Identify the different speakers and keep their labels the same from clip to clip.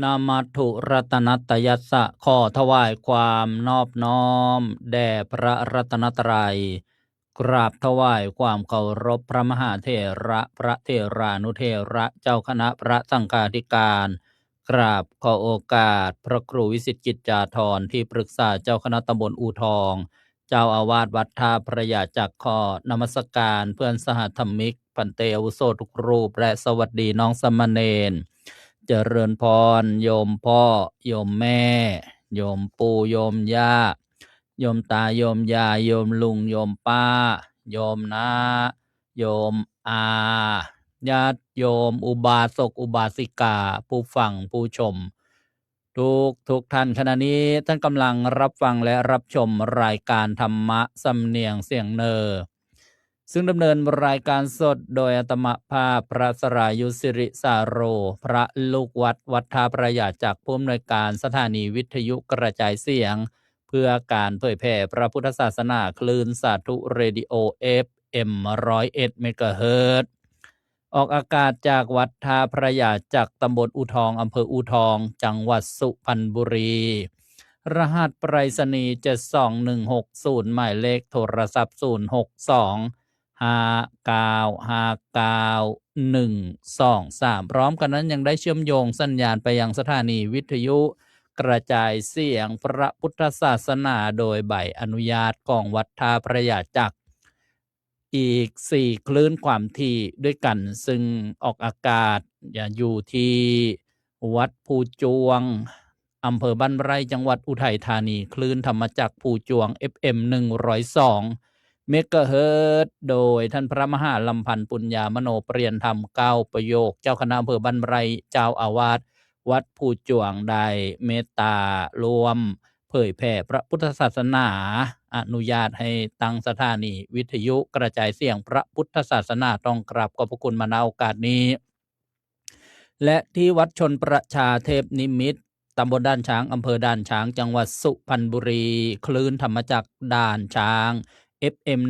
Speaker 1: นามัตถุรัตนัตยัสสะขอถวายความนอบน้อมแด่พระรัตนตรัยกราบถวายความเคารพพระมหาเถระพระเถรานุเถระเจ้าคณะพระสังฆาธิการกราบขอโอกาสพระครูวิสิตกิจจาธรที่ปรึกษาเจ้าคณะตำบลอูทองเจ้าอาวาสวัดท่าพระยาจักขอนมัสการเพื่อนสหธรรมิกพันเตอาวุโสทุกรูปและสวัสดีน้องสมณเณรเจริญพรโยมพ่อโยมแม่โยมปู่โยมย่าโยมตาโยมยายโยมลุงโยมป้าโยมน้าโยมอาญาติโยมอุบาสกอุบาสิกาผู้ฟังผู้ชมทุกท่านขณะนี้ท่านกำลังรับฟังและรับชมรายการธรรมะสำเนียงเสียงเนอซึ่งดำเนินรายการสดโดยอาตมาภาพพระสรายุสิริสาโรพระลูกวัดวัดท่าพระยาจากผู้อำนวยการสถานีวิทยุกระจายเสียงเพื่อการเผยแผ่พระพุทธศาสนาคลื่นสาธุเรดิโอ FM 101 เมกะเฮิรตซ์ออกอากาศจากวัดท่าพระยาจากตำบลอูทองอำเภออูทองจังหวัดสุพรรณบุรีรหัสไปรษณีย์72160หมายเลขโทรศัพท์06259591123พร้อมกันนั้นยังได้เชื่อมโยงสัญญาณไปยังสถานีวิทยุกระจายเสียงพระพุทธศาสนาโดยใบอนุญาตของวัดท่าพระยาจักรอีก4คลื่นความถี่ด้วยกันซึ่งออกอากาศอยู่ที่วัดภูจวงอำเภอบ้านไร่จังหวัดอุทัยธานีคลื่นธรรมจักรภูจวง FM 102 เมกะเฮิรตซ์โดยท่านพระมหาลำพันธ์ปุญญามโนเปลี่ยนธรรม9ประโยคเจ้าคณะอำเภอบ้านไร่เจ้าอาวาสวัดภูจวงได้เมตตารวมเผยแผ่พระพุทธศาสนาอนุญาตให้ตั้งสถานีวิทยุกระจายเสียงพระพุทธศาสนาต้องกราบขอบพระคุณมาณโอกาสนี้และที่วัดชนประชาเทพนิมิตรตำบลด่านช้างอำเภอด่านช้างจังหวัดสุพรรณบุรีคลื่นธรรมจักรด่านช้าง FM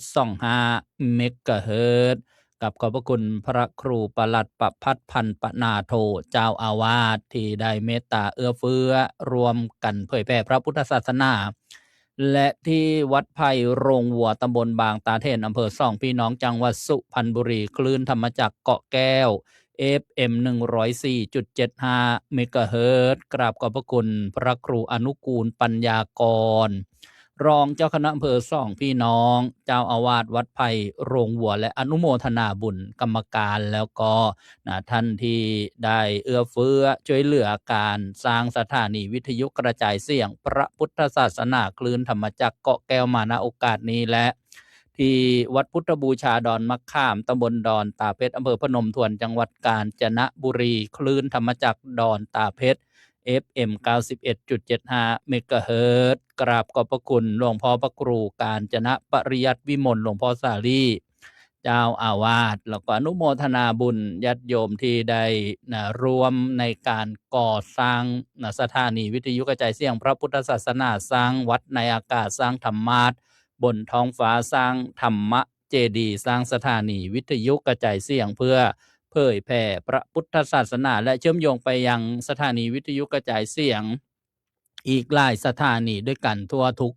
Speaker 1: 103.25 เมกะเฮิรตซ์กับขอบพระคุณพระครูประหลัดประพัฒน์พันธ์ปนาโทเจ้าอาวาสที่ได้เมตตาเอื้อเฟื้อรวมกันเผยแผ่พระพุทธศาสนาและที่วัดไผ่โรงวัวตำบลบางตาเถนอำเภอสองพี่น้องจังหวัดสุพรรณบุรีคลื่นธรรมจักรเกาะแก้ว FM 104.75 เมกะเฮิรตซ์กราบขอบพระคุณพระครูอนุกูลปัญญากรรองเจ้าคณะอำเภอสองพี่น้องเจ้าอาวาสวัดไผ่โรงวัวและอนุโมทนาบุญกรรมการแล้วก็ท่านที่ได้เอื้อเฟื้อช่วยเหลือการสร้างสถานีวิทยุกระจายเสียงพระพุทธศาสนาคลื่นธรรมจักรเกาะแก้วมาณโอกาสนี้และที่วัดพุทธบูชาดอนมะขามตำบลดอนตาเพชรอำเภอพนมทวนจังหวัดกาญจนบุรีคลื่นธรรมจักรดอนตาเพชร FM 91.75 เมกะเฮิรตซ์กราบขอบพระคุณหลวงพ่อพระครูกาญจนปริยัติวิมลหลวงพ่อสาลีเจ้าอาวาสแล้วก็อนุโมทนาบุญญาติโยมที่ได้ร่วมในการก่อสร้างสถานีวิทยุกระจายเสียงพระพุทธศาสนาสร้างวัดในอากาศสร้างธรรมาสน์บนท้องฟ้าสร้างธรรมเจดีย์สร้างสถานีวิทยุกระจายเสียงเพื่อเผยแผ่พระพุทธศาสนาและเชื่อมโยงไปยังสถานีวิทยุกระจายเสียงอีกหลายสถานีด้วยกันทั่วทุก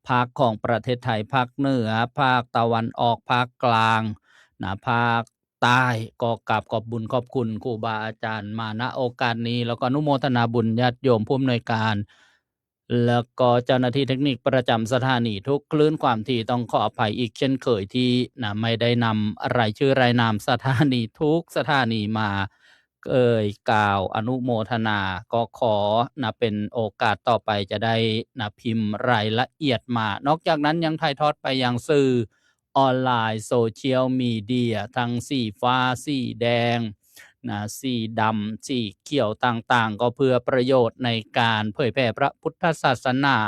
Speaker 1: ภาคของประเทศไทยภาคเหนือภาคตะวันออกภาคกลางภาคใต้ก็กราบขอบบุญขอบคุณครูบาอาจารย์มาณโอกาสนี้แล้วก็อนุโมทนาบุญญาติโยมผู้อำนวยการแล้วก็เจ้าหน้าที่เทคนิคประจำสถานีทุกคลื่นความถี่ต้องขออภัยอีกเช่นเคยที่ไม่ได้นำรายชื่อรายนามสถานีทุกสถานีมากล่าวอนุโมทนาก็ขอเป็นโอกาสต่อไปจะได้พิมพ์รายละเอียดมานอกจากนั้นยังถ่ายทอดไปยังสื่อออนไลน์โซเชียลมีเดียทั้งสีฟ้าสีแดงสีดำสีเขียวต่างๆก็เพื่อประโยชน์ในการเผยแผ่พระพุทธศาสนา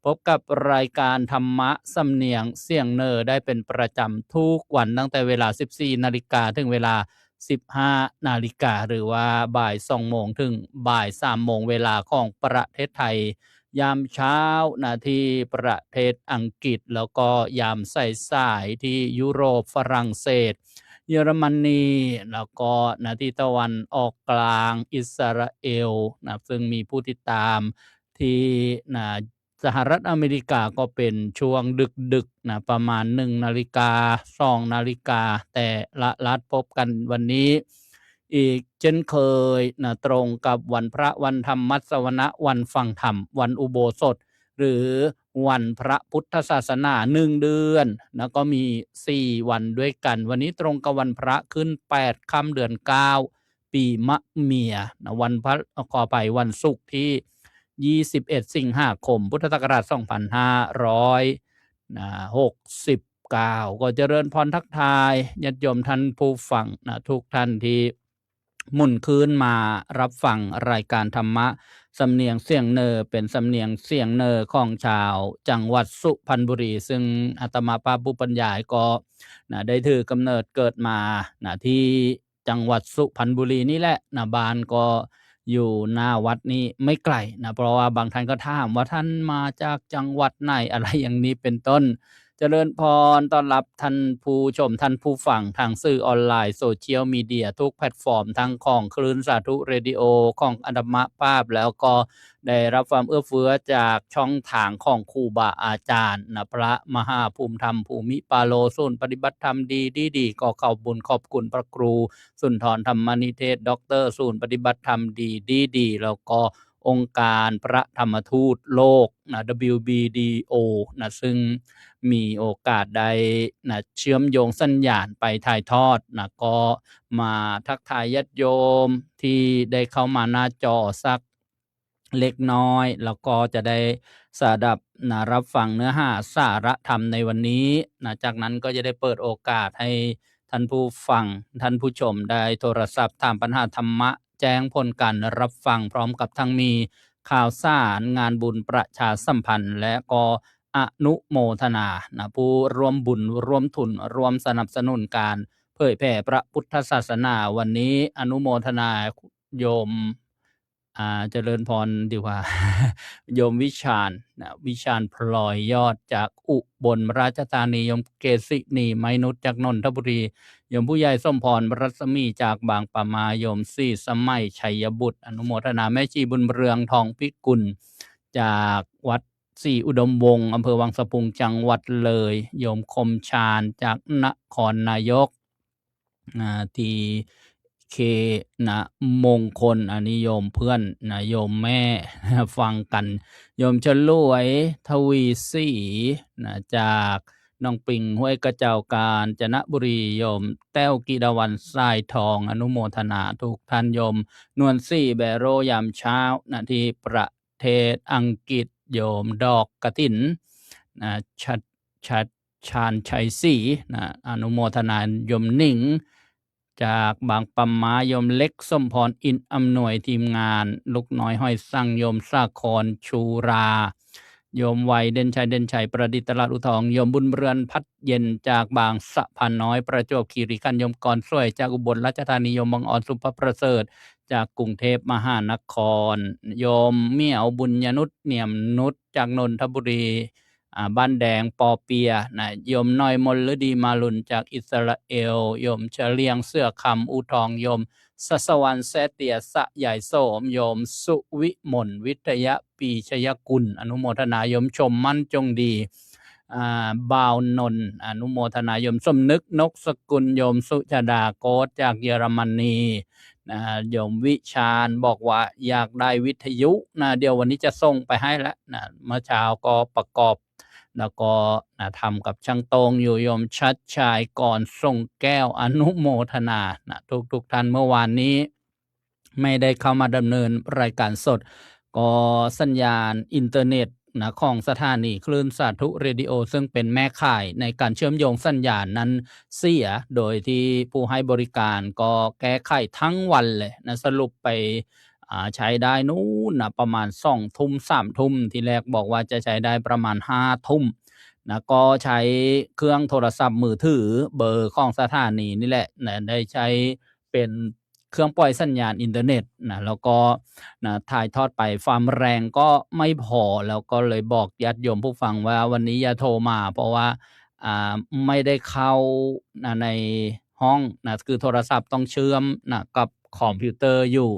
Speaker 1: พบกับรายการธรรมะสำเนียงเสียงเนอได้เป็นประจำทุกวันตั้งแต่เวลา 14 นาฬิกาถึงเวลา 15 นาฬิกาหรือว่าบ่าย 2 โมงถึงบ่าย 3 โมงเวลาของประเทศไทยยามเช้าที่ประเทศอังกฤษแล้วก็ยามสายๆที่ยุโรปฝรั่งเศส เยอรมนีแล้วก็ที่ตะวันออกกลางอิสราเอลซึ่งมีผู้ติดตามที่สหรัฐอเมริกาก็เป็นช่วงดึกๆประมาณ 1 นาฬิกา 2 นาฬิกาแต่ละรัฐพบกันวันนี้อีกเช่นเคยตรงกับวันพระวันธรรมสวนะวันฟังธรรมวันอุโบสถหรือวันพระพุทธศาสนา1เดือนก็มี4วันด้วยกันวันนี้ตรงกับวันพระขึ้น8ค่ำเดือน9ปีมะเมียวันพระขอไปวันศุกร์ที่21สิงหาคมพุทธศักราช2569ก็เจริญพรทักทายญาติโยมท่านผู้ฟังทุกท่านที่หมุนคืนมารับฟังรายการธรรมะสำเนียงเสียงเนอเป็นสำเนียงเสียงเนอของชาวจังหวัดสุพรรณบุรีซึ่งอาตมาภาพผู้บรรยายก็ได้ถือกำเนิดเกิดมาที่จังหวัดสุพรรณบุรีนี่แหละบ้านก็อยู่หน้าวัดนี้ไม่ไกลเพราะว่าบางท่านก็ถามว่าท่านมาจากจังหวัดไหนอะไรอย่างนี้เป็นต้นเจริญพรต้อนรับท่านผู้ชมท่านผู้ฟังทางสื่อออนไลน์โซเชียลมีเดียทุกแพลตฟอร์มทั้งของคลื่นสาธุเรดิโอของอาตมาภาพแล้วก็ได้รับความเอื้อเฟื้อจากช่องทางของครูบาอาจารย์พระมหาภูมิธรรมภูมิปาโลศูนย์ปฏิบัติธรรมดีก็ขอบบุญขอบคุณพระครูสุนทรธรรมนิเทศด็อกเตอร์ศูนย์ปฏิบัติธรรมดีแล้วก็องค์การพระธรรมทูตโลกWBDO ซึ่งมีโอกาสได้เชื่อมโยงสัญญาณไปถ่ายทอดก็มาทักทายญาติโยมที่ได้เข้ามาหน้าจอสักเล็กน้อยแล้วก็จะได้สดับรับฟังเนื้อหาสาระธรรมในวันนี้จากนั้นก็จะได้เปิดโอกาสให้ท่านผู้ฟังท่านผู้ชมได้โทรศัพท์ถามปัญหาธรรมะแจ้งผลการรับฟังพร้อมกับทั้งมีข่าวสารงานบุญประชาสัมพันธ์และก็อนุโมทนาผู้ร่วมบุญร่วมทุนร่วมสนับสนุนการเผยแผ่พระพุทธศาสนาวันนี้อนุโมทนาโยมเจริญพรดีกว่า โยมวิชาญวิชาญพลอยยอดจากอุบลราชธานีโยมเกษินีไมนุษย์จากนนทบุรีโยมผู้ใหญ่สมพรรัศมีจากบางปะมาโยมสี่สมัยชัยบุตรอนุโมทนาแม่ชีบุญเรืองทองพิกุลจากวัดศรีอุดมวงศ์อำเภอวังสะพุงจังหวัดเลยโยมคมชาญจากนครนายกที่เคมงคลอันนี้โยมเพื่อนโยมแม่ฟังกันโยมฉลวยทวีศรีจากน้องปิงห้วยกระเจ้าการจนบุรีโยมแต้วกีดาวันทรายทองอนุโมทนาทุกท่านโยมนวลซี่แบโรยามเช้าที่ประเทศอังกฤษโยมดอกกฐินชัดชาญชัยศรีอนุโมทนาโยมหนิงจากบางปะมายมเล็กสมพรอินอำนวยทีมงานลูกน้อยห้อยสั่งโยมสาครชูราโยมไวเด่นชัยประดิษฐ์ตลาดอุทองโยมบุญเรือนพัดเย็นจากบางสะพานน้อยประจวบคีรีขันธ์โยมกรสวยจากอุบลราชธานีโยมบางอ่อนสุภประเสริฐจากกรุงเทพมหานครโยมเมี่ยวบุญญนุชเนียมนุชจากนนทบุรีบ้านแดงปอเปียโยมน้อยมลฤดีมาลุนจากอิสราเอลโยมเฉลียงเสื้อคำอูทองโยมสวรรค์แสเตียสะใหญ่โสมโยมสุวิมลวิทยาปีชยกุลอนุโมทนาโยมชมมั่นจงดีบ่าวนนอนุโมทนาโยมสมนึกนกสกุลโยมสุชาดาโกตจากเยอรมนีโยมวิชาญบอกว่าอยากได้วิทยุเดี๋ยววันนี้จะส่งไปให้แล้วเมื่อเช้าก็ประกอบแล้วก็ทำกับช่างตรงอยู่โยมชัดชายก่อนส่งแก้วอนุโมทนาทุกท่านเมื่อวานนี้ไม่ได้เข้ามาดำเนินรายการสดก็สัญญาณอินเทอร์เน็ตของสถานีคลื่นสาธุเรดิโอซึ่งเป็นแม่ข่ายในการเชื่อมโยงสัญญาณนั้นเสียโดยที่ผู้ให้บริการก็แก้ไขทั้งวันเลยสรุปไปใช้ได้นู่นประมาณ2 ทุ่ม3 ทุ่มที่แรกบอกว่าจะใช้ได้ประมาณ5 ทุ่มก็ใช้เครื่องโทรศัพท์มือถือเบอร์ของสถานีนี่แหละได้ใช้เป็นเครื่องปล่อยสัญญาณอินเทอร์เน็ตแล้วก็ถ่ายทอดไปความแรงก็ไม่พอแล้วก็เลยบอกญาติโยมผู้ฟังว่าวันนี้อย่าโทรมาเพราะว่าไม่ได้เข้าใน ห้องนะคือโทรศัพท์ต้องเชื่อมนะกับคอมพิวเตอร์อยู่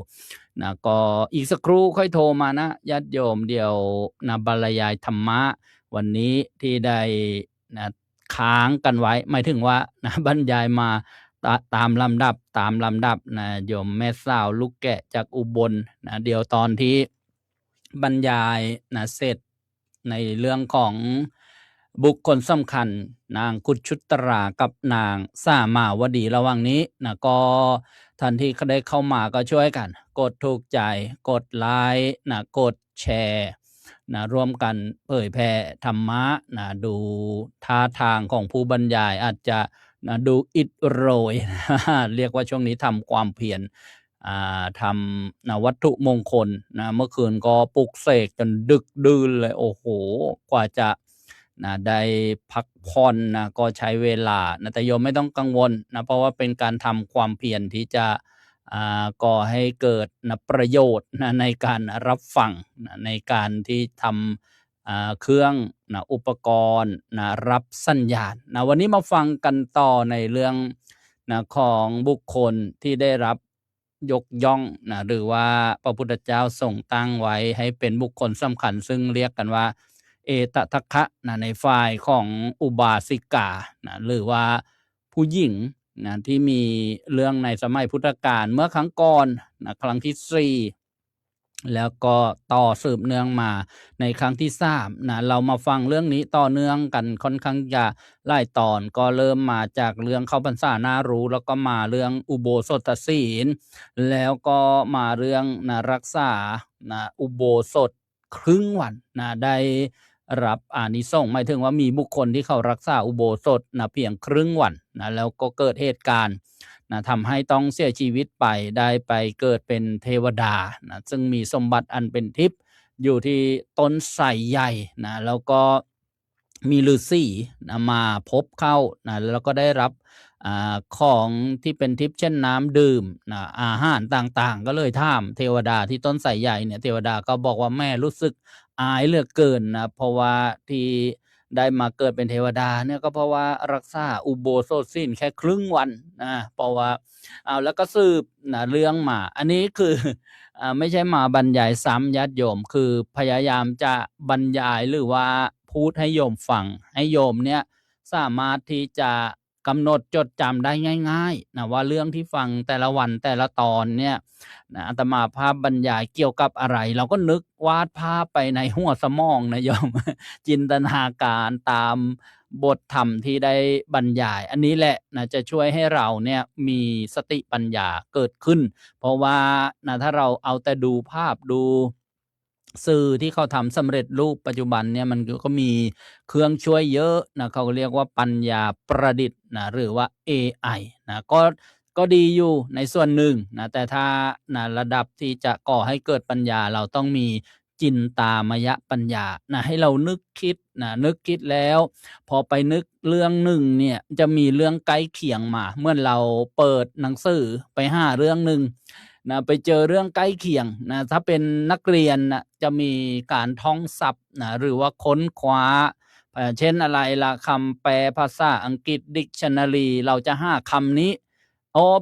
Speaker 1: นะก็อีกสักครู่ค่อยโทรมานะญาติโยมเดี๋ยวนะบรรยายธรรมะวันนี้ที่ได้นะค้างกันไว้หมายถึงว่านะบรรยายมาตามลำดับนะโยมแม่สาวลูกแกะจากอุบลนะเดี๋ยวตอนที่บรรยายนะเสร็จในเรื่องของบุคคลสำคัญนางกุชุตรากับนางสามาวดีระหว่างนี้นะก็ท่านที่ได้เข้ามาก็ช่วยกันกดถูกใจกดไลค์นะกดแชร์นะร่วมกันเผยแผ่ธรรมะนะดูท่าทางของผู้บรรยายอาจจะนะดูอิดโรย เรียกว่าช่วงนี้ทำความเพียรทำนะวัตถุมงคลนะเมื่อคืนก็ปลุกเสกจนดึกดื่นเลยโอ้โหกว่าจะนะได้พักผ่อนนะก็ใช้เวลานะแต่โยมไม่ต้องกังวลนะเพราะว่าเป็นการทำความเพียรที่จะก่อให้เกิดนะประโยชน์นะในการรับฟังนะในการที่ทำเครื่องนะอุปกรณ์นะรับสัญญาณนะวันนี้มาฟังกันต่อในเรื่องนะของบุคคลที่ได้รับยกย่องนะหรือว่าพระพุทธเจ้าทรงตั้งไว้ให้เป็นบุคคลสำคัญซึ่งเรียกกันว่าเอตทัคคะนะในฝ่ายของอุบาสิกานะหรือว่าผู้หญิงนะที่มีเรื่องในสมัยพุทธกาลเมื่อครั้งก่อนนะครั้งที่ 4แล้วก็ต่อสืบเนื่องมาในครั้งที่3นะเรามาฟังเรื่องนี้ต่อเนื่องกันค่อนข้างจะหลายตอนก็เริ่มมาจากเรื่องเข้าพรรษาน่ารู้แล้วก็มาเรื่องอุโบสถศีลแล้วก็มาเรื่องนะรักษานะอุโบสถครึ่งวันนะได้รับอานิสงส์หมายถึงว่ามีบุคคลที่เขารักษาอุโบสถนะเพียงครึ่งวันนะแล้วก็เกิดเหตุการณ์นะทำให้ต้องเสียชีวิตไปได้ไปเกิดเป็นเทวดานะซึ่งมีสมบัติอันเป็นทิพย์อยู่ที่ต้นไทรใหญ่นะแล้วก็มีฤาษีนะมาพบเข้านะแล้วก็ได้รับของที่เป็นทิพย์เช่นน้ำดื่มนะอาหารต่างๆก็เลยถามเทวดาที่ต้นไทรใหญ่เนี่ยเทวดาก็บอกว่าแม่รู้สึกอายเหลือเกินนะเพราะว่าที่ได้มาเกิดเป็นเทวดาเนี่ยก็เพราะว่ารักษาอุโบสถศีลแค่ครึ่งวันนะเพราะว่าแล้วก็สืบนะเรื่องมาอันนี้คือไม่ใช่มาบรรยายซ้ำญาติโยมคือพยายามจะบรรยายหรือว่าพูดให้โยมฟังให้โยมเนี่ยสามารถที่จะกำหนดจดจำได้ง่ายๆนะว่าเรื่องที่ฟังแต่ละวันแต่ละตอนเนี่ยนะอาตมาภาพบรรยายเกี่ยวกับอะไรเราก็นึกวาดภาพไปในหัวสมองนะโยม จินตนาการตามบทธรรมที่ได้บรรยายอันนี้แหละนะจะช่วยให้เราเนี่ยมีสติปัญญาเกิดขึ้นเพราะว่านะถ้าเราเอาแต่ดูภาพดูสื่อที่เขาทำสำเร็จรูปปัจจุบันเนี่ยมันก็มีเครื่องช่วยเยอะนะเขาเรียกว่าปัญญาประดิษฐ์นะหรือว่า AI นะก็ดีอยู่ในส่วนหนึ่งนะแต่ถ้านะระดับที่จะก่อให้เกิดปัญญาเราต้องมีจินตามยปัญญานะให้เรานึกคิดนะนึกคิดแล้วพอไปนึกเรื่องหนึ่งเนี่ยจะมีเรื่องใกล้เคียงมาเมื่อเราเปิดหนังสือไปหาเรื่องหนึ่งนะไปเจอเรื่องใกล้เคียงนะถ้าเป็นนักเรียนนะจะมีการท่องศัพท์นะหรือว่าค้นคว้าเช่นอะไรล่ะคำแปลภาษาอังกฤษ Dictionary เราจะหาคำนี้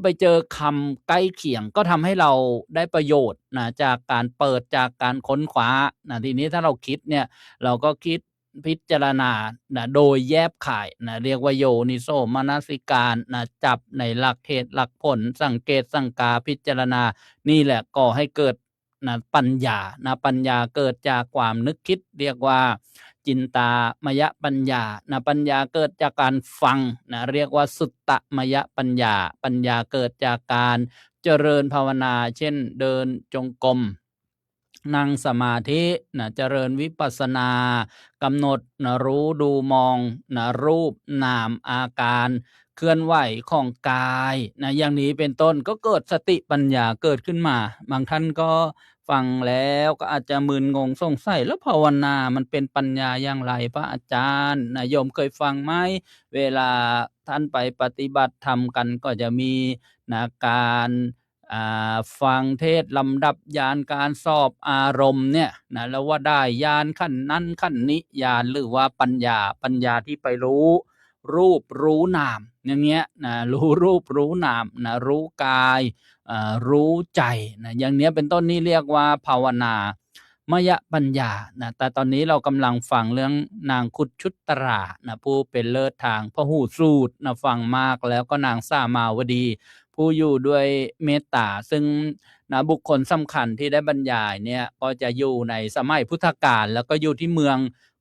Speaker 1: ไปเจอคำใกล้เคียงก็ทำให้เราได้ประโยชน์นะจากการเปิดจากการค้นคว้านะทีนี้ถ้าเราคิดเนี่ยเราก็คิดพิจารณานะโดยแยบข่ายนะเรียกว่าโยนิโสมนสิการนะจับในหลักเหตุหลักผลสังเกตสังกาพิจารณานี่แหละก่อให้เกิดนะปัญญานะปัญญาเกิดจากความนึกคิดเรียกว่าจินตามยปัญญานะปัญญาเกิดจากการฟังนะเรียกว่าสุตตมยปัญญาปัญญาเกิดจากการเจริญภาวนาเช่นเดินจงกรมนั่งสมาธินะเจริญวิปัสสนากำหนดนะรู้ดูมองนะรูปนามอาการเคลื่อนไหวของกายนะอย่างนี้เป็นต้นก็เกิดสติปัญญาเกิดขึ้นมาบางท่านก็ฟังแล้วก็อาจจะมึนงงสงสัยแล้วภาวนามันเป็นปัญญาอย่างไรพระอาจารย์นะโยมเคยฟังไหมเวลาท่านไปปฏิบัติธรรมกันก็จะมีนะการฟังเทศลำดับญาณการสอบอารมณ์เนี่ยนะแล้วว่าได้ญาณขั้นนั้นขั้นนี้ญาณหรือว่าปัญญาที่ไปรู้ รูปรู้นามอย่างเงี้ยนะรู้รูปรู้นามนะรู้กายรู้ใจนะอย่างเนี้ยเป็นต้นนี่เรียกว่าภาวนามยปัญญานะแต่ตอนนี้เรากำลังฟังเรื่องนางคุดชุตตรานะผู้เป็นเลิศทางพหูสูตรนะฟังมากแล้วก็นางสามาวดีผู้อยู่ด้วยเมตตาซึ่งนะบุคคลสำคัญที่ได้บรรยายเนี่ยก็จะอยู่ในสมัยพุทธกาลแล้วก็อยู่ที่เมือง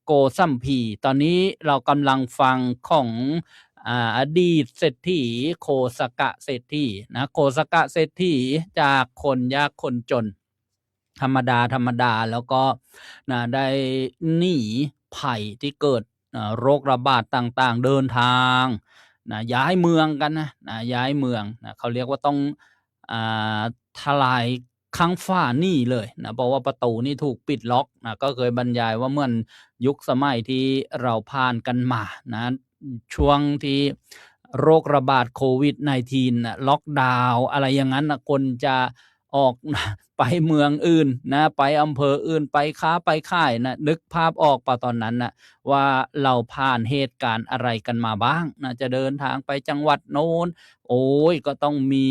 Speaker 1: โกสัมพีตอนนี้เรากำลังฟังของอดีตเศรษฐีโคสกะเศรษฐีนะโคสกะเศรษฐีจากคนยากคนจนธรรมดาแล้วก็นะได้หนีภัยที่เกิดโรคระบาดต่างๆเดินทางนะย้ายเมืองกันนะย้ายเมืองนะเขาเรียกว่าต้องอ่าทลายข้างฝ้าหนีเลยนะเพราะว่าประตูนี่ถูกปิดล็อกนะก็เคยบรรยายว่าเหมือนยุคสมัยที่เราผ่านกันมานะช่วงที่โรคระบาดโควิด -19 นะล็อกดาวน์อะไรอย่างนั้นนะคนจะออก ไปเมืองอื่นนะไปอำเภออื่นไปค้าไปค่ายนะนึกภาพออกป่ะตอนนั้นนะว่าเราผ่านเหตุการณ์อะไรกันมาบ้างนะจะเดินทางไปจังหวัดโน้นโอ้ยก็ต้องมี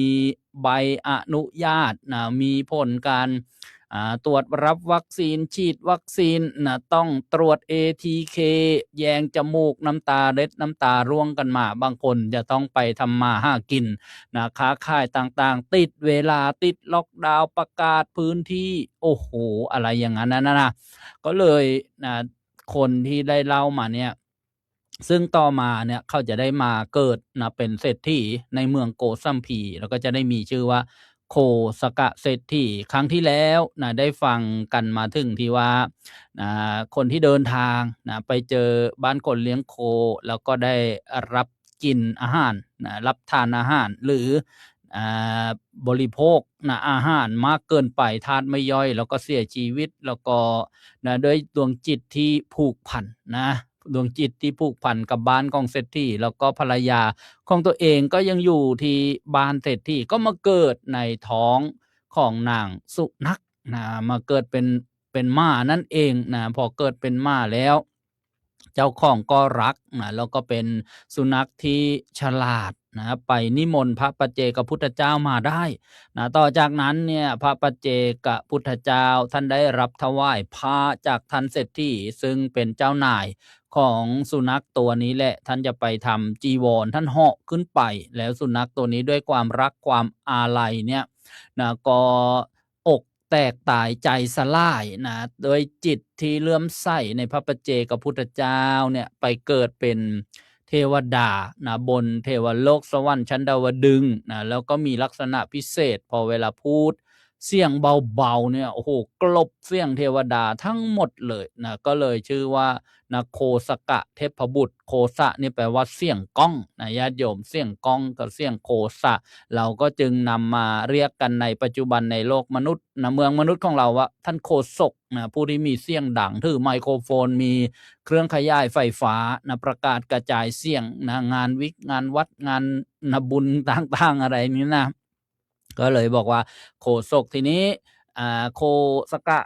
Speaker 1: ใบอนุญาตนะมีผลการตรวจรับวัคซีนฉีดวัคซีนนะต้องตรวจ ATK แยงจมูกน้ำตาเล็ดน้ำตาร่วงกันมาบางคนจะต้องไปทำมาหากินนะค้าขายต่างๆติดเวลาติดล็อกดาวน์ประกาศพื้นที่โอ้โหอะไรอย่างนั้นนะก็เลยนะคนที่ได้เล่ามาเนี่ยซึ่งต่อมาเนี่ยเขาจะได้มาเกิดนะเป็นเศรษฐีในเมืองโกสัมพีแล้วก็จะได้มีชื่อว่าโคสกะเศรษฐีครั้งที่แล้วนะได้ฟังกันมาถึงที่ว่าคนที่เดินทางนะไปเจอบ้านคนเลี้ยงโคแล้วก็ได้รับกินอาหารนะรับทานอาหารหรืออบริโภคนะอาหารมากเกินไปทานไม่ย่อยแล้วก็เสียชีวิตแล้วก็นะด้วยดวงจิตที่ผูกพันนะดวงจิตที่ผูกพันกับบ้านของเศรษฐีแล้วก็ภรรยาของตัวเองก็ยังอยู่ที่บ้านเศรษฐีก็มาเกิดในท้องของนางสุนัขนะมาเกิดเป็นม้านั่นเองนะพอเกิดเป็นม้าแล้วเจ้าของก็รักนะแล้วก็เป็นสุนัขที่ฉลาดนะไปนิมนต์พระปัจเจกพุทธเจ้ามาได้นะต่อจากนั้นเนี่ยพระปัจเจกพุทธเจ้าท่านได้รับถวายผ้าจากท่านเศรษฐีซึ่งเป็นเจ้านายของสุนัขตัวนี้แหละท่านจะไปทำจีวรท่านเหาะขึ้นไปแล้วสุนัขตัวนี้ด้วยความรักความอาลัยเนี่ยนะก็อกแตกตายใจสลายนะโดยจิตที่เลื่อมใสในพระปัจเจกพุทธเจ้าเนี่ยไปเกิดเป็นเทวดานะบนเทวโลกสวรรค์ชั้นดาวดึงส์นะแล้วก็มีลักษณะพิเศษพอเวลาพูดเสียงเบาๆเนี่ยโอ้โหกลบเสียงเทวดาทั้งหมดเลยนะก็เลยชื่อว่านะโคสกะเทพบุตรโคสะนี่แปลว่าเสียงก้องนะญาติโยมเสียงก้องกับเสียงโคสะเราก็จึงนำมาเรียกกันในปัจจุบันในโลกมนุษย์นะเมืองมนุษย์ของเราว่าท่านโคศกนะผู้ที่มีเสียงดังถือไมโครโฟนมีเครื่องขยายไฟฟ้านะประกาศกระจายเสียงนะงานวิกงานวัดงานนะบุญต่างๆอะไรนี้นะก็เลยบอกว่าโคศกทีนี้โคสกะ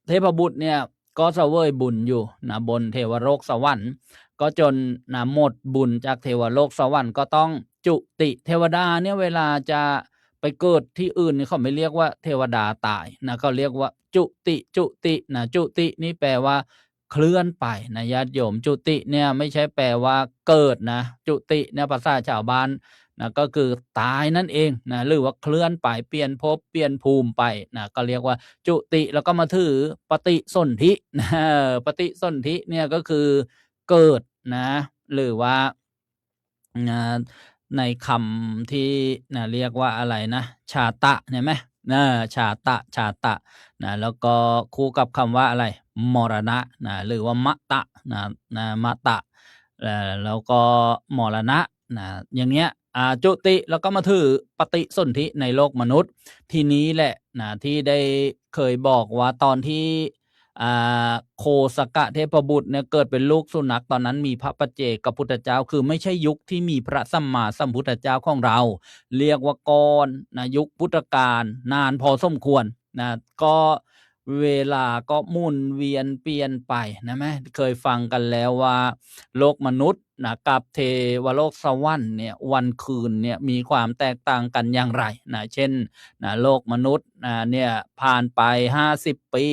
Speaker 1: เทพบุตรเนี่ยก็เสวยบุญอยู่นะบนเทวโลกสวรรค์ก็จนนะหมดบุญจากเทวโลกสวรรค์ก็ต้องจุติเทวดาเนี่ยเวลาจะไปเกิดที่อื่นนี่เขาไม่เรียกว่าเทวดาตายนะเขาเรียกว่าจุตินะจุตินี่แปลว่าเคลื่อนไปนะญาติโยมจุติเนี่ยไม่ใช่แปลว่าเกิดนะจุติเนี่ยภาษาชาวบ้านนะก็คือตายนั่นเองนะหรือว่าเคลื่อนไปเปลี่ยนภพเปลี่ยนภูมิไปนะก็เรียกว่าจุติแล้วก็มาถือปฏิสนธินะปฏิสนธิเนี่ยก็คือเกิดนะหรือว่าในคำที่นะเรียกว่าอะไรนะชาตะใช่ไหมนะชาตะนะแล้วก็คู่กับคำว่าอะไรมรณะนะหรือว่ามะตะนะมะตะแล้วก็มรณะนะอย่างเนี้ยจุติแล้วก็มาถือปฏิสนธิในโลกมนุษย์ทีนี้แหละนะที่ได้เคยบอกว่าตอนที่โคสกะเทพบุตรเนี่ยเกิดเป็นลูกสุนัขตอนนั้นมีพระปัจเจกพุทธเจ้าคือไม่ใช่ยุคที่มีพระสัมมาสัมพุทธเจ้าของเราเรียกว่าก่อนนะยุคพุทธกาลนานพอสมควรนะก็ เวลาก็หมุนเวียนเปลี่ยนไปนะไหมเคยฟังกันแล้วว่าโลกมนุษย์นะกับเทวโลกสวรรค์เนี่ยวันคืนเนี่ยมีความแตกต่างกันอย่างไรนะเช่นนะโลกมนุษย์เนี่ยผ่านไป50ปี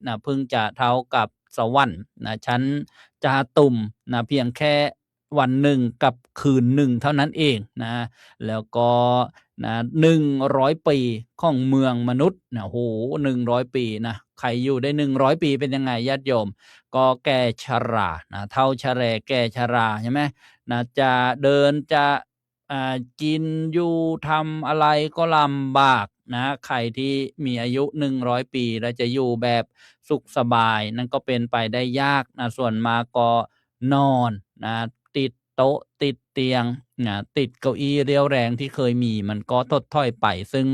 Speaker 1: นะเพิ่งจะเท่ากับสวรรค์นะชั้นจาตุมนะเพียงแค่วันหนึ่งกับคืนหนึ่งเท่านั้นเองนะแล้วก็นะ100ปีของเมืองมนุษย์นะโห100ปีนะใครอยู่ได้100ปีเป็นยังไงญาติโยมก็แก่ชรานะเฒ่าชแลแก่ชราใช่ไหมนะจะเดินจะกินอยู่ทำอะไรก็ลำบากนะใครที่มีอายุ100ปีแล้วจะอยู่แบบสุขสบายนั่นก็เป็นไปได้ยากนะส่วนมากก็นอนนะติดโต๊ะติดเตียงนะติดเก้าอี้เรี่ยวแรงที่เคยมีมันก็ถดถอยไปซึ่ง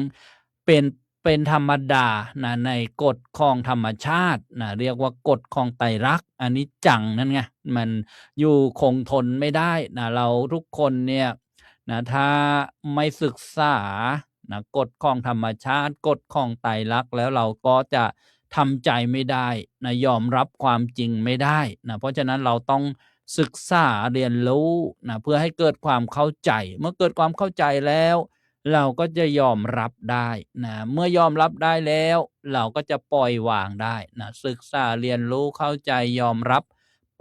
Speaker 1: เป็นเป็นธรรมดานะในกฎของธรรมชาตินะเรียกว่ากฎของไตรลักษณ์อนิจจังนั่นไงมันอยู่คงทนไม่ได้นะเราทุกคนเนี่ยนะถ้าไม่ศึกษานะกฎของธรรมชาติกฎของไตรลักษณ์แล้วเราก็จะทำใจไม่ได้นะยอมรับความจริงไม่ได้นะเพราะฉะนั้นเราต้องศึกษาเรียนรู้นะเพื่อให้เกิดความเข้าใจเมื่อเกิดความเข้าใจแล้วเราก็จะยอมรับได้นะเมื่อยอมรับได้แล้วเราก็จะปล่อยวางได้นะศึกษาเรียนรู้เข้าใจยอมรับ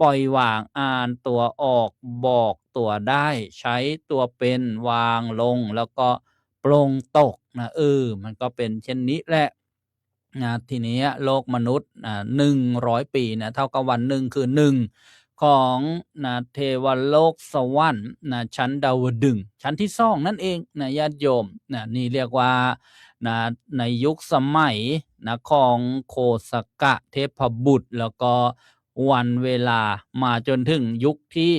Speaker 1: ปล่อยวางอ่านตัวออกบอกตัวได้ใช้ตัวเป็นวางลงแล้วก็ปลงตกนะมันก็เป็นเช่นนี้แหละนะทีนี้โลกมนุษย์100ปีนะเท่ากับวันหนึ่งคือ1ของนะเทวโลกสวรรค์นะชั้นดาวดึงส์ชั้นที่2นั่นเองนะญาติโยมนะนี่เรียกว่านะในยุคสมัยนะของโคสกะเทพบุตรแล้วก็วันเวลามาจนถึงยุคที่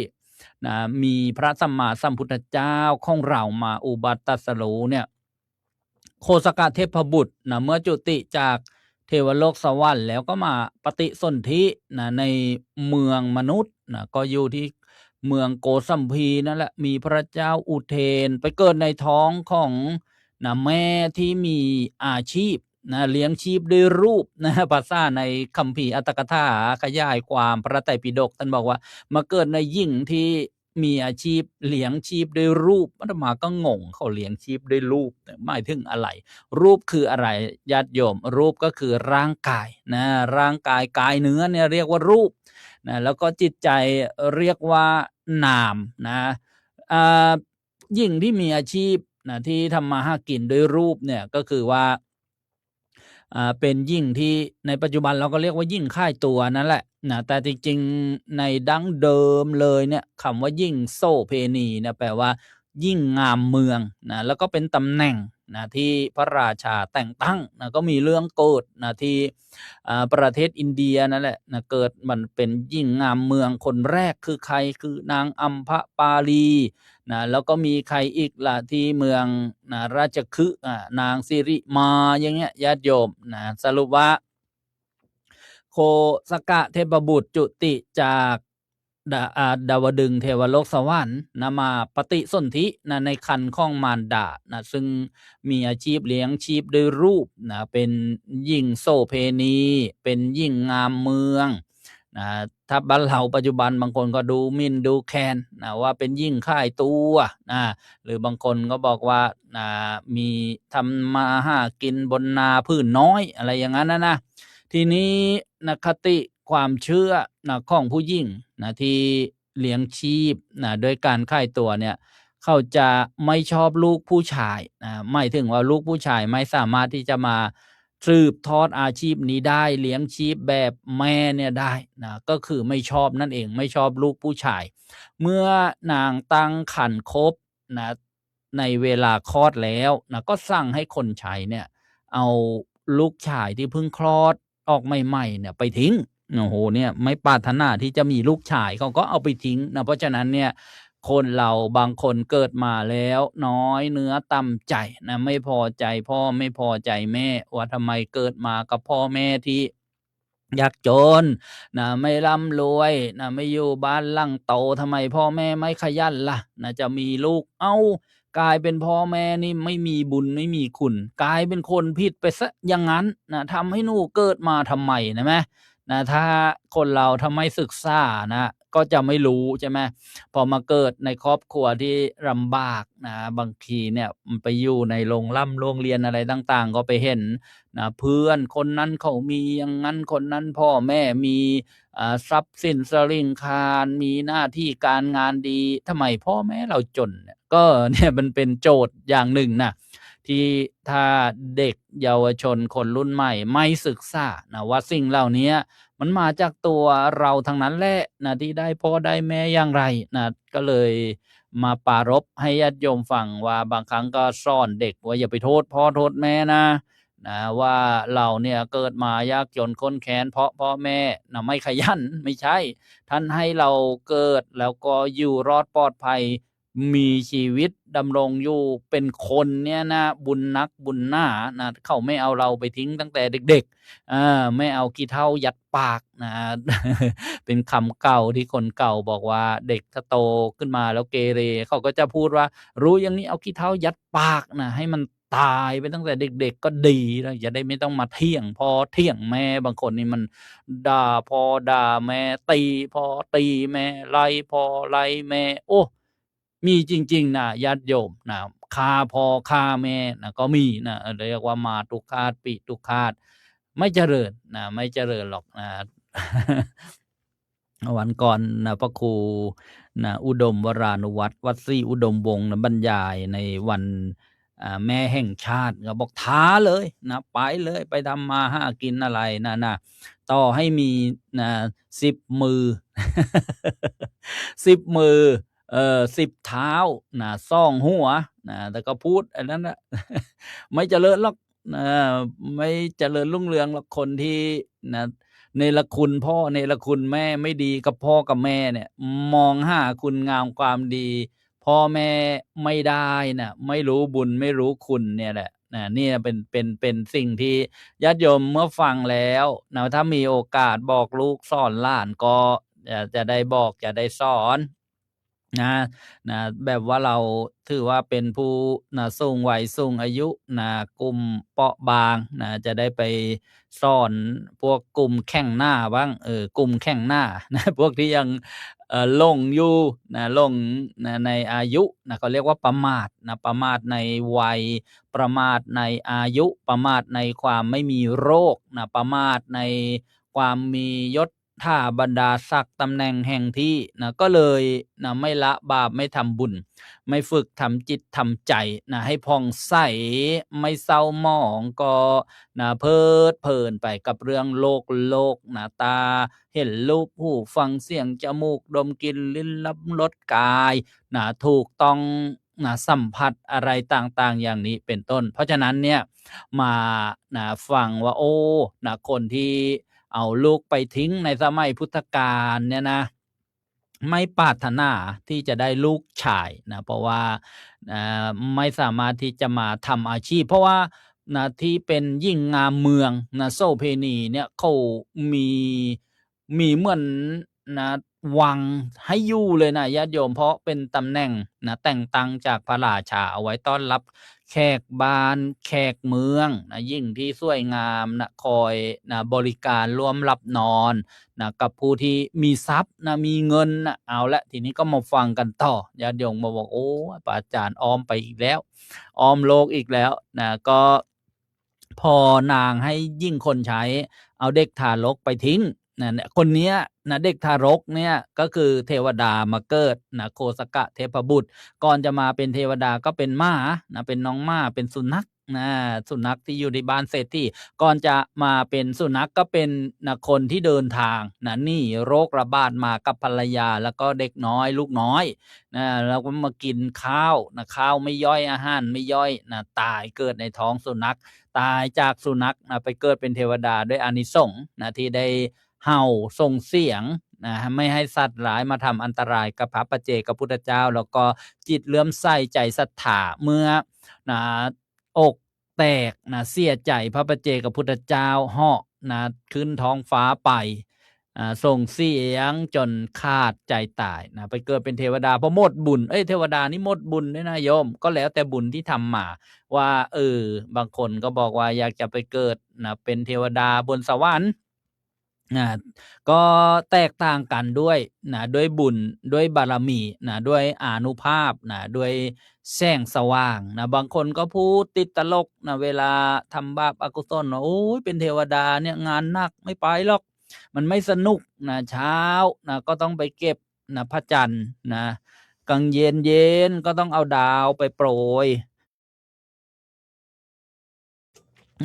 Speaker 1: นะมีพระสัมมาสัมพุทธเจ้าของเรามาอุบัติตรัสรู้เนี่ยโคสกะเทพบุตรนะเมื่อจุติจากเทวโลกสวรรค์แล้วก็มาปฏิสนธินะในเมืองมนุษย์นะก็อยู่ที่เมืองโกสัมพีนั่นแหละมีพระเจ้าอุเทนไปเกิดในท้องของนะแม่ที่มีอาชีพนะเลี้ยงชีพด้วยรูปนะภาษาในคัมภีร์อัตถกถาขยายความพระไตรปิฎกท่านบอกว่ามาเกิดในหญิงที่มีอาชีพเลี้ยงชีพด้วยรูปอาตมาก็งงเขาเลี้ยงชีพด้วยรูปหมายถึงอะไรรูปคืออะไรญาติโยมรูปก็คือร่างกายนะร่างกายกายเนื้อเนี่ยเรียกว่ารูปนะแล้วก็จิตใจเรียกว่านามนะอ่าหญิงที่มีอาชีพนะที่ทำมาหากินด้วยรูปเนี่ยก็คือว่าเป็นหญิงที่ในปัจจุบันเราก็เรียกว่าหญิงค่ายตัวนั่นแหละนะแต่จริงๆในดั้งเดิมเลยเนี่ยคำว่าหญิงโสเพณีนะแปลว่าหญิงงามเมืองนะแล้วก็เป็นตำแหน่งนะที่พระราชาแต่งตั้งนะก็มีเรื่องเกิดนะที่ประเทศอินเดียนั่นแหละนะเกิดมันเป็นหญิงงามเมืองคนแรกคือใครคือนางอัมพปาลีนะแล้วก็มีใครอีกล่ะที่เมืองนะราชคฤห์นางสิริมาอย่างเงี้ยญาติโยมนะสรุปว่าโคสกะเทพบุตรจุติจากดาวดึงส์เทวโลกสวรรค์นะมาปฏิสนธินะในครรภ์ของมารดานะซึ่งมีอาชีพเลี้ยงชีพด้วยรูปนะเป็นหญิงโสเพณีเป็นหญิงงามเมืองนะถ้าบ้านเราปัจจุบันบางคนก็ดูหมิ่นดูแคลนนะว่าเป็นหญิงขายตัวนะหรือบางคนก็บอกว่ามีทำมาหากินบนนาผืนน้อยอะไรอย่างนั้นนะทีนี้นะคติความเชื่อนะของผู้หญิงนะที่เลี้ยงชีพนะด้วยการขายตัวเนี่ยเขาจะไม่ชอบลูกผู้ชายนะหมายถึงว่าลูกผู้ชายไม่สามารถที่จะมาสืบทอดอาชีพนี้ได้เลี้ยงชีพแบบแม่เนี่ยได้นะก็คือไม่ชอบนั่นเองไม่ชอบลูกผู้ชายเมื่อนางตั้งครรภ์ครบนะในเวลาคลอดแล้วนะก็สั่งให้คนใช้เนี่ยเอาลูกชายที่เพิ่งคลอดออกใหม่ๆเนี่ยไปทิ้งโอ้โหเนี่ยไม่ปรารถนาที่จะมีลูกชายเขาก็เอาไปทิ้งนะเพราะฉะนั้นเนี่ยคนเราบางคนเกิดมาแล้วน้อยเนื้อต่ำใจนะไม่พอใจพ่อไม่พอใจแม่ว่าทำไมเกิดมากับพ่อแม่ที่ ยากจนไม่ร่ำรวยไม่อยู่บ้านหลังโตทำไมพ่อแม่ไม่ขยันล่ะจะมีลูกกลายเป็นพ่อแม่นี่ไม่มีบุญไม่มีคุณกลายเป็นคนผิดไปซะอย่างงั้นทำให้หนูเกิดมาทำไมนะไหมถ้าคนเราถ้าไม่ศึกษาก็จะไม่รู้ใช่ไหมพอมาเกิดในครอบครัวที่ลำบากบางทีเนี่ยมันไปอยู่ในโรงเรียนอะไรต่างๆก็ไปเห็นเพื่อนคนนั้นเขามีอย่างงั้นคนนั้นพ่อแม่มีทรัพย์สินสลิงคารมีหน้าที่การงานดีทำไมพ่อแม่เราจนเนี่ยก็เนี่ยมันเป็นโจทย์อย่างหนึ่งที่ถ้าเด็กเยาวชนคนรุ่นใหม่ไม่ศึกษาว่าสิ่งเหล่าเนี้ยมันมาจากตัวเราทั้งนั้นแหละที่ได้พ่อได้แม่อย่างไรก็เลยมาปรารภให้ญาติโยมฟังว่าบางครั้งก็สอนเด็กว่าอย่าไปโทษพ่อโทษแม่ว่าเราเนี่ยเกิดมายากจนข้นแค้นเพราะพ่อแม่ไม่ขยันไม่ใช่ท่านให้เราเกิดแล้วก็อยู่รอดปลอดภัยมีชีวิตดำรงอยู่เป็นคนเนี่ยบุญนักบุญหนาเขาไม่เอาเราไปทิ้งตั้งแต่เด็กๆไม่เอาขี้เถ้ายัดปากเป็นคำเก่าที่คนเก่าบอกว่าเด็กถ้าโตขึ้นมาแล้วเกเรเขาก็จะพูดว่ารู้อย่างนี้เอาขี้เถ้ายัดปากให้มันตายไปตั้งแต่เด็กๆก็ดีแล้วจะได้ไม่ต้องมาเถียงพ่อเถียงแม่บางคนนี่มันด่าพ่อด่าแม่ตีพ่อตีแม่ไล่พ่อไล่แม่โอ้มีจริงๆญาติโยมฆ่าพ่อฆ่าแม่ก็มีเรียกว่ามาตุฆาตปิตุฆาตไม่เจริญไม่เจริญหรอกวันก่อนพระครูอุดมวรานุวัตรวัดศรีอุดมวงศ์บรรยายในวันแม่แห่งชาติก็บอกท้าเลยไปเลยไปทำมาหากินอะไรต่อให้มี10 มือ 10 มือ10 เท้า2 หัวแต่ก็พูดอันนั้นไม่เจริญหรอกไม่เจริญรุ่งเรืองหรอกคนที่เนรคุณพ่อเนรคุณแม่ไม่ดีกับพ่อกับแม่เนี่ยมองหาคุณงามความดีพ่อแม่ไม่ได้ไม่รู้บุญไม่รู้คุณเนี่ยแหละนี่เป็นสิ่งที่ญาติโยมเมื่อฟังแล้วถ้ามีโอกาสบอกลูกสอนหลานก็จะได้บอกจะได้สอนนะแบบว่าเราถือว่าเป็นผู้สูงวัยสูงอายุกลุ่มเปราะบางจะได้ไปสอนพวกกลุ่มแข่งหน้าบ้างกลุ่มแข่งหน้าพวกที่ยังหลงอยู่หลงในอายุเขาเรียกว่าประมาทประมาทในวัยประมาทในอายุประมาทในความไม่มีโรคประมาทในความมียศถ้าบรรดาศักดิ์ตำแหน่งแห่งที่ก็เลยไม่ละบาปไม่ทำบุญไม่ฝึกทำจิตทำใจให้ผ่องใสไม่เศร้าหมองก็เพลิดเพลินไปกับเรื่องโลกตาเห็นรูปหูฟังเสียงจมูกดมกลิ่นลิ้นรับรสกายถูกต้องสัมผัสอะไรต่างๆอย่างนี้เป็นต้นเพราะฉะนั้นเนี่ยมาฟังว่าโอ้คนที่เอาลูกไปทิ้งในสมัยพุทธกาลเนี่ยไม่ปรารถนาที่จะได้ลูกชายเพราะว่าไม่สามารถที่จะมาทำอาชีพเพราะว่าที่เป็นยิ่งงามเมืองโสเภณีเนี่ยเขามีเหมือนวังให้อยู่เลยญาติโยมเพราะเป็นตำแหน่งแต่งตั้งจากพระราชาเอาไว้ต้อนรับแขกบ้านแขกเมืองยิ่งที่สวยงามคอยบริการร่วมรับนอนกับผู้ที่มีทรัพย์มีเงินเอาละทีนี้ก็มาฟังกันต่อญาติโยมมาบอกโอ้พระอาจารย์อ้อมไปอีกแล้วอ้อมโลกอีกแล้วก็พอนางให้ยิ่งคนใช้เอาเด็กทารกไปทิ้งเนี่ยคนเนี้ยเด็กทารกเนี่ยก็คือเทวดามาเกิดโคสกะเทพบุตรก่อนจะมาเป็นเทวดาก็เป็นม้าเป็นน้องม้าเป็นสุนัขสุนัขที่อยู่ในบ้านเศรษฐีก่อนจะมาเป็นสุนัขก็เป็นคนที่เดินทางนี่โรคระบาดมากับภรรยาแล้วก็เด็กน้อยลูกน้อยแล้วก็มากินข้าวข้าวไม่ย่อยอาหารไม่ย่อยตายเกิดในท้องสุนัขตายจากสุนัขไปเกิดเป็นเทวดาด้วยอานิสงส์ที่ได้เห่าส่งเสียงไม่ให้สัตว์ร้ายมาทำอันตรายกับพระปัจเจกพุทธเจ้าแล้วก็จิตเลื่อมใสใจศรัทธาเมื่ออกแตกเสียใจพระปัจเจกพุทธเจ้าเหาะ นะขึ้นท้องฟ้าไปส่งเสียงจนขาดใจตายนะไปเกิดเป็นเทวดาเพราะหมดบุญเทวดานี่หมดบุญด้วยนะโยมก็แล้วแต่บุญที่ทำมาว่าบางคนก็บอกว่าอยากจะไปเกิดนะเป็นเทวดาบนสวรรค์นะก็แตกต่างกันด้วยนะด้วยบุญด้วยบารมีนะด้วยอานุภาพนะด้วยแสงสว่างนะบางคนก็พูดติดตลกนะเวลาทำบาปอกุศลโอ้ยเป็นเทวดาเนี่ยงานหนักไม่ไปหรอกมันไม่สนุกนะเช้านะก็ต้องไปเก็บนะพระจันทร์นะกลางเย็นก็ต้องเอาดาวไปโปรย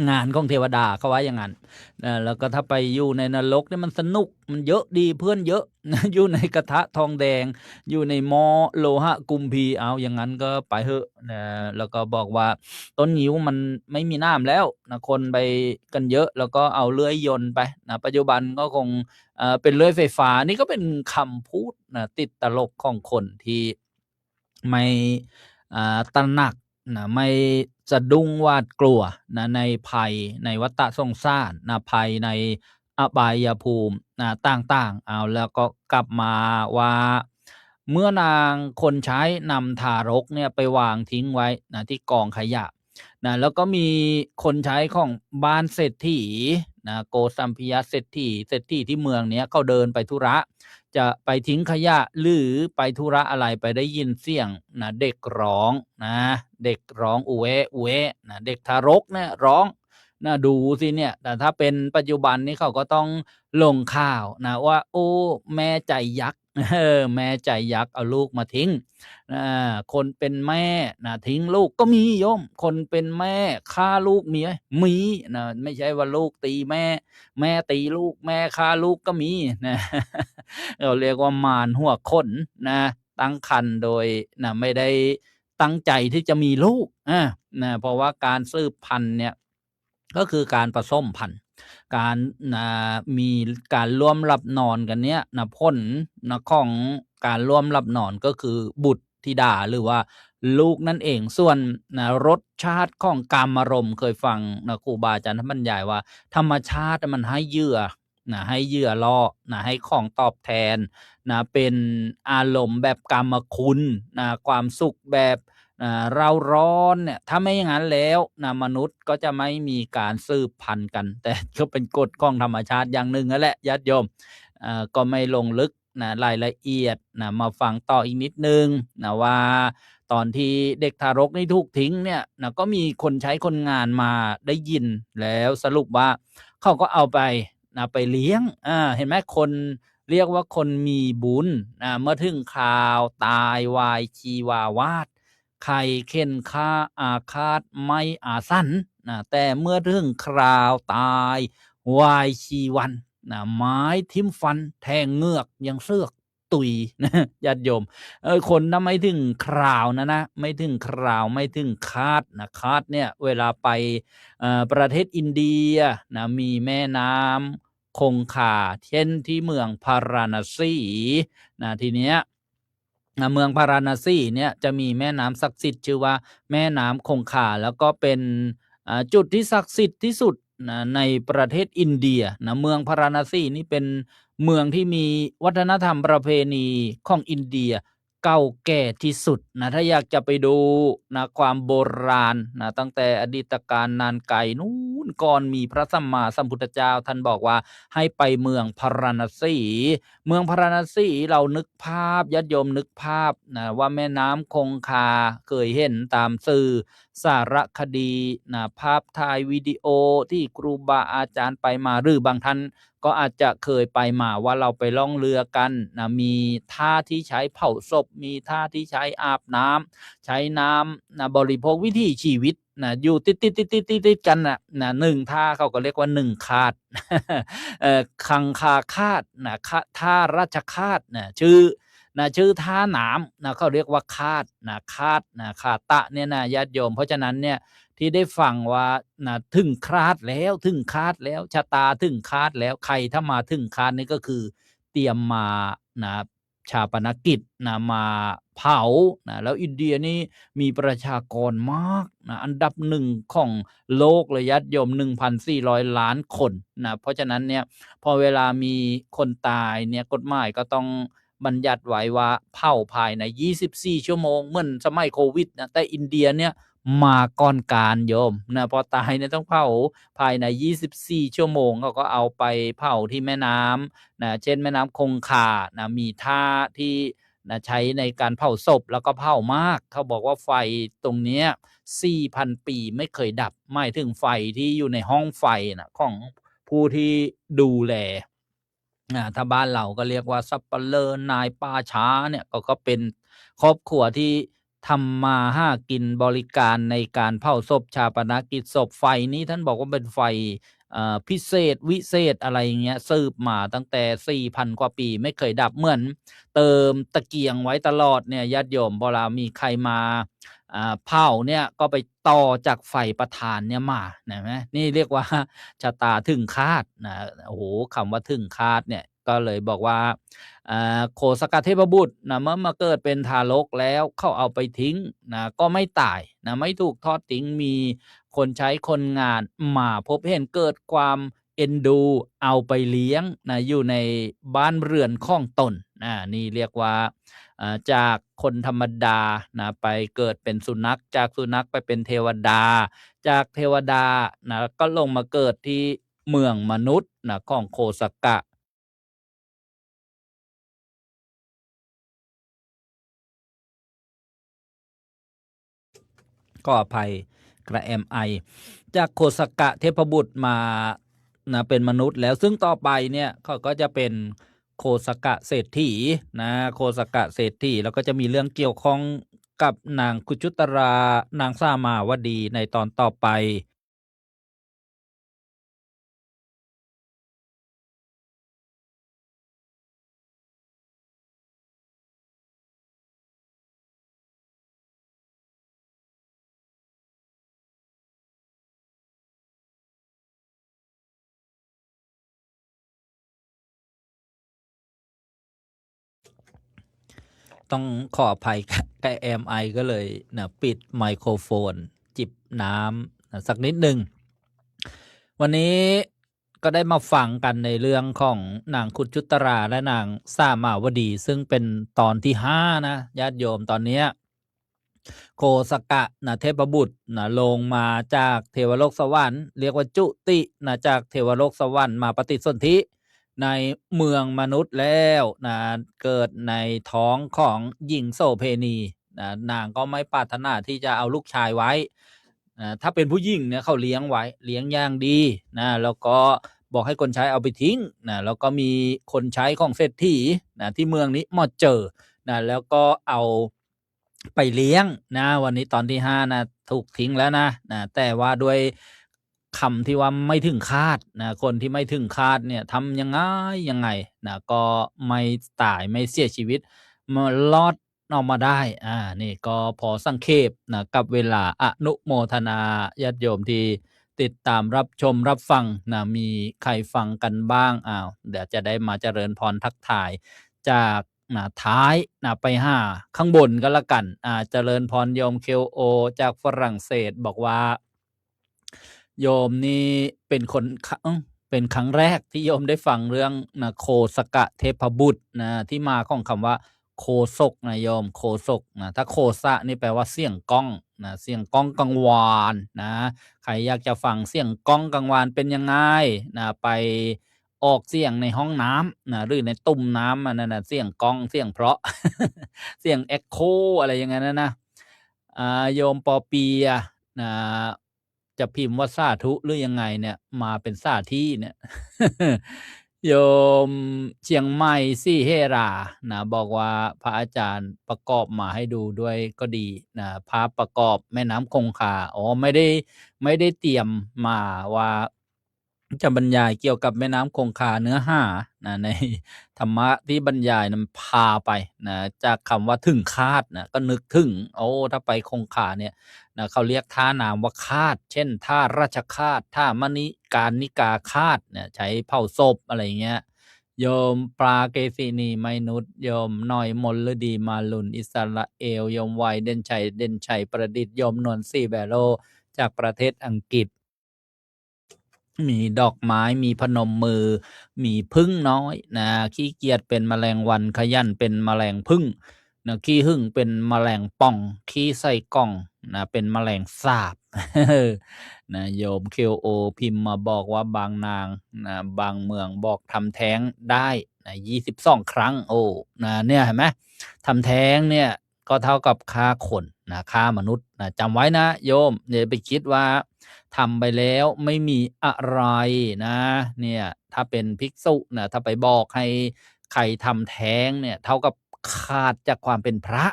Speaker 1: งานของเทวดาเขาว่าอย่างนั้นแล้วก็ถ้าไปอยู่ในนรกเนี่ยมันสนุกมันเยอะดีเพื่อนเยอะนะอยู่ในกระทะทองแดงอยู่ในหม้อโลหะกุมพีเอาอย่างนั้นก็ไปเถอะนะแล้วก็บอกว่าต้นงิ้วมันไม่มีน้ำแล้วนะคนไปกันเยอะแล้วก็เอาเลื่อยยนต์ไปนะปัจจุบันก็คงเป็นเลื่อยไฟฟ้านี่ก็เป็นคำพูดนะติดตลกของคนที่ไม่ตระหนักนะไม่สะดุ้งหวาดกลัวนะในภัยในวัฏสงสารนะภัยในอบายภูมินะต่างๆเอาแล้วก็กลับมาว่าเมื่อนางคนใช้นำทารกเนี่ยไปวางทิ้งไว้นะที่กองขยะนะแล้วก็มีคนใช้ของบ้านเศรษฐีนะโกสัมพิยะเศรษฐีที่เมืองเนี้ยเขาเดินไปธุระจะไปทิ้งขยะหรือไปธุระอะไรไปได้ยินเสียงนะเด็กร้องนะเด็กร้องอุเอะอุเอะนะเด็กทารกเนี่ยร้องนะดูสิเนี่ยแต่ถ้าเป็นปัจจุบันนี้เขาก็ต้องลงข่าวนะว่าโอ้แม่ใจยักษ์แม่ใจยักษ์เอาลูกมาทิ้งคนเป็นแม่นะทิ้งลูกก็มีโยมคนเป็นแม่ฆ่าลูกมีไหมมีนะไม่ใช่ว่าลูกตีแม่แม่ตีลูกแม่ฆ่าลูกก็มีนะเราเรียกว่ามารหัวขนนะตั้งครรภ์โดยนะไม่ได้ตั้งใจที่จะมีลูกนะเพราะว่าการสืบพันธุ์เนี่ยก็คือการผสมพันธุ์การมีการร่วมหลับนอนกันเนี้ยนะผลนะของการร่วมหลับนอนก็คือบุตรธิดาหรือว่าลูกนั่นเองส่วนนะรสชาติของกามารมณ์เคยฟังนะครูบาอาจารย์ท่านบรรยายว่าธรรมชาติมันให้เหยื่อนะให้เหยื่อล่อนะให้ของตอบแทนนะเป็นอารมณ์แบบกามคุณนะความสุขแบบเราร้อนเนี่ยถ้าไม่อย่างนั้นแล้วนะมนุษย์ก็จะไม่มีการสืบพันธุ์กันแต่ก็เป็นกฎของธรรมชาติอย่างหนึ่งนั่นแหละญาติโยมก็ไม่ลงลึกนะรายละเอียดนะมาฟังต่ออีกนิดนึงนะว่าตอนที่เด็กทารกนี่ถูกทิ้งเนี่ยนะก็มีคนใช้คนงานมาได้ยินแล้วสรุปว่าเขาก็เอาไปนะไปเลี้ยงเห็นไหมคนเรียกว่าคนมีบุญเมื่อถึงคราวตายวายชีวาวาดไข่เข็นฆ่าอาฆาตไม่อาสันนะแต่เมื่อถึงคราวตายวายชีวันนะไม้ทิ่มฟันแทงเงือกยังเสือกตุยนะญาติโยมคนนะไม่ถึงคราวนะไม่ถึงคราวไม่ถึงคาดนะคาดเนี่ยเวลาไปประเทศอินเดียนะมีแม่น้ำคงคาเช่นที่เมืองพาราณสีนะทีเนี้ยเมืองพาราณสีเนี่ยจะมีแม่น้ำศักดิ์สิทธิ์ชื่อว่าแม่น้ำคงคาแล้วก็เป็นจุดที่ศักดิ์สิทธิ์ที่สุดนะในประเทศอินเดียนะเมืองพาราณสีนี่เป็นเมืองที่มีวัฒนธรรมประเพณีของอินเดียเก่าแก่ที่สุดนะถ้าอยากจะไปดูนะความโบราณนะตั้งแต่อดีตการนานไกลนู้นก่อนมีพระสัมมาสัมพุทธเจ้าท่านบอกว่าให้ไปเมืองพาราณสี เมืองพาราณสีเรานึกภาพญาติโยมนึกภาพนะว่าแม่น้ำคงคาเคยเห็นตามสื่อสารคดีนะภาพถ่ายวิดีโอที่ครูบาอาจารย์ไปมาหรือบางท่านก็อาจจะเคยไปมาว่าเราไปล่องเรือกันนะมีท่าที่ใช้เผาศพมีท่าที่ใช้อาบน้ำใช้น้ำนะบริโภควิถีชีวิตนะอยู่ติดกันนะหนึ่งท่าเขาก็เรียกว่าหนึ่งคาด คังคาคาดนะท่าราชคาดนะชื่อท่าหนามนะเขาเรียกว่าคาดนะคาดนะคาตะเนี่ยนะญาติโยมเพราะฉะนั้นเนี่ยที่ได้ฟังว่านะถึงคาดแล้วถึงคาดแล้วชะตาถึงคาดแล้วใครถ้ามาถึงคาดนี่ก็คือเตรียมมานะชาปนกิจนะมา เผานะแล้วอินเดียนี่มีประชากรมากนะอันดับหนึ่งของโลกเลยญาติโยม 1,400 ล้านคนนะเพราะฉะนั้นเนี่ยพอเวลามีคนตายเนี่ยกฎหมายก็ต้องบัญญัติไว้ว่าเผาภายใน24 ชั่วโมงเหมือนสมัยโควิดนะแต่อินเดียเนี่ยมาก่อนการโยมนะพอตายเนี่ยต้องเผาภายใน24 ชั่วโมงเขาก็เอาไปเผาที่แม่น้ำนะเช่นแม่น้ำคงคานะมีท่าที่นะใช้ในการเผาศพแล้วก็เผามากเขาบอกว่าไฟตรงเนี้ย 4,000 ปีไม่เคยดับหมายถึงไฟที่อยู่ในห้องไฟนะของผู้ที่ดูแลถ้าบ้านเราก็เรียกว่าสัปเหร่อนายป่าช้าเนี่ยก็เป็นครอบครัวที่ทำมาหากินบริการในการเผาศพชาปนกิจศพไฟนี้ท่านบอกว่าเป็นไฟพิเศษวิเศษอะไรอย่างเงี้ยสืบมาตั้งแต่ 4,000 กว่าปีไม่เคยดับเหมือนเติมตะเกียงไว้ตลอดเนี่ยญาติโยมเวลามีใครมาเผาเนี่ยก็ไปต่อจากไฟประธานเนี่ยมาเห็นไหมนี่เรียกว่าชะตาถึงคาดนะโอ้โหคำว่าถึงคาดเนี่ยก็เลยบอกว่าโคสกเทพบุตรนะเมื่อมาเกิดเป็นทารกแล้วเขาเอาไปทิ้งนะก็ไม่ตายนะไม่ถูกทอดทิ้งมีคนใช้คนงานมาพบเห็นเกิดความเอ็นดูเอาไปเลี้ยงนะอยู่ในบ้านเรือนของตนนี่เรียกว่าจากคนธรรมดานะไปเกิดเป็นสุนัขจากสุนัขไปเป็นเทวดาจากเทวดานะก็ลงมาเกิดที่เมืองมนุษย์นะของโคสกะก็อภัยกระแอมไอจากโคสกะเทพบุตรมานะเป็นมนุษย์แล้วซึ่งต่อไปเนี่ยเขาก็จะเป็นโคสกะเศรษฐีนะโคสกะเศรษฐีแล้วก็จะมีเรื่องเกี่ยวข้องกับนางคุจุตรานางสามาวดีในตอนต่อไปต้องขออภัยกับแอมไอก็เลยนะปิดไมโครโฟนจิบน้ำนะสักนิดหนึ่งวันนี้ก็ได้มาฟังกันในเรื่องของนางคุจุตราและนางสามาวดีซึ่งเป็นตอนที่5นะญาติโยมตอนเนี้ยโคสกะนะเทพบุตรนะลงมาจากเทวโลกสวรรค์เรียกว่าจุตินะจากเทวโลกสวรรค์มาปฏิสนธิในเมืองมนุษย์แล้วนะเกิดในท้องของหญิงโสเพณีนะนางก็ไม่ปรารถนาที่จะเอาลูกชายไว้ถ้าเป็นผู้หญิงเนี่ยเขาเลี้ยงไว้เลี้ยงอย่างดีนะแล้วก็บอกให้คนใช้เอาไปทิ้งนะแล้วก็มีคนใช้ของเศรษฐีนะที่เมืองนี้มาเจอนะแล้วก็เอาไปเลี้ยงนะวันนี้ตอนที่5นะถูกทิ้งแล้วนะแต่ว่าด้วยคำที่ว่าไม่ถึงคาดนะคนที่ไม่ถึงคาดเนี่ยทำยังไงนะก็ไม่ตายไม่เสียชีวิตมารอดออกมาได้นี่ก็พอสังเขปนะกับเวลาอนุโมทนาญาติโยมที่ติดตามรับชมรับฟังนะมีใครฟังกันบ้างเดี๋ยวจะได้มาเจริญพรทักทายจากท้ายไปข้างบนก็แล้วกันเจริญพรโยมเคโอจากฝรั่งเศสบอกว่าโยมนี่เป็นเป็นครั้งแรกที่โยมได้ฟังเรื่องโคสกะเทพบุตรที่มาของคำว่าโคศกนะโยมโคศกถ้าโคสะนี่แปลว่าเสียงก้องเสียงก้องกังวานใครอยากจะฟังเสียงก้องกังวานเป็นยังไงไปออกเสียงในห้องน้ำหรือในตุ่มน้ำนั่นนะเสียงก้องเสียงเพราะ เสียงเอ็กโคอะไรอย่างนั้นนะโยมปอเปียนะจะพิมพ์ว่าสาธุหรือยังไงเนี่ยมาเป็นสาที่เนี่ย โยมเชียงใหม่ซี่เฮราบอกว่าพระอาจารย์ประกอบมาให้ดูด้วยก็ดีภาพประกอบแม่น้ำคงคาไม่ได้เตรียมมาว่าจะบรรยายเกี่ยวกับแม่น้ำคงคาเนื้อหาในธรรมะที่บรรยายนั้นพาไปจากคำว่าถึงคาดก็นึกถึงถ้าไปคงคาเนี่ยเขาเรียกท่านามว่าคาดเช่นท่าราชคาดท่ามณิการนิกาคาดใช้เผาศพอะไรเงี้ย โยมปลาเกษินีไมนุษย์โยมหน่อยมลฤดีมาลุนอิสราเอลโยมไวเด่นชัยประดิษฐ์โยมนวลซี่แบโรจากประเทศอังกฤษมีดอกไม้มีพนมมือมีพึ่งน้อยนะขี้เกียจเป็นแมลงวันขยันเป็นแมลงพึ่งนะขี้หึ่งเป็นแมลงป่องขี้ใส่กล่องนะเป็นแมลงสาบ นะโยมเคโอพิมพ์มาบอกว่าบางนางนะบางเมืองบอกทำแท้งได้นะ22 ครั้งโอ้นะเนี่ยเห็นไหมทำแท้งเนี่ยก็เท่ากับฆ่าคนนะฆ่ามนุษย์นะจำไว้นะโยมอย่าไปคิดว่าทำไปแล้วไม่มีอะไรนะเนี่ยถ้าเป็นภิกษุนะถ้าไปบอกให้ใครทำแท้งเนี่ยเท่ากับขาดจากความเป็นพระ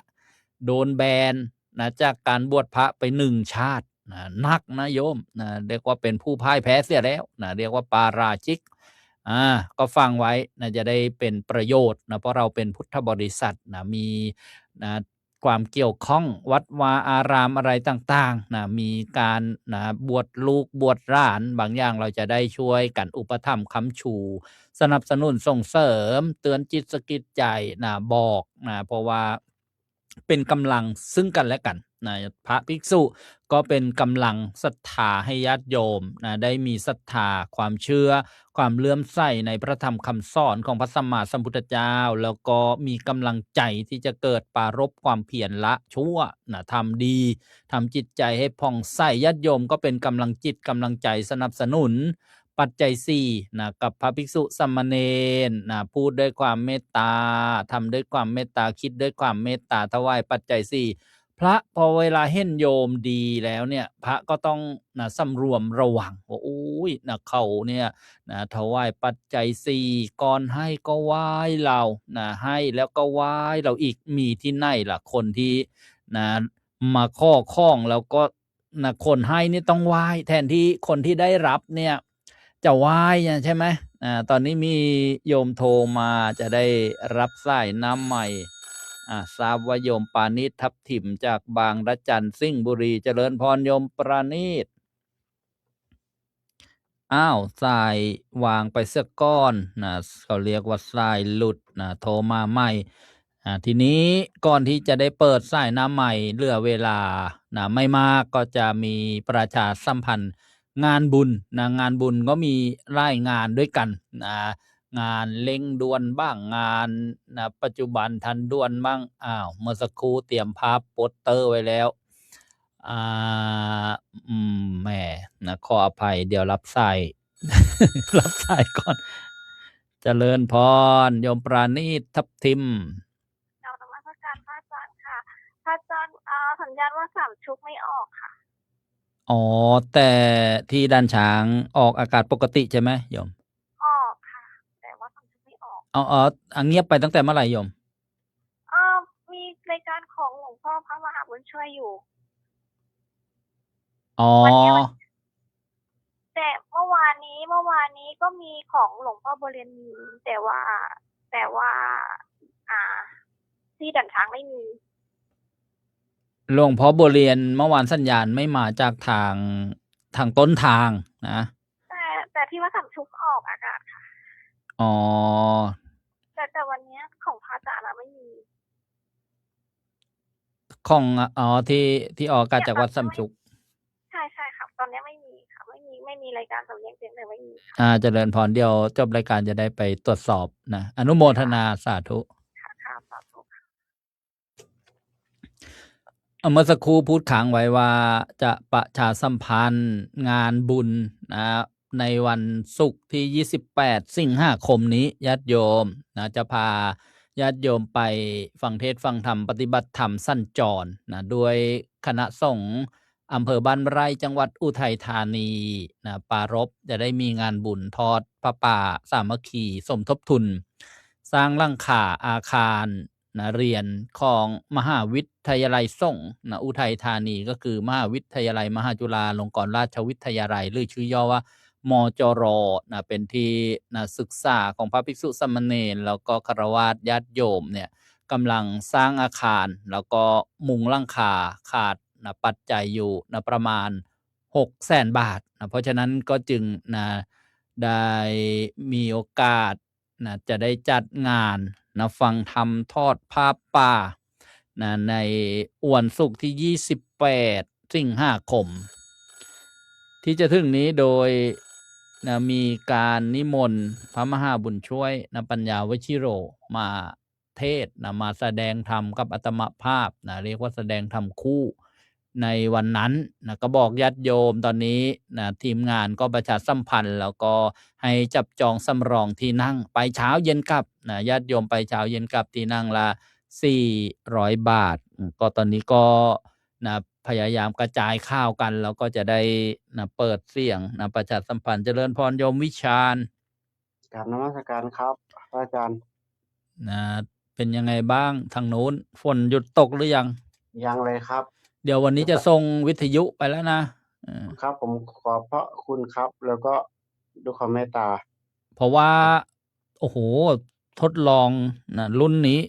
Speaker 1: โดนแบนนะจากการบวชพระไป1 ชาตินะนักนะโยมนะเรียกว่าเป็นผู้พ่ายแพ้เสียแล้วนะเรียกว่าปาราชิกก็ฟังไว้นะจะได้เป็นประโยชน์นะเพราะเราเป็นพุทธบริษัทนะมีนะความเกี่ยวข้องวัดวาอารามอะไรต่างๆนะมีการนะบวชลูกบวชหลานบางอย่างเราจะได้ช่วยกันอุปถัมภ์ค้ำชูสนับสนุนส่งเสริมเตือนจิตสะกิดใจนะบอกนะเพราะว่าเป็นกำลังซึ่งกันและกันนะพระภิกษุก็เป็นกำลังศรัทธาให้ญาติโยมนะได้มีศรัทธาความเชื่อความเลื่อมใสในพระธรรมคำสอนของพระสัมมาสัมพุทธเจ้าแล้วก็มีกำลังใจที่จะเกิดปรารภความเพียรละชั่วนะทำดีทำจิตใจให้ผ่องใสญาติโยมก็เป็นกำลังจิตกำลังใจสนับสนุนปัจจัย4นะกับพระภิกษุสามเณรนะพูดด้วยความเมตตาทำด้วยความเมตตาคิดด้วยความเมตตาถวายปัจจัย4พระพอเวลาเห็นโยมดีแล้วเนี่ยพระก็ต้องนะสำรวมระวังว่าอุ้ยนะเขาเนี่ยนะถวายปัจจัย4ก่อนให้ก็ไหว้เรานะให้แล้วก็ไหว้เราอีกมีที่ไหนล่ะคนที่นะมาข้องแล้วก็นะคนให้นี่ต้องไหว้แทนที่คนที่ได้รับเนี่ยจะไหว้ใช่ไหมตอนนี้มีโยมโทรมาจะได้รับสายน้ำใหม่ทราบว่าโยมปานิชทับทิมจากบางระจันสิงห์บุรีเจริญพรโยมปราณีชอ้าวสายวางไปเสียก้อนนะเขาเรียกว่าสายหลุดนะโทรมาใหม่ทีนี้ก่อนที่จะได้เปิดสายน้ำใหม่เหลือเวลานะไม่มากก็จะมีประชาสัมพันธ์งานบุญนะงานบุญก็มีรายงานด้วยกันนะงานเร่งด่วนบ้างงานนะปัจจุบันทันด่วนบ้างเมื่อสักครู่เตรียมภาพโปสเตอร์ไว้แล้วอ่าแหมนะขออภัยเดี๋ยวรับสาย รับสายก่อนเจริญพรโยมปราณีชทับทิม
Speaker 2: กราบนมัสการพระอาจารย์ค่ะพระอาจารย์สัญญาณว่าสามชุกไม่ออกค่ะ
Speaker 1: อ๋อแต่ที่ด้านช้างออกอากาศปกติใช่ไหมโยม
Speaker 2: ออกค่ะแต่ว่าสามชุกไม่ออก
Speaker 1: เงียบไปตั้งแต่เมื่อไหร่โยม
Speaker 2: มีรายการของหลวงพ่อพระมหาบุญช่วยอยู่
Speaker 1: วันนี้
Speaker 2: แต่เมื่อวานนี้ก็มีของหลวงพ่อโบเรียนมีแต่ว่าที่ดันช้างไม่มี
Speaker 1: หลวงพ่อบัวเรียนเมื่อวานสัญญาณไม่มาจากทางต้นทางนะ
Speaker 2: แต่ที่ว่าสามชุกออกอากาศค่ะแต่วันนี้ของพระอาจารย์ไม่มี
Speaker 1: ของที่ออกอากาศจากวัดสัมชุก
Speaker 2: ใช่ค่ะตอนนี้ไม่มีค่ะไม่มีรายการสำเนียงเสียงเลยไม่มี
Speaker 1: เจริญพรเดี๋ยวจบรายการจะได้ไปตรวจสอบนะอนุโมทนาสาธุ
Speaker 2: ค่ะสาธุ
Speaker 1: เมื่อสักครู่พูดค้างไว้ว่าจะประชาสัมพันธ์งานบุญนะในวันศุกร์ที่28สิงหาคมนี้ญาติโยมนะจะพาญาติโยมไปฟังเทศน์ฟังธรรมปฏิบัติธรรมสั้นจรนะด้วยคณะสงฆ์อำเภอบ้านไร่จังหวัดอุทัยธานีนะปารภจะได้มีงานบุญทอดพระป่าสามัคคีสมทบทุนสร้างหลังคาอาคารนะเรียนของมหาวิทยาลัยสงฆ์นะอุทัยธานีก็คือมหาวิทยาลัยมหาจุฬาลงกรณราชวิทยาลัยหรือชื่อย่อว่ามจรนะเป็นที่นะศึกษาของพระภิกษุสามเณรแล้วก็ฆราวาสญาติโยมเนี่ยกำลังสร้างอาคารแล้วก็มุงหลังคาขาดนะปัจจัยอยู่นะประมาณ600,000 บาทนะเพราะฉะนั้นก็จึงนะได้มีโอกาส นะจะได้จัดงานนะฟังธรรมทอดผ้าป่านะในวันศุกร์ที่28สิงหาคมที่จะถึงนี้โดยนะมีการนิมนต์พระมหาบุญช่วยนะปัญญาวชิโรมาเทศน์นะมาแสดงธรรมกับอาตมาภาพนะเรียกว่าแสดงธรรมคู่ในวันนั้นนะก็บอกญาติโยมตอนนี้นะทีมงานก็ประชาสัมพันธ์แล้วก็ให้จับจองสำรองที่นั่งไปเช้าเย็นกลับนะญาติโยมไปเช้าเย็นกลับที่นั่งละ400 บาทก็ตอนนี้ก็นะพยายามกระจายข่าวกันแล้วก็จะได้นะเปิดเสียงนะประชาสัมพันธ์เจริญพรโยมวิชาญ
Speaker 3: กราบนมัสการครับพระอาจารย์
Speaker 1: นะเป็นยังไงบ้างทางนู้นฝนหยุดตกหรือยัง
Speaker 3: ยังเลยครับ
Speaker 1: เดี๋ยววันนี้จะส่งวิทยุไปแล้วนะเออ
Speaker 3: ครับผมขอบพระคุณครับ แล้วก็ด้วยความเมตตา
Speaker 1: เพราะว่า โอ้โห ทดลองนะรุ่นนี้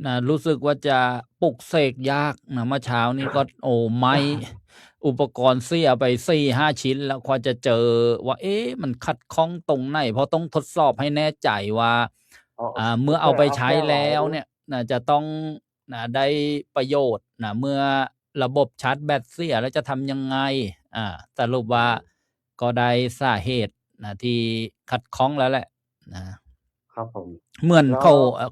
Speaker 1: นะรู้สึกว่าจะปลุกเสกยากนะเมื่อเช้านี้ก็ โอ้ไม่ อุปกรณ์เสียไป4-5 ชิ้น แล้วกว่าจะเจอว่า เอ๊ะมันขัดข้องตรงไหน เพราะต้องทดสอบให้แน่ใจว่า เมื่อเอาไปใช้แล้วเนี่ยนะจะต้องนะได้ประโยชน์นะเมื่อระบบชาร์จแบตเสียแล้วจะทำยังไงสรุปว่าก็ได้สาเหตุนะที่ขัดข้องแล้วแหละนะครับ
Speaker 3: ผม
Speaker 1: เหมือน
Speaker 3: แล้ว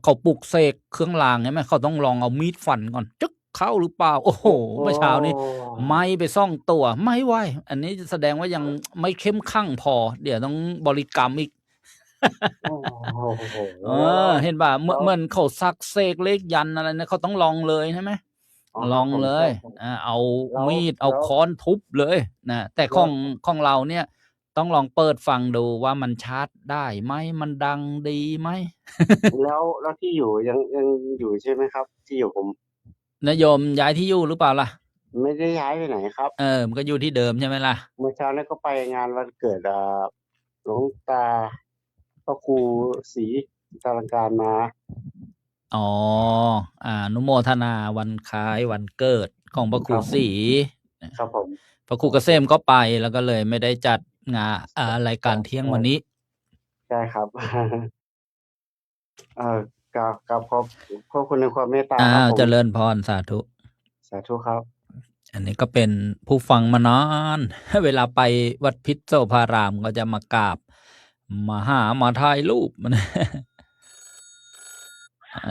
Speaker 1: เขาปลุกเสกเครื่องรางใช่ไหมเขาต้องลองเอามีดฟันก่อนจึ๊กเข้าหรือเปล่า โอ้โห เมื่อเช้านี้ไหม้ไป2 ตัวไม่ไหวอันนี้แสดงว่ายังไม่เข้มข้างพอ เดี๋ยวต้องบริกรรมอีก
Speaker 3: โอ้โห
Speaker 1: เห็นป่ะเหมือน
Speaker 3: แล้ว
Speaker 1: เหมือนเขาซักเสกเลขยันอะไรนะเขาต้องลองเลยใช่ไหม
Speaker 3: อ๋อ
Speaker 1: ลอง
Speaker 3: ครับผม
Speaker 1: เลย
Speaker 3: ใช่ครับ
Speaker 1: เอา
Speaker 3: แล้ว
Speaker 1: มีดเอา
Speaker 3: แล้ว
Speaker 1: ค้อนทุบเลยนะแต่
Speaker 3: แล้ว
Speaker 1: ของเราเนี่ย ต้องลองเปิดฟังดูว่ามันชาร์จได้ไหมมันดังดีไหม
Speaker 3: แล้วที่อยู่ยังอยู่ใช่ไหมครับ ที่อยู่ผม
Speaker 1: นายโยมย้ายที่อยู่หรือเปล่าล่ะ
Speaker 3: ไม่ได้ย้ายไปไหนครับ
Speaker 1: มันก็อยู่ที่เดิมใช่ไหมล่ะ
Speaker 3: เมื่อเช้านี้ก็ไปงานวันเกิดหลวงตาพระครูศรีตาลังการมา
Speaker 1: อ๋ออนุโมทนาวันคล้ายวันเกิดของพระครูศรี
Speaker 3: ครับผม
Speaker 1: พระครูเกษมก็ไปแล้วก็เลยไม่ได้จัดงานรายการเที่ยงวันนี้
Speaker 3: ใช่ครับ กับขอบคุณในความเมตตาครับผม
Speaker 1: เจริญพรสาธุ
Speaker 3: สาธุครับ
Speaker 1: อันนี้ก็เป็นผู้ฟังมานาน เวลาไปวัดพิษโสภารามก็จะมากราบมาถ่ายรูป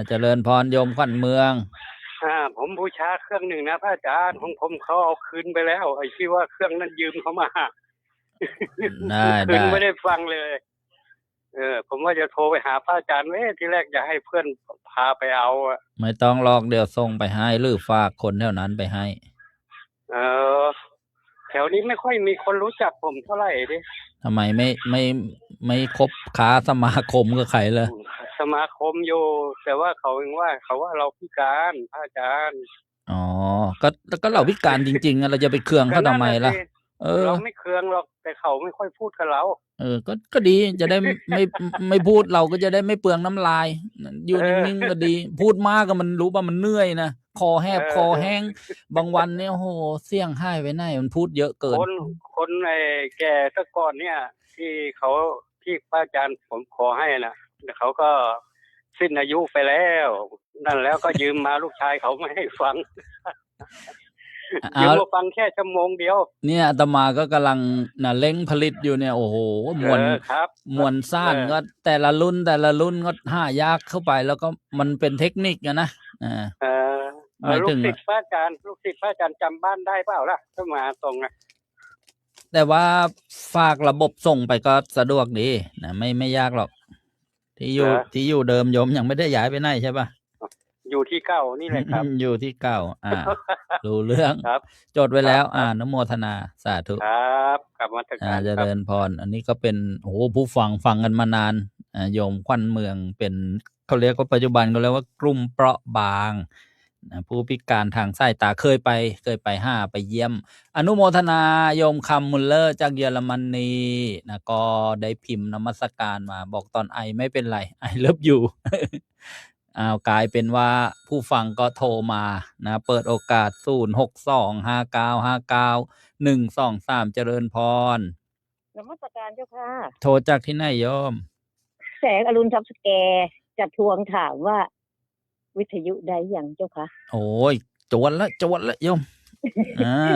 Speaker 1: เจริญพรโยมขวัญเมือง
Speaker 4: ผมบูชาเครื่องหนึ่งนะพระอาจารย์ของผมเขาเอาคืนไปแล้วไอ้ที่ว่าเครื่องนั้นยืมเขามา
Speaker 1: ได้
Speaker 4: คืน
Speaker 1: ได้
Speaker 4: ไม่ได้ฟังเลย ผมว่าจะโทรไปหาพระอาจารย์ที่แรกจะให้เพื่อนพาไปเอาอะ
Speaker 1: ไม่ต้องหรอกเดี๋ยวส่งไปให้หรือฝากคนแถวนั้นไปให้
Speaker 4: แถวนี้ไม่ค่อยมีคนรู้จักผมเท่าไหร่ดิ
Speaker 1: ทำไมไม่คบค้าสมาคมกับใครเลย
Speaker 4: สมาคมอยู่แต่ว่าเขาเองว่าเขาว่าเราพิการพระอาจารย์
Speaker 1: อ๋อก็เราพิการจริงๆอะเราจะไปเคืองเขาทำไมล่ะ
Speaker 4: เราไม่เคืองหรอกแต่เขาไม่ค่อยพูดกับเรา
Speaker 1: ก็ดีจะได้ไม่พูดเราก็จะได้ไม่เปลืองน้ำลาย อยู่นิ่งๆก็ดี พูดมากก็มันรู้ว่ามันเหนื่อยนะคอแหบคอแห้งบางวันเนี่ยโอ้โหเสี่ยงหายไปไหนมันพูดเยอะเกิน
Speaker 4: คนไอ้แก่ตะก่อนเนี่ย ที่พระอาจารย์ผมขอให้นะแต่เขาก็สิ้นอายุไปแล้ว นั่นแล้วก็ยืมมาลูกชายเขาไม่ให้ฟัง ยืมมาฟังแค่ชั่วโมงเดียว
Speaker 1: เนี่ยอาตมาก็กำลังเร่งผลิตอยู่เนี่ยโอ้โหมวน
Speaker 4: ครับ
Speaker 1: มวนซ่านก็แต่ละรุ่นก็หายากเข้าไปแล้วก็มันเป็นเทคนิคอะนะหมาย
Speaker 4: ลู
Speaker 1: ถึ
Speaker 4: ก
Speaker 1: ง
Speaker 4: ศิษย์พระอาจารย์จำบ้านได้เปล่าล่ะถ้ามาตรงนะ
Speaker 1: แต่ว่าฝากระบบส่งไปก็สะดวกดีนะไม่ยากหรอก ที่อยู่เดิมโยมยังไม่ได้ย้ายไปไหนใช่ปะ
Speaker 4: อยู่ที่เก่านี่แหละครับ
Speaker 1: อยู่ที่เก่ารู้เรื่อง
Speaker 4: ครับ
Speaker 1: จดไว้แล้ว
Speaker 4: ครับ
Speaker 1: อนุโมทนาสาธุ
Speaker 4: ครับกลับมาตรการ
Speaker 1: เจ
Speaker 4: ครับ
Speaker 1: ริญพร อันนี้ก็เป็นโอ้โหผู้ฟังกันมานานโยมขวัญเมืองเป็นเขาเรียกว่าปัจจุบันเขาเรียกว่ากลุ่มเปราะบางผู้พิการทางสายตาเคยไปไปเยี่ยม อนุโมทนาโยมคำมุลเลอร์จากเยอรมนีนะก็ได้พิมพ์นมัสการมาบอกตอนไอไม่เป็นไรไอเลิฟอยู่ กลายเป็นว่าผู้ฟังก็โทรมานะเปิดโอกาส0625959123เจริญพร
Speaker 5: นมัสการเจ้าค่ะ
Speaker 1: โทรจากที่ไหนโยม
Speaker 5: เซ สงอรุณทรัพย์สแกจะทวงถามว่า วิทยุได้ยังเจ้าคะ
Speaker 1: โอ้ยจวนละโยมอ่า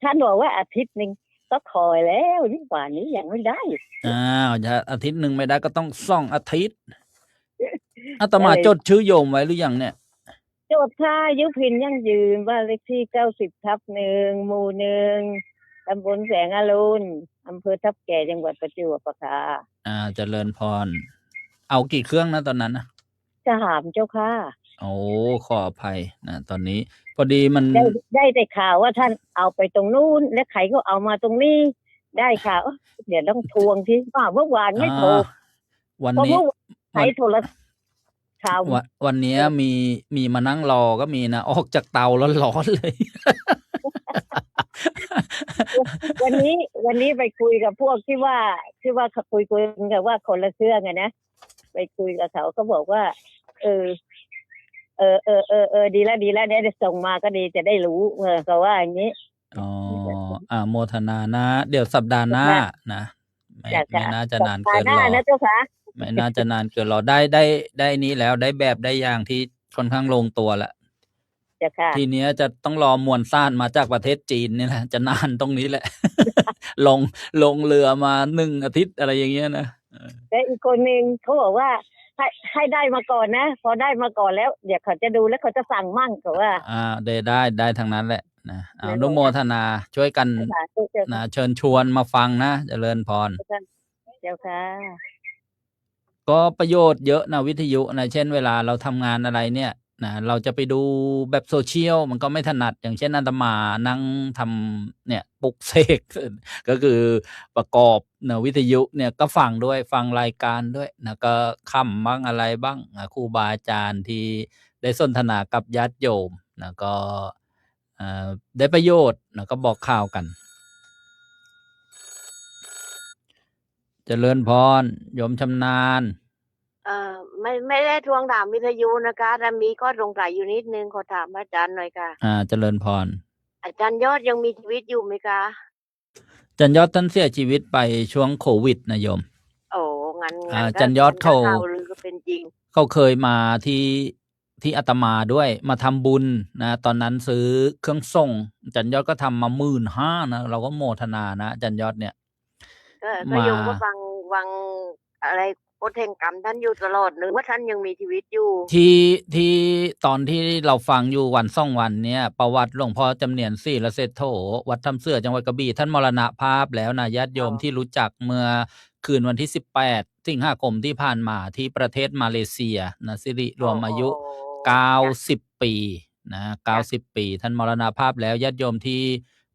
Speaker 5: ท่านบอกว่าอาทิตย์หนึ่งก็คอยแล้วนี่ป่านนี้ยังไม่ได้
Speaker 1: จะอาทิตย์หนึ่งไม่ได้ก็ต้อง2 อาทิตย์อาตมาจดชื่อโยมไว้หรือยังเนี่ย
Speaker 5: โจทย์ค่ายุพินยั่งยืนบ้านเลขที่90/1 หมู่ 1 ตำบลแสงอรุณอำเภอทับแก่จังหวัดประจวบค่ะ
Speaker 1: เจริญพร เอากี่เครื่องนะตอนนั้นนะ
Speaker 5: จะถามเจ้าค่ะ
Speaker 1: โอ้ขออภัยนะตอนนี้พอดีมัน
Speaker 5: ได้แต่ข่าวว่าท่านเอาไปตรงนู้นและใครก็เอามาตรงนี้ได้ข่าวเดี๋ยวต้องทวงที่ว่าเมื่อวานไม่โทร
Speaker 1: วัน
Speaker 5: เพราะ
Speaker 1: นี้
Speaker 5: เมื่อวานใช้โทรศัพท์ข่าว
Speaker 1: วันนี้มีมานั่งรอก็มีนะออกจากเตาร้อนๆเลย
Speaker 5: วันนี้ไปคุยกับพวกที่ว่าคุยกันว่าคนละเครื่องอะนะไปคุยกับเขาก็บอกว่า ดีแล้วเนี่ยจะส่งมาก็ดีจะได้รู้ก็ว่าอย่างนี้
Speaker 1: โมทนานะเดี๋ยวสัปดาห์หน้านะไม่น่าจะนานเกินรอ
Speaker 5: นะเจ้าค่ะ
Speaker 1: ไม่น่าจะนานเกินรอได้นี้แล้วได้แบบได้อย่างที่ค่อนข้างลงตัวแล้ว
Speaker 5: เจ้าค่ะ
Speaker 1: ทีเนี้ยจะต้องรอมวลซ่านมาจากประเทศจีนนี่แหละจะนานตรงนี้แหละ ลงเรือมา1 อาทิตย์อะไรอย่างเงี้ยนะ
Speaker 5: แต่อีกคนนึงเขาบอกว่าให้ได้มาก่อนนะพอได้มาก่อนแล้วเดี๋ยวเขาจะดูแล้วเขาจะสั่งมั่งเขาว่า
Speaker 1: ได้ทางนั้นแหละนะอนุโมทนาช่วยกันนะเชิญชวนมาฟังนะเจริญพร
Speaker 5: เจ้าค่ะ
Speaker 1: ก็ประโยชน์เยอะนะวิทยุนะเช่นเวลาเราทำงานอะไรเนี่ยนะเราจะไปดูแบบโซเชียลมันก็ไม่ถนัดอย่างเช่นอาตมานั่งทำเนี่ยปลุกเสก ก็คือประกอบนะวิทยุเนี่ยก็ฟังด้วยฟังรายการด้วยนะก็ค่ำบ้างอะไรบ้างครูบาอาจารย์ที่ได้สนทนากับญาติโยมนะก็ได้ประโยชน์นะก็บอกข่าวกันเจริญพรโยมชำนาญ
Speaker 6: ไม่ได้ทวงถามวิทยุนะคะแต่มีก็สงสัยอยู่นิดนึงขอถามอาจารย์หน่อยค่ะ
Speaker 1: เจริญพร
Speaker 6: อาจารย์ยอดยังมีชีวิตอยู่ไหมคะ
Speaker 1: อาจารย์ยอดท่านเสียชีวิตไปช่วงโควิดนะโยม
Speaker 6: โอ้งั้น
Speaker 1: อาจารย์ยอดเขา
Speaker 6: เป็นจริง
Speaker 1: เขาเคยมาที่อาตมาด้วยมาทำบุญนะตอนนั้นซื้อเครื่องส่งอาจารย์ยอดก็ทำมา15,000นะเราก็โมทนานะอาจารย์ยอดเนี่ย
Speaker 6: ก็โยมก็ฟังอะไรกฎแห่งกรรมท่านอยู่ตลอดนึกว่าท่านยังมีชีวิตอยู่
Speaker 1: ที่ตอนที่เราฟังอยู่วัน2 วันเนี่ยประวัติหลวงพ่อจำเนียนศรีละเศรษโธวัดถ้ำเสือจังหวัดกระบี่ท่านมรณภาพแล้วนะญาติโยมที่รู้จักเมื่อคืนวันที่18 สิงหาคมที่ผ่านมาที่ประเทศมาเลเซียนะสิริรวมอายุ90 ปีนะ90 ปีท่านมรณภาพแล้วญาติโยมที่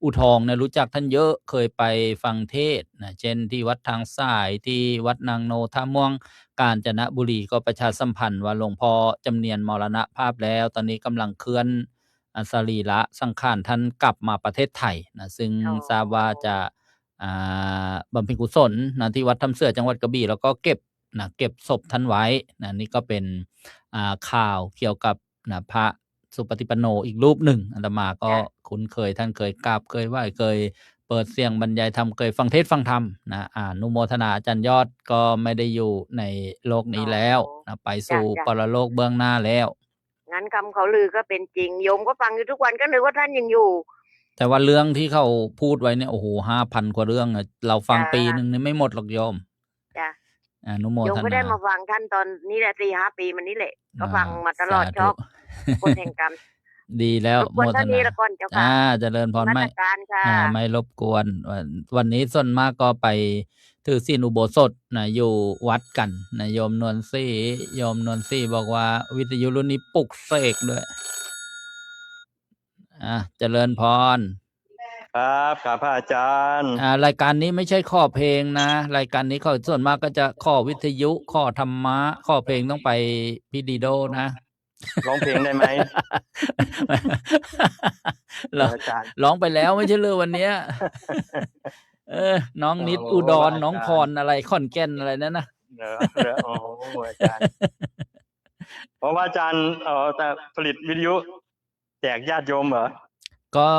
Speaker 1: อุทองเนี่ยรู้จักท่านเยอะเคยไปฟังเทศนะเช่นที่วัดทางสายที่วัดนางโนท่าม่วงกาญจนบุรีก็ประชาสัมพันธ์ว่าหลวงพ่อจำเนียนมรณภาพแล้วตอนนี้กำลังเคลื่อนสรีระสังขารท่านกลับมาประเทศไทยนะซึ่งทราบว่าจะบำเพ็ญกุศลนะที่วัดถ้ำเสือจังหวัดกระบี่แล้วก็เก็บศพท่านไว้นะนี่ก็เป็นข่าวเกี่ยวกับนะพระสุปฏิปันโนอีกรูปหนึ่งอาตมาก็คุ้นเคยท่านเคยกราบเคยไหว้เคยเปิดเสียงบรรยายธรรมเคยฟังเทศฟังธรรมนะอนุโมทนาอาจารย์ยอดก็ไม่ได้อยู่ในโลกนี้แล้วนะไปสู่ปรโลกเบื้องหน้าแล้ว
Speaker 6: งั้นคำเขาลือก็เป็นจริงโยมก็ฟังอยู่ทุกวันก็นึกว่าท่านยังอยู่
Speaker 1: แต่ว่าเรื่องที่เขาพูดไว้เนี่ยโอ้โห5,000 กว่าเรื่องเราฟังปีนึงนี่ไม่หมดหรอกโยม
Speaker 6: จ้ะ
Speaker 1: อนุโมทนา
Speaker 6: โยมก็ได้มาฟังท่านตอนนี้แหละ4-5 ปีมันนี่แหละก็ฟังมาตลอดชอบกฎแห่งกรรม
Speaker 1: ดีแล้ว
Speaker 6: โมทนา
Speaker 1: เจริญพรไม่รบกวนวันนี้ส่วนมากก็ไปถือศีลอุโบสถนะอยู่วัดกันนะโยมนวลซี่บอกว่าวิทยุรุ่นนี้ปลุกเสกด้วยเจริญพร
Speaker 7: ครับพระอาจารย์
Speaker 1: รายการนี้ไม่ใช่ข้อเพลงนะรายการนี้เขาส่วนมากก็จะข้อวิทยุข้อธรรมะข้อเพลงต้องไปพี่ดีโดนะ
Speaker 7: ร้องเพลงได้ไหม
Speaker 1: ร้องไปแล้วไม่ใช่เลยวันเนี้ยน้องนิดอุดรน้องพรอะไรขอนแก่นอะไรนั่นนะ
Speaker 7: โอ้อาจารย์เพราะว่าอาจารย์แต่ผลิตวิทยุแจกญาติโยมเหรอ
Speaker 1: ก็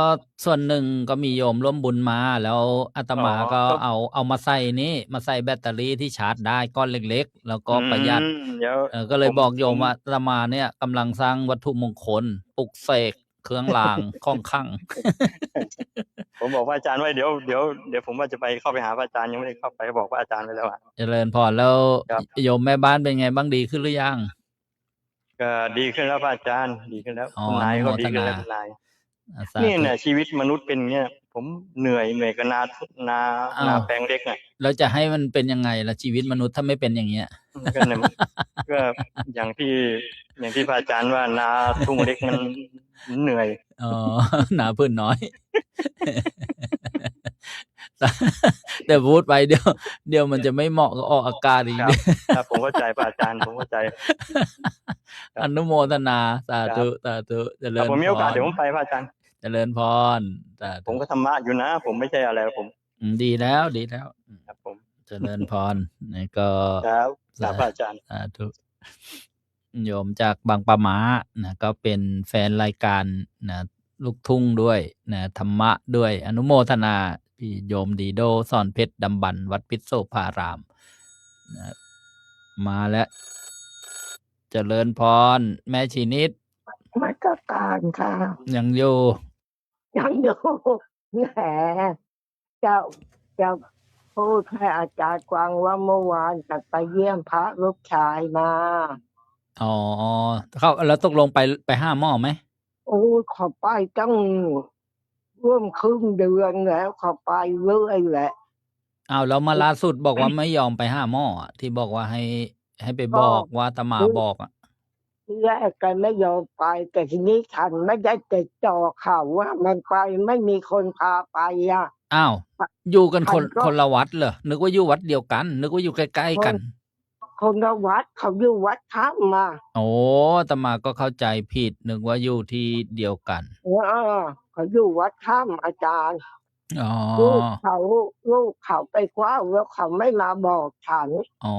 Speaker 1: ส่วนหนึ่งก็มีโยมร่วมบุญมา แล้วอาต
Speaker 7: อ๋อ
Speaker 1: มาก็
Speaker 7: ก็
Speaker 1: เอามาใส่นี่มาใส่แบตเตอรี่ที่ชาร์จได้ก้อนเล็ก ๆ แล้วก็ประหยัด
Speaker 7: เดี๋ยว
Speaker 1: ก็เลย
Speaker 7: ผม
Speaker 1: บอกโย
Speaker 7: ผม ม
Speaker 1: ว่าอาตมาเนี่ยกำลังสร้างวัตถุมงคลปลุกเสกเครื่องราง ค่อนข้าง
Speaker 7: ผมบอกพระอาจารย์ไว้เดี๋ยวผมว่าจะไปเข้าไปหาพระอาจารย์ยังไม่ได้เข้าไปบอกพระอาจารย์ไปแล้วอะ
Speaker 1: เจริญพรแล้ว
Speaker 7: ครับ
Speaker 1: โยมแม่บ้านเป็นไงบ้างดีขึ้นหรือยัง
Speaker 7: ก็ดีขึ้นแล้วพระอาจารย์ดีขึ้นแล้ว
Speaker 1: อ๋อ
Speaker 7: คุณนาย
Speaker 1: อนุ
Speaker 7: ก็
Speaker 1: โม
Speaker 7: ดี
Speaker 1: ท
Speaker 7: ขึ้น
Speaker 1: นา
Speaker 7: แล้วคุณนาย
Speaker 1: สา
Speaker 7: นี่
Speaker 1: ธุ
Speaker 7: เนี่ยชีวิตมนุษย์เป็นอย่างเงี้ยผมเหนื่อยกับนา
Speaker 1: อ้า
Speaker 7: นาว แปลงเล็กน่ะ
Speaker 1: แล้วจะให้มันเป็นยังไงล่ะชีวิตมนุษย์ถ้าไม่เป็นอย่างเงี้ย
Speaker 7: ก็เนี่ยก็อย่างที่พระอาจารย์ว่านาทุ่งเล็กมันเหนื่อย
Speaker 1: อ๋อ หนาพื้นน้อย แต่พูดไปเดี๋ยวมันจะไม่เหมาะกับออกอากาศอีก
Speaker 7: ครับ
Speaker 1: เนี่ย
Speaker 7: ครับผมเข้าใจพระอาจารย์ผมเข้าใจ ครั
Speaker 1: อบ นุโมทนาสา
Speaker 7: ครั
Speaker 1: ธุ
Speaker 7: บ
Speaker 1: สาธุเจ
Speaker 7: แต่
Speaker 1: ริญ
Speaker 7: ผมมี
Speaker 1: พ
Speaker 7: โอกาส
Speaker 1: ร
Speaker 7: เดี๋ยวผมไปพระอาจารย์
Speaker 1: เจริญพรสา
Speaker 7: ผ
Speaker 1: ธุ
Speaker 7: มก็ธรรมะอยู่นะ ผมไม่ใช่อะไรผม
Speaker 1: ดีแล้วดีแล้ว
Speaker 7: ครับผม
Speaker 1: เจริญพรนี่ก็
Speaker 7: ครับค
Speaker 1: สา
Speaker 7: รับพระอาจารย์
Speaker 1: สาธุโยมจากบางปะมานะก็เป็นแฟนรายการนะลูกทุ่งด้วยนะธรรมะด้วยอนุโมทนาพี่โยมดีโดสอนเพชรดำบันวัดพิษโสภารามนะมาแล้วเจริญพรแม่ชีนิด
Speaker 8: มาตรการค่ะ
Speaker 1: ยังอยู่
Speaker 8: ยังอยู่แหมจะพูดให้อาจารย์ฟังว่าเมื่อวานจะไปเยี่ยมพระลูกชายมา
Speaker 1: อ๋อเขาแล้วตกลงไปห้าหม้อไหม
Speaker 8: โอ้ยเขาไปตั้งร่วมครึ่งเดือนแล้วเขาไปเรื่อยแหละ
Speaker 1: อ้าวแล้วมาล่าสุดบอกว่าไม่ยอมไปห้าหม้ออะที่บอกว่าให้ไปบอกว่าอาตมาบอกอ่ะ
Speaker 8: ที่แรกกันไม่ยอมไป แต่ทีนี้ฉันไม่ได้ติดต่อเขาว่ามันไปไม่มีคนพาไปอ่ะ
Speaker 1: อ้าวอยู่กัน
Speaker 8: ฉันก็
Speaker 1: คนละวัดเหรอนึกว่าอยู่วัดเดียวกัน นึกว่าอยู่ใกล้ๆกัน
Speaker 8: คนละวัดเขาอยู่วัดข้ามมา
Speaker 1: โอ้อาตมาก็เข้าใจผิดนึกว่าอยู่ที่เดียวกัน
Speaker 8: เขาอยู่วัดข้ามอาจารย์
Speaker 1: อ๋อ
Speaker 8: ลูกเขาไปคว้าแล้วเขาไม่มาบอกฉัน
Speaker 1: อ๋อ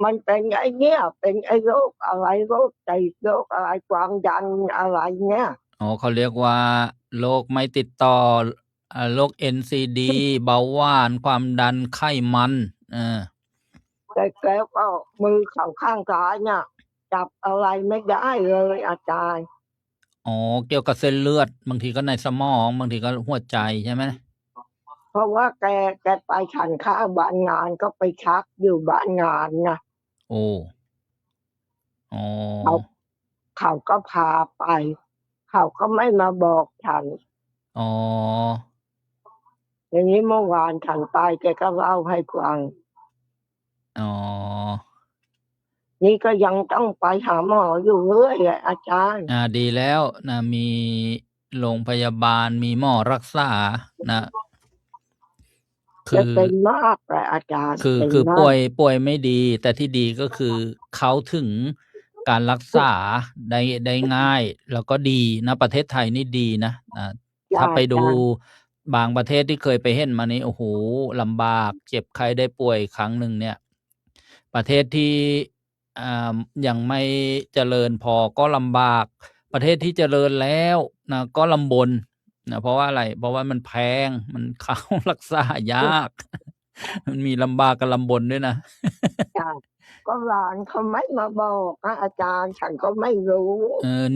Speaker 8: มันเป็นไอ้เนี่ยเป็นไอ้โรคอะไรโรคใจโรคอะไรความดันอะไรเนี่ย
Speaker 1: อ๋อเขาเรียกว่าโรคไม่ติดต่อโรค NCD เบาหวานความดันไขมัน
Speaker 8: แต่แล้วก็มือเขาข้างซ้ายเนี่ยจับอะไรไม่ได้เลยอาจารย์
Speaker 1: อ๋อเกี่ยวกับเส้นเลือดบางทีก็ในสมองบางทีก็หัวใจใช่ไหม
Speaker 8: เพราะว่าแกไปฉันข้าวบ้านงานก็ไปชักอยู่บ้านงานนะ
Speaker 1: โอ้อ๋อ
Speaker 8: เขาก็พาไป เขาก็ไม่มาบอกฉัน
Speaker 1: อ๋อ
Speaker 8: อย่างนี้เมื่อวานฉันไปแกก็เล่าให้ฟัง
Speaker 1: อ๋อ
Speaker 8: นี่ก็ยังต้องไปหาหมออยู่เรื่อยเลยอาจารย์
Speaker 1: ดีแล้วนะมีโรงพยาบาลมีหมอรักษานะ
Speaker 8: จะเป็นมากเลยอาจารย์
Speaker 1: คือ
Speaker 8: เป็นมาก
Speaker 1: ป่วยไม่ดี แต่ที่ดีก็คือเขาถึงการรักษาได้ง่าย แล้วก็ดีนะประเทศไทยนี่ดีนะถ้าไปดูบางประเทศที่เคยไปเห็นมานี่โอ้โหลำบากเจ็บใครได้ป่วยครั้งหนึ่งเนี่ย ประเทศที่ยังไม่เจริญพอก็ลำบากประเทศที่เจริญแล้วนะก็ลำบนนะเพราะว่าอะไรเพราะว่ามันแพงมันเข้ารักษายาก มันมีลำบากกับลำบนด้วยนะ
Speaker 8: ก็หลานเขาไม่มาบอกนะอาจารย์ฉันก็ไม่รู้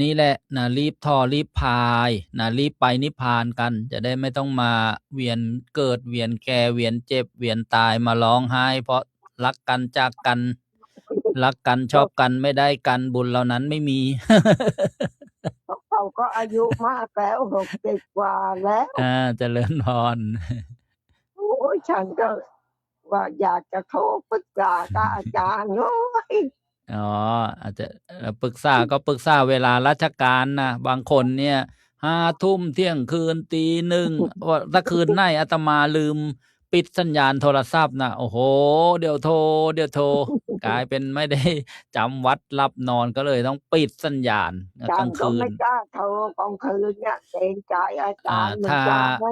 Speaker 1: นี่แหละนะรีบทอรีบพายนะรีบไปนิพพานกัน จะได้ไม่ต้องมาเวียนเกิดเวียนแก่เวียนเจ็บเวียนตายมาร้องไห้ เพราะรักกันจากกันรักกันชอบกันไม่ได้กันบุญเหล่านั้นไม่มี
Speaker 8: เขาก็อายุมากแล้ว60 กว่าแล้ว
Speaker 1: เจริญพร
Speaker 8: โอ้ยฉันก็ว่าอยากจะโทรปรึกษากับอาจารย์โอ้ย
Speaker 1: อ๋ออาจจะปรึกษาก็ปรึกษาเวลาราชการนะบางคนเนี่ย5 ทุ่มเที่ยงคืนตี 1ว่าถ้าคืนไหนอาตมาลืมปิดสัญญาณโทรศัพท์นะโอ้โหเดี๋ยวโทรกลายเป็นไม่ได้จำวัดรับนอนก็เลยต้องปิดสัญญาณก
Speaker 8: ฉั
Speaker 1: ลาน ง
Speaker 8: ก็
Speaker 1: คืน
Speaker 8: ไม่กล้าโทรกลางคืนเนี่ยเกรงใจอาจารย์มัน
Speaker 1: ถ้า
Speaker 8: จะไม่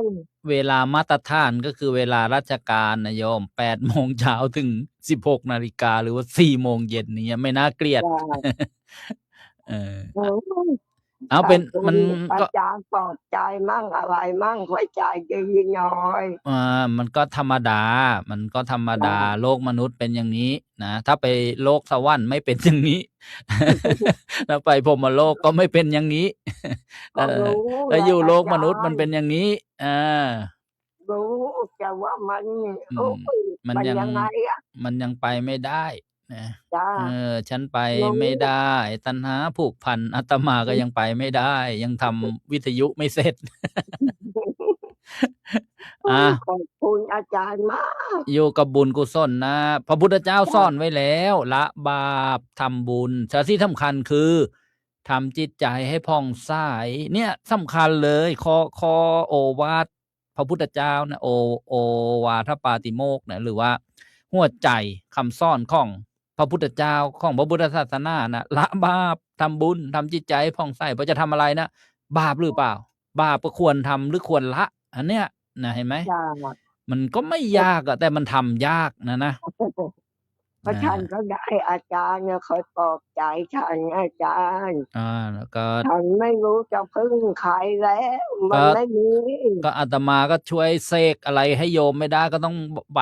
Speaker 1: เวลามาตรฐานก็คือเวลาราชการนะโยม8 โมงเช้าถึง 16 นาฬิกาหรือว่า4 โมงเย็นนี้ไม่น่าเกลียด
Speaker 8: ได้ โอ้ย
Speaker 1: เอาเป็น
Speaker 8: แต่
Speaker 1: มัน
Speaker 8: อา
Speaker 1: ก็
Speaker 8: จารย์ปลอบใจมั่งอะไรมั่งไว้ใจดีหน่อย
Speaker 1: มันก็ธรรมดา มันก็ธรรมดา
Speaker 8: จ้ะ
Speaker 1: โลกมนุษย์เป็นอย่างนี้นะ ถ้าไปโลกสวรรค์ไม่เป็นอย่างนี้ ถ้าไปพรหมโลกก็ไม่เป็นอย่างนี้
Speaker 8: ก็รู้
Speaker 1: ถ้า
Speaker 8: แห
Speaker 1: อยู่
Speaker 8: ละ
Speaker 1: โล
Speaker 8: อาก
Speaker 1: ม
Speaker 8: จา
Speaker 1: นุษย์มัน
Speaker 8: ร
Speaker 1: เป็น
Speaker 8: ย์
Speaker 1: อย่างนี้
Speaker 8: รู้ แต่ว่ามัน
Speaker 1: อื
Speaker 8: โอ๊
Speaker 1: ม
Speaker 8: ย
Speaker 1: มัน
Speaker 8: มัน
Speaker 1: ยัง
Speaker 8: ยังไงอะ
Speaker 1: มันยังไปไม่ได้นะ
Speaker 8: จ้ะ
Speaker 1: ฉันไป
Speaker 8: รู้
Speaker 1: ไม่ได้ ตัณหาผูกพัน อาตมาก็ยังไปไม่ได้ ยังทำวิทยุไม่เสร็จ
Speaker 8: โอ้
Speaker 1: อา
Speaker 8: ขอบคุณอาจารย์มาก
Speaker 1: อยู่กับบุญกุศลนะ พระพุทธเจ้าส
Speaker 8: จ้ะ
Speaker 1: อนไว้แล้ว ละบาป ทำบุญ แต่ที่สำคัญคือทำจิตใจให้ผ่องใส เนี่ยสำคัญเลย ข้อโอวาทพระพุทธเจ้านะ โอวาทปาติโมกข์นะ หรือว่าหัวใจคำสอนของพระพุทธเจ้า ของพระพุทธศาสนานะ ละบาป ทำบุญ ทำจิตใจให้ผ่องใส พอจะทำอะไรนะ บาปหรือเปล่า บาปก็ควรทำหรือควรละ อันเนี้ยนะ เห็นไหม
Speaker 8: จ้ะ
Speaker 1: มันก็ไม่
Speaker 8: ก็
Speaker 1: ยากอะ แต่มันทำยากนะ
Speaker 8: ก็ ฉันก็ได้อาจารย์เนี่ยคอยปลอบใจฉัน อาจารย์
Speaker 1: แล้วก็
Speaker 8: ฉันไม่รู้จะพึ่งใครแล้ว มั
Speaker 1: ก็
Speaker 8: นไม่มี
Speaker 1: ก็อาตมาก็ช่วยเสกอะไรให้โยมไม่ได้ ก็ต้องไป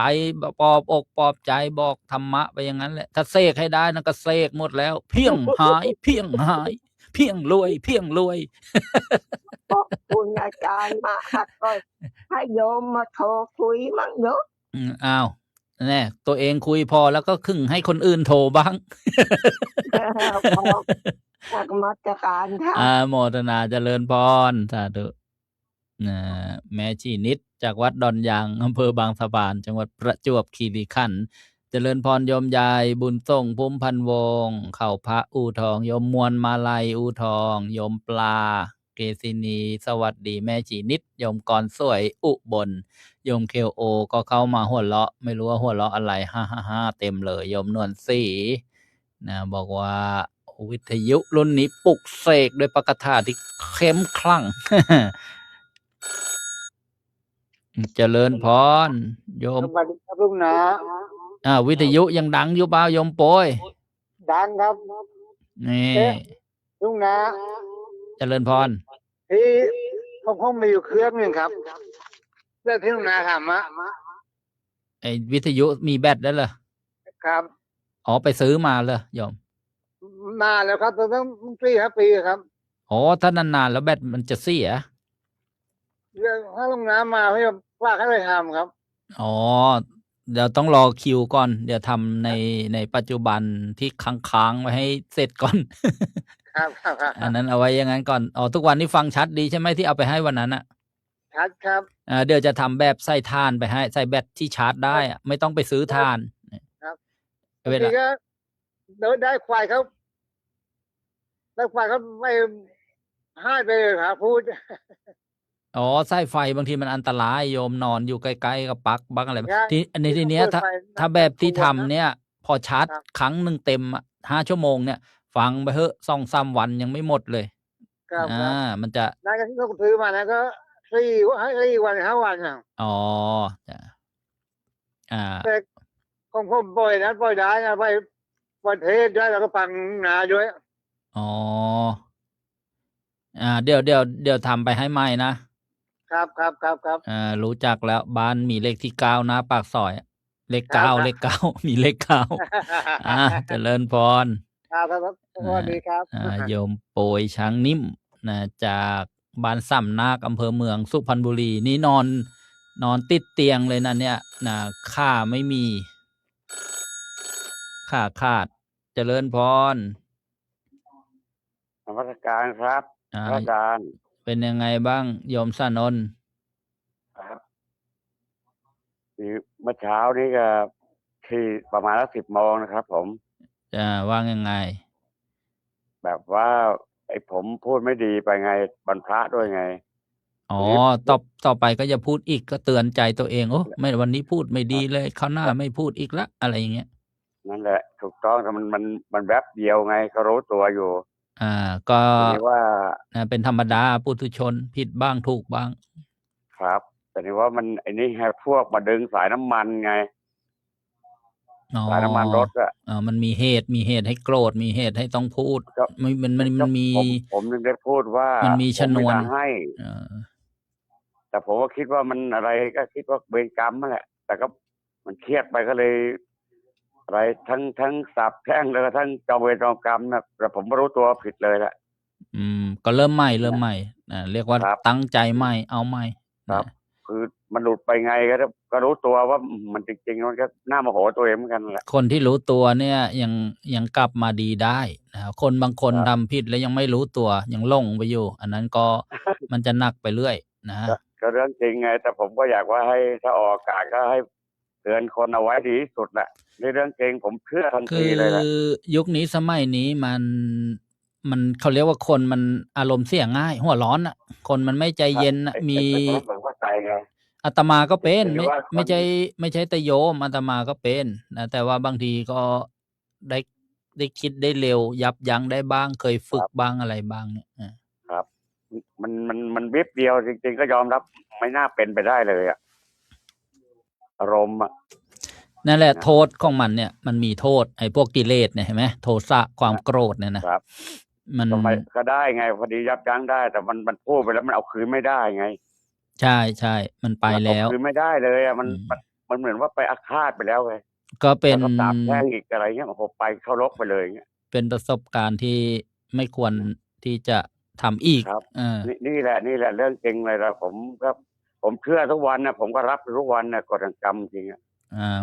Speaker 1: ปลอบอกปลอบใจบอกธรรมะไปอย่างนั้นแหละ ถ้าเสกให้ได้นะก็เสกหมดแล้ว เพี้ยงหาย เพี้ยงหาย เพี้ยงรวย เพี้ยงรวย
Speaker 8: ขอบคุณอาจารย์มาก ก็ให้โยมมาโทรคุยมั่งเนาะ
Speaker 1: อ้าว แน่ ตัวเองคุยพอแล้วก็ครึ่งให้คนอื่นโทรบ้าง
Speaker 8: ขอบนมัสการค่ะ
Speaker 1: โมทนาเจริญพร สาธุ แม่ชีนิดจากวัดดอนยาง อำเภอบางสะพาน จังหวัดประจวบคีรีขันธ์ เจริญพรโยมยายบุญส่งพุ่มพันธุ์วงศ์ เข้าพระอู่ทอง โยมมวลมาลัยอู่ทอง โยมปลา เกษินี สวัสดีแม่ชีนิด โยมกรสวยอุบล โยมเคโอ ก็เข้ามาหัวเราะ ไม่รู้ว่าหัวเราะอะไร เต็มเลย โยมนวลศรีนะ บอกว่าวิทยุรุ่นนี้ปลุกเสกด้วยปกถาที่เข้มขลัง เจริญพร โยม
Speaker 3: สวัสดีครับลุงนะ
Speaker 1: วิทยุยังดังอยู่เปล่าโยมโปย
Speaker 3: ดังครับ
Speaker 1: นี่
Speaker 3: ลุงนะ
Speaker 1: เจริญพร
Speaker 3: ที่ผมมีอยู่เครื่องหนึ่งครับเรื่องที่ลุงนาถามอะ
Speaker 1: ไอ้วิทยุมีแบตแล้วเหรอ
Speaker 3: ครับ
Speaker 1: อ๋อ ไปซื้อมาเหรอโยม
Speaker 3: มาแล้วครับตั้งปีครับ
Speaker 1: อ๋อ ถ้านานๆแล้วแบตมันจะเสีย
Speaker 3: เรื่องถ้าลุงน้ำมาให้ว่าให้ไปทำครับ
Speaker 1: อ๋อ เดี๋ยวต้องรอคิวก่อน เดี๋ยวทำในปัจจุบันที่ค้างๆไว้ให้เสร็จก่อน
Speaker 3: ครับ
Speaker 1: อันนั้นเอาไว้อย่างนั้นก่อน อ๋อ ทุกวันนี้ฟังชัดดีใช่ไหมที่เอาไปให้วันนั้นอะ
Speaker 3: ชัดครับ
Speaker 1: เดี๋ยวจะทำแบบใส่ถ่านไปให้ ใส่แบตที่ชาร์จได้อะไม่ต้องไปซื้อถ่าน
Speaker 3: ครับ
Speaker 1: เว
Speaker 3: ที
Speaker 1: ลา
Speaker 3: ก็ได้ควายเขาไม่ให้ไปเลยครับพูด
Speaker 1: อ๋อสายไฟบางทีมันอันตรายโยมนอนอยู่ใกล้ๆกับปลั๊กบั๊กอะไร
Speaker 3: ใช่
Speaker 1: ทีเนี้ย
Speaker 3: เปิดไฟ
Speaker 1: ถ้าแบบที่ทำเนี่ย พอชาร์จ
Speaker 3: ครับ
Speaker 1: ครั้งหนึ่งเต็มอะ5 ชั่วโมงเนี่ย ฟังไปเถอะ 2-3 วันยังไม่หมดเลย
Speaker 3: ครับ
Speaker 1: มันจะ
Speaker 3: นั่นก็ที่เขาซื้อมานะก็4 วัน5 วันอ่ะ
Speaker 1: อ๋อจ้ะ
Speaker 3: แต่ของผมปล่อยได้นะปล่อยเทศได้แล้วก็ฟังนาด้วย
Speaker 1: อ๋อ เดี๋ยวทำไปให้ใหม่นะ
Speaker 3: ครับ
Speaker 1: รู้จักแล้วบ้านมีเลขที่9นะปากซอยอะเลข
Speaker 3: ครับ
Speaker 1: 9 เลข 9 มีเลข 9 เจริญพร
Speaker 3: ครับสวัสดีครับ
Speaker 1: โยมโปรยช้างนิ่มนะจากบ้านสำนักอำเภอเมืองสุพรรณบุรี นี่นอนติดเตียงเลยนะเนี่ยนะค่าไม่มีค่าขาด เจริญพร
Speaker 3: นมัสการครับพระอาจารย์
Speaker 1: เป็นยังไงบ้างโยมสานนท์
Speaker 3: ครับเมื่อเช้านี้ก็ที่ประมาณ10 โมงนะครับ ผม
Speaker 1: ว่ายังไง
Speaker 3: แบบว่าไอ้ผมพูดไม่ดีไปไงบรรพระด้วยไง
Speaker 1: อ๋อต่อไปก็จะพูดอีกก็เตือนใจตัวเองโอ้ไม่วันนี้พูดไม่ดีเลยคราวหน้าไม่พูดอีกละอะไรอย่างเงี้ย
Speaker 3: นั่นแหละ ถูกต้องแต่มันแวบเดียวไงก็รู้ตัวอยู่
Speaker 1: ก็
Speaker 3: ทีนี้ว่า
Speaker 1: เป็นธรรมดาปุถุชนผิดบ้างถูกบ้าง
Speaker 3: ครับ แต่นี่ว่ามันไอ้นี่ให้พวกมาดึงสายน้ำมันไง
Speaker 1: อ๋อ
Speaker 3: สายน้ำมันรถอะ
Speaker 1: มันมีเหตุให้โกรธมีเหตุให้ต้องพูด
Speaker 3: ก็
Speaker 1: มัน
Speaker 3: ก็
Speaker 1: มี
Speaker 3: ผมถึงได้พูดว่า
Speaker 1: มันมี
Speaker 3: ผ
Speaker 1: ช
Speaker 3: ม
Speaker 1: น
Speaker 3: ไม่
Speaker 1: วน
Speaker 3: น่าให้
Speaker 1: เออ
Speaker 3: แต่ผมก็คิดว่ามันอะไรก็คิดว่าเวรกรรมนั่นแหละ แต่ก็มันเครียดไปก็เลย อะไรทั้งสาปแช่งแล้วก็ทั้งจองเวรจองกรรมนะแต่ผมไม่รู้ตัวผิดเลยแหละ
Speaker 1: ก็เริ่มใหม่
Speaker 3: นะ
Speaker 1: เรียกว่า
Speaker 3: ครับ
Speaker 1: ตั้งใจใหม่เอาใหม่
Speaker 3: ครับ
Speaker 1: นะ
Speaker 3: คือมันหลุดไปไงก็รู้ตัวว่ามันจริงๆมันก็น่าโมโหตัวเองเหมือนกันแหละ
Speaker 1: คนที่รู้ตัวเนี่ยยังกลับมาดีได้นะครับคนบางคน
Speaker 3: ครับ
Speaker 1: ทำผิดแล้วยังไม่รู้ตัวยังหลงไปอยู่ อันนั้นก็ มันจะหนักไปเรื่อยนะ
Speaker 3: ก็เรื่องจริงไง แต่ผมก็อยากว่าให้ถ้าออกอากาศก็ให้เตือนคนเอาไว้ดีที่สุดแหละในเรื่องจริงผมเชื่อทัน
Speaker 1: คื
Speaker 3: ที
Speaker 1: อ
Speaker 3: เลยแหละ
Speaker 1: ยุคนี้สมัยนี้มันเขาเรียกว่าคนมันอารมณ์เสียง่าย หัวร้อนน่ะ คนมันไม่ใจเย็นน่ะ มี
Speaker 3: ผมเข้าใจไง
Speaker 1: อาตมาก็เป็น
Speaker 3: หรือว่าคน
Speaker 1: ไม่ใช่แต่โยมอาตมาก็เป็นนะแต่ว่าบางทีก็ได้คิดได้เร็ว ยับยั้งได้บ้างเคยฝึกบ้างอะไรบ้างเนี่ย
Speaker 3: ครับ มันวิบเดียวจริงๆก็ยอมรับไม่น่าเป็นไปได้เลยอะอารมณ์อะ
Speaker 1: นั่นแหละ
Speaker 3: นะ
Speaker 1: โทษของมันเนี่ย มันมีโทษไอ้พวกกิเลสเนี่ยเห็นไหมโทสะความโกรธเนี่ยนะครับ มัน
Speaker 3: ก็ไม่ก็ได้ไงพอดียับยั้งได้ แต่มันพูดไปแล้วมันเอาคืนไม่ได้ไง
Speaker 1: ใช่มันไป
Speaker 3: มัน
Speaker 1: แล้
Speaker 3: เอา
Speaker 1: ว
Speaker 3: คืนไม่ได้เลยอะมันเหมือนว่าไปอาฆาตไปแล้วไง
Speaker 1: ก็เป็
Speaker 3: แล้
Speaker 1: น
Speaker 3: วก็สาปแช่งอีกอะไรเงี้ยโอ้โหไปเข้ารกไปเลยเงี้ย
Speaker 1: เป็นประสบการณ์ที่ไม่ควรที่จะทำอีก
Speaker 3: ครับ นี่แหละเรื่องจริงเลยละผมเชื่อทุกวันนะผมก็รับทุกวันนะกฎแห่งกรรมจริงอะ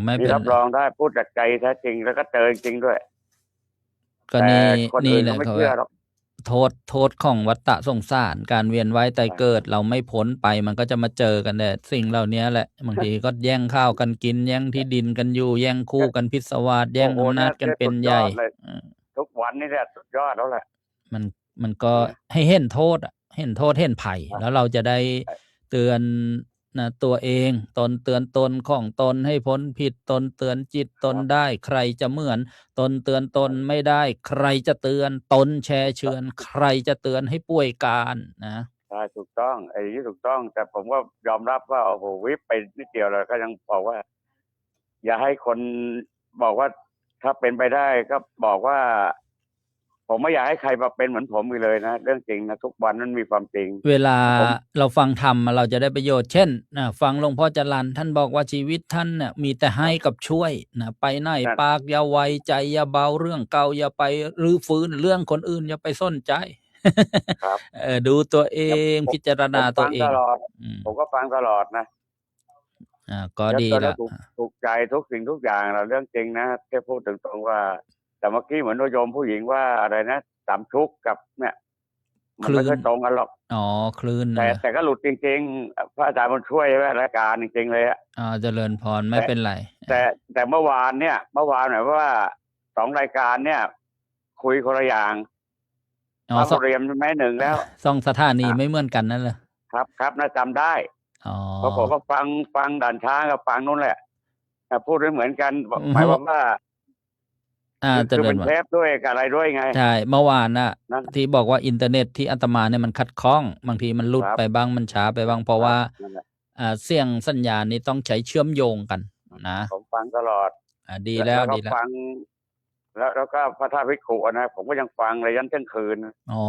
Speaker 1: ไม่
Speaker 3: นี่
Speaker 1: เป็น
Speaker 3: รับรองได้พูดจากใจแท้จริงแล้วก็เจอจริงด้วย
Speaker 1: ก็
Speaker 3: แต่
Speaker 1: นี่
Speaker 3: คน
Speaker 1: นี่
Speaker 3: อื่น
Speaker 1: แห
Speaker 3: ก็
Speaker 1: ละ
Speaker 3: ไม่
Speaker 1: เขา
Speaker 3: เชื่อ
Speaker 1: ว่า
Speaker 3: หรอก
Speaker 1: โทษของวัฏสงสารการเวียนว่ายตายเกิด เราไม่พ้นไปมันก็จะมาเจอกันแต่สิ่งเหล่านี้แหละบางทีก็แย่งข้าวกันกิน แย่งที่ดินกันอยู่ แย่งคู่กันพิศวาสแย่ง
Speaker 3: โอ้โห
Speaker 1: อำนาจกันเป็น
Speaker 3: สุด
Speaker 1: ให
Speaker 3: ย
Speaker 1: ญ่
Speaker 3: อดเลย ทุกวันนี่แหละสุดยอดแล้วแหละ
Speaker 1: มันก็
Speaker 3: นะ
Speaker 1: ให้เห็นโทษอะเห็นโทษเห็นภัย
Speaker 3: ครับ
Speaker 1: แล้วเราจะได้เตือนนะตัวเองตนเตือนตนของตนให้พ้นผิดตนเตือนจิตตนได้ ใครจะเหมือนตนเตือนตนไม่ได้ ใครจะเตือนตนแช่เชือน ใครจะเตือนให้ป่วยการนะ
Speaker 3: ใช่ถูกต้องไอ้นี่ถูกต้อง แต่ผมก็ยอมรับว่าโอ้โหวิบไปนิดเดียวแล้วก็ยังบอกว่า อย่าให้คนบอกว่าถ้าเป็นไปได้ก็บอกว่า ผมไม่อยากให้ใครมาเป็นเหมือนผมอีกเลยนะเรื่องจริงนะทุกวันนั้นมีความจริง
Speaker 1: เวลา
Speaker 3: ผม
Speaker 1: เราฟังธรรมเราจะได้ประโยชน์เช่นฟังหลวงพ่อจรัญท่านบอกว่าชีวิตท่านเนี่ยมีแต่ให้กับช่วยนะไปไหน
Speaker 3: นั่น
Speaker 1: ปากอย่าไวใจอย่าเบาเรื่องเก่าอย่าไปรื้อฟื้นเรื่องคนอื่นอย่าไปสนใจ
Speaker 3: ครับ
Speaker 1: ดูตัวเอ
Speaker 3: แล้ว
Speaker 1: งพิจารณา
Speaker 3: ผม
Speaker 1: ตัว
Speaker 3: ฟัง
Speaker 1: เอ
Speaker 3: ต
Speaker 1: ง
Speaker 3: ลอด
Speaker 1: อืม
Speaker 3: ผมก็ฟังตลอดนะ
Speaker 1: ก็
Speaker 3: แล้ว
Speaker 1: ดี
Speaker 3: ก็
Speaker 1: แล้ว
Speaker 3: ถูกใจทุกสิ่งทุกอย่างเราเรื่องจริงนะแค่พูดถึงตรงว่า แต่เมื่อกี้เหมือนโยมผู้หญิงว่าอะไรนะสามชุกกับเนี่ย มันไม่
Speaker 1: คลื่
Speaker 3: ค่อน ยตรงกันหรอก
Speaker 1: คลื่น
Speaker 3: แต่ก็หลุดจริงๆพระอาจารย์มันช่วยไว้รายการจริงๆเลยอะ
Speaker 1: เจริญพรไม่เป็นไร
Speaker 3: แต่เมื่อวานหมายว่าสองรายการเนี่ย คุยคนละอย่างพระ
Speaker 1: ส
Speaker 3: บุเรียมแม่หนึ่งแล้ว
Speaker 1: สองสถานีไม่เหมือนกันนั่นเหรอ
Speaker 3: ครับน่าจำได้
Speaker 1: อ๋อ
Speaker 3: เพราะผมก็ฟังด่านช้างกับฟังนู้นแหละพูดไม่เหมือนกัน
Speaker 1: อืม
Speaker 3: หมายความว่า
Speaker 1: เจ
Speaker 3: คือ
Speaker 1: ริ
Speaker 3: เป็
Speaker 1: ญ
Speaker 3: น
Speaker 1: พร
Speaker 3: เทปด้วยกับอะไรด้วยไง
Speaker 1: ใช่เมื่อวานน่ะ
Speaker 3: นั่น
Speaker 1: ที่บอกว่าอินเทอร์เน็ตที่อาตมาเนี่ยมันขัดข้อง บางทีมันหลุด
Speaker 3: ครับ
Speaker 1: ไปบ้างมันช้าไปบ้างเพราะว่า
Speaker 3: นั่นแหละ
Speaker 1: เสียงสัญญาณนี้ต้องใช้เชื่อมโยงกันนะ
Speaker 3: ผมฟังตลอด
Speaker 1: ดีแล้ว
Speaker 3: ก็
Speaker 1: ดีแล้ว
Speaker 3: ฟัง แล้วก็พระธาตุภิกขุนะผมก็ยังฟังเลยยันเที่ยงคืน
Speaker 1: อ๋อ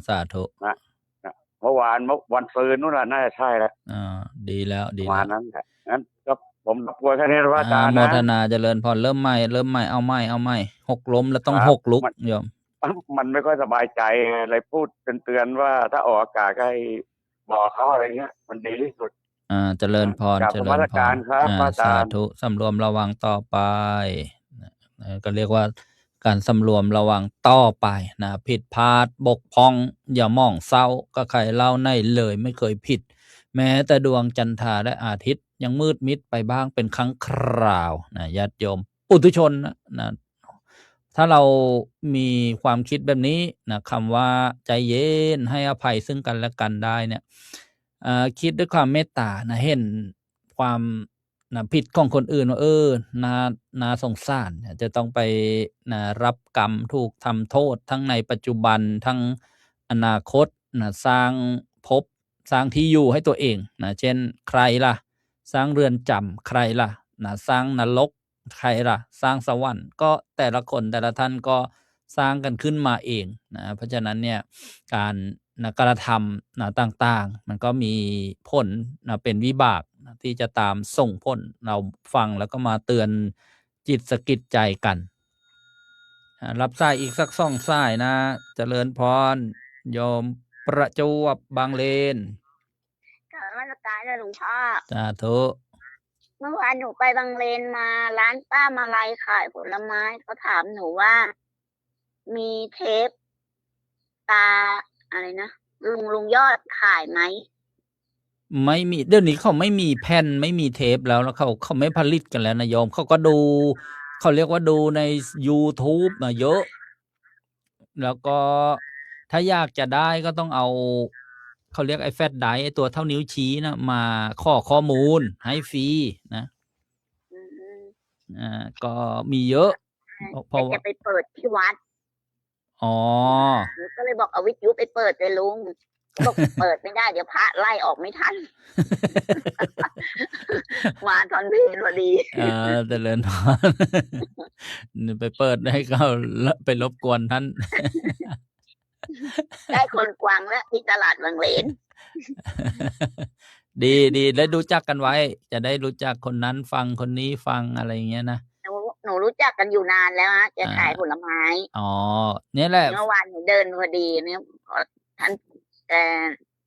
Speaker 1: สาธุ
Speaker 3: เมื่อวันซืนนู่นแหละน่าจะใช่แล้ว
Speaker 1: ดีแล้ว
Speaker 3: ป
Speaker 1: ดี
Speaker 3: ระมา
Speaker 1: แล้
Speaker 3: ณ
Speaker 1: ว
Speaker 3: นั้นแหละงั้นก็ผมรบกวนแค่นี้นะพระอาจารย์
Speaker 1: โม
Speaker 3: นะ
Speaker 1: ทนาเจริญพรเริ่มใหม่เอาใหม่หกล้มแล้วต้อง
Speaker 3: ครับ
Speaker 1: หกลุก
Speaker 3: มัน
Speaker 1: โยม
Speaker 3: มันไม่ค่อยสบายใจเลยพูดเตือนว่าถ้าออกอากาศก็ให้บอกเขาอะไรเงี้ย มันดีที่สุด
Speaker 1: เจริญพร
Speaker 3: กราบ
Speaker 1: เจ
Speaker 3: น
Speaker 1: ริ
Speaker 3: มั
Speaker 1: ญ
Speaker 3: ส
Speaker 1: พ
Speaker 3: การ
Speaker 1: ร
Speaker 3: ครับพระอาจารย์
Speaker 1: สาธุสำรวมระวังต่อไปก็เรียกว่าการสำรวมระวังต่อไปนะผิดพลาดบกพร่อง อย่ามองเศร้าก็ใครเล่าในเลยไม่เคยผิด แม้แต่ดวงจันทราและอาทิตย์ยังมืดมิดไปบ้างเป็นครั้งคราวนะญาติโยมปุถุชนนะถ้าเรามีความคิดแบบนี้นะคำว่าใจเย็นให้อภัยซึ่งกันและกันได้เนี่ยคิดด้วยความเมตตานะเห็นความผิดของคนอื่นว่าน่าสงสารจะต้องไปรับกรรมถูกทำโทษทั้งในปัจจุบันทั้งอนาคตสร้างภพสร้างที่อยู่ให้ตัวเองเช่นใครล่ะสร้างเรือนจำใครล่ะสร้างนรก ใครล่ะ สร้างสวรรค์ก็แต่ละคนแต่ละท่านก็สร้างกันขึ้นมาเองนะเพราะฉะนั้นเนี่ยการกระทำต่างๆมันก็มีผลเป็นวิบากที่จะตามส่งผลเราฟังแล้วก็มาเตือนจิตสะกิดใจกันรับสายอีกสัก2สายนะเจริญพรโยมประจวบบางเลน
Speaker 6: กราบนมัสการเลยหลวงพ่อ
Speaker 1: สาธุ
Speaker 6: เมื่อวานหนูไปบางเลนมาร้านป้ามาลัยขายผลไม้เขาถามหนูว่า มีเทปตาอะไรนะลุงยอดขายไหม
Speaker 1: ไม่มีเดี๋ยวนี้เขาไม่มีแผ่นไม่มีเทปแล้วเขาไม่ผลิตกันแล้วนะโยมเขาก็ดูเขาเรียกว่าดูใน YouTube มาเยอะ แล้วก็ถ้าอยากจะได้ก็ต้องเอาเขาเรียกไอ้แฟลชไดรฟ์ไอ้ตัวเท่านิ้วชี้นะมาขอข้อมูลให้ฟรีนะ
Speaker 6: อืม
Speaker 1: ก็มีเยอะเพ
Speaker 6: แต่
Speaker 1: ราะว่า
Speaker 6: จะไปเปิดที่วัด
Speaker 1: อ๋อ
Speaker 6: หนูก็เลยบอกเอาวิทยุไปเปิดเลยลุงบอกเปิดไม่ได้เดี๋ยวพระไล่ออกไม่ทัน มาตอนเพลพอดี
Speaker 1: เจริญพร ไปเปิดให้เขาไปรบกวนท่าน
Speaker 6: ได้คนกวางแล้วที่ตลาดบางเลน
Speaker 1: ดีแล้วรู้จักกันไว้ จะได้รู้จักคนนั้นฟังคนนี้ฟังอะไรอย่างเงี้ยนะ
Speaker 6: หนูรู้จักกันอยู่นานแล้วฮะแกขายผลไม้
Speaker 1: อ๋อเนี่ยแหละ
Speaker 6: เมื่อวานหนูเดินพอดีเนี่ยท่าน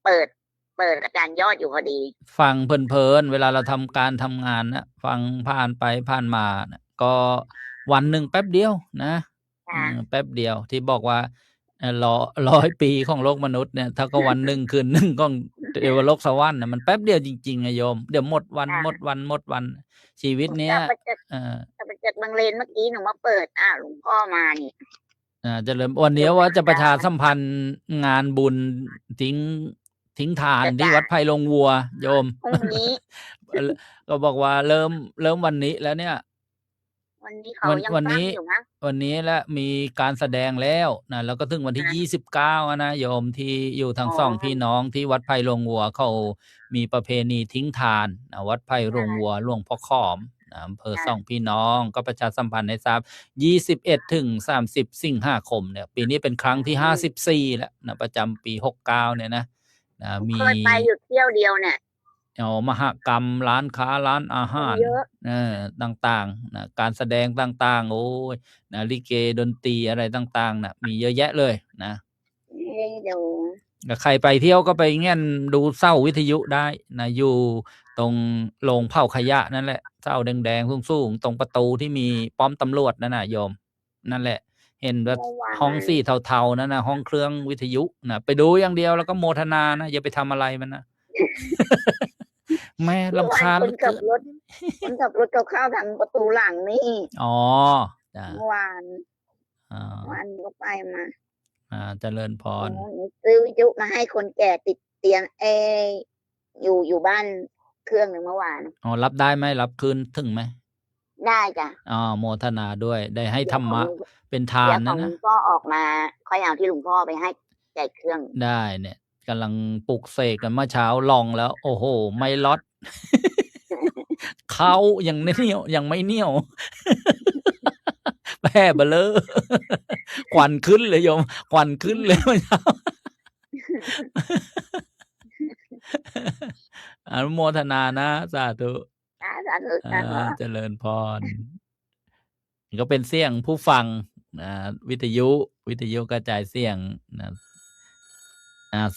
Speaker 6: เปิดอาจารย์ยอดอยู่พอดี
Speaker 1: ฟังเพลินๆเวลาเราทำการทำงานนะฟังผ่านไปผ่านมานะก็วันหนึ่งแป๊บเดียวนะ
Speaker 6: ค่ะ
Speaker 1: แป๊บเดียวที่บอกว่า100 ปีของโลกมนุษย์เนี่ยถ้าก็วันหนึ่งคืนหนึ่งของเทวโลกสวรรค์นะมันแป๊บเดียวจริงๆไงโยมเดี๋ยวหมดวันหมดวันชีวิตเนี้ย
Speaker 6: จะไปจากบางเลนเมื่อกี้หนูมาเปิดหลวงพ่อมานี่
Speaker 1: จะเริ่มวันนี้ว่าจะประชาสัมพันธ์งานบุญทิ้งทานที่วัดไผ่ลงวัวโยม
Speaker 6: พรุ่งนี้
Speaker 1: ก็บอกว่าเริ่มวันนี้แล้วเนี่ย
Speaker 6: วันนี้เขายัง
Speaker 1: วัน
Speaker 6: ตั้ง
Speaker 1: นี้
Speaker 6: อยู่มั้ง
Speaker 1: วันนี้แล้วมีการแสดงแล้วนะแล้วก็ถึงวันที่29นะโยมที่อยู่ทางสองพี่น้องที่วัดไผ่ลงวัวเขามีประเพณีทิ้งทานวัดไผ่ลงวัวหลวงพ่อขอมอำเภอสองพี่น้องก็ประชาสัมพันธ์ให้ทราบ21 ถึง 30 สิงหาคมเนี่ยปีนี้เป็นครั้งที่54แล้วนะประจำปี69เนี่ยนะมี
Speaker 6: เคยไปอยู่เที่ยวเดียวเนี่ย
Speaker 1: มหกรรมร้านค้าร้านอาหาร
Speaker 6: เยอะ
Speaker 1: ต่างๆนะการแสดงต่างๆโอ้ยนะลิเกดนตรีอะไรต่างๆนะมีเยอะแยะเลยนะ
Speaker 6: เดี๋ยว
Speaker 1: ใครไปเที่ยวก็ไปเงี้ยดูเสาวิทยุได้นะอยู่ตรงโรงเผาขยะนั่นแหละเสาแดงๆสูงๆตรงประตูที่มีป้อมตำรวจนั่นน่ะโยมนั่นแหละ เห็นว่าห้องสีเทาๆนั่นนะห้องเครื่องวิทยุนะไปดูอย่างเดียวแล้วก็โมทนานะอย่าไปทำอะไรมันนะ แม่รำคาญ
Speaker 6: คนขับรถกับข้าวทางประตูหลังนี่
Speaker 1: อ๋อจ้ะ
Speaker 6: เมื่อวาน
Speaker 1: วัน
Speaker 6: ก็ไปมา
Speaker 1: เจริญพร
Speaker 6: ซื้อวิทยุมาให้คนแก่ติดเตียงอยู่บ้านเครื่องหนึ่งเมื่อวาน
Speaker 1: อ๋อรับได้ไหมรับคืนถึงไหม
Speaker 6: ได้จ้ะ
Speaker 1: อ๋อโมทนาด้วยได้ให้ธรรมะเป็นทา
Speaker 6: เดี๋
Speaker 1: น
Speaker 6: ยวของ
Speaker 1: นะ
Speaker 6: หลวงพ่อออกมาค่อยเอาที่หลวงพ่อไปให้แจกเครื่อง
Speaker 1: ได้เนี่ยกำลังปลุกเสกกันเมื่อเช้าลองแล้ว โอ้โห ไม่ลด เขายังไม่เหนียว แพ้เบลอ ควันขึ้นเลยโยมควันขึ้นเลยเมื่อเช้า อนุโมทนานะสาธุ
Speaker 6: สาธุสาธุ
Speaker 1: เจริญพรก็เป็นเสียงผู้ฟังวิทยุกระจายเสียงนะ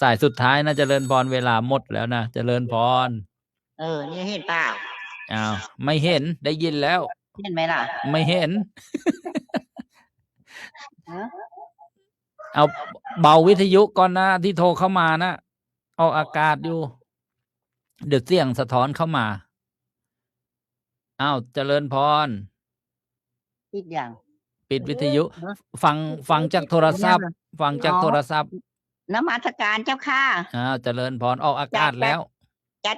Speaker 1: สายสุดท้ายนะเจริญพรเวลาหมดแล้วนะเจริญพร
Speaker 6: นี่เห็นเปล่า
Speaker 1: ไม่เห็นได้ยินแล้ว
Speaker 6: เห็นไหมล่ะ
Speaker 1: ไม่เห็น เอาเบาวิทยุก่อนนะที่โทรเข้ามานะออกอากาศอยู่เดี๋ยวเสียงสะท้อนเข้ามาเจริญพร
Speaker 6: อีกอย่าง
Speaker 1: ปิดวิทยุ ฟังจากโทรศัพท์ ฟังจากโทรศัพท์
Speaker 6: นมัสการเจ้าค่ะ
Speaker 1: เจริญพรออกอากาศแล้ว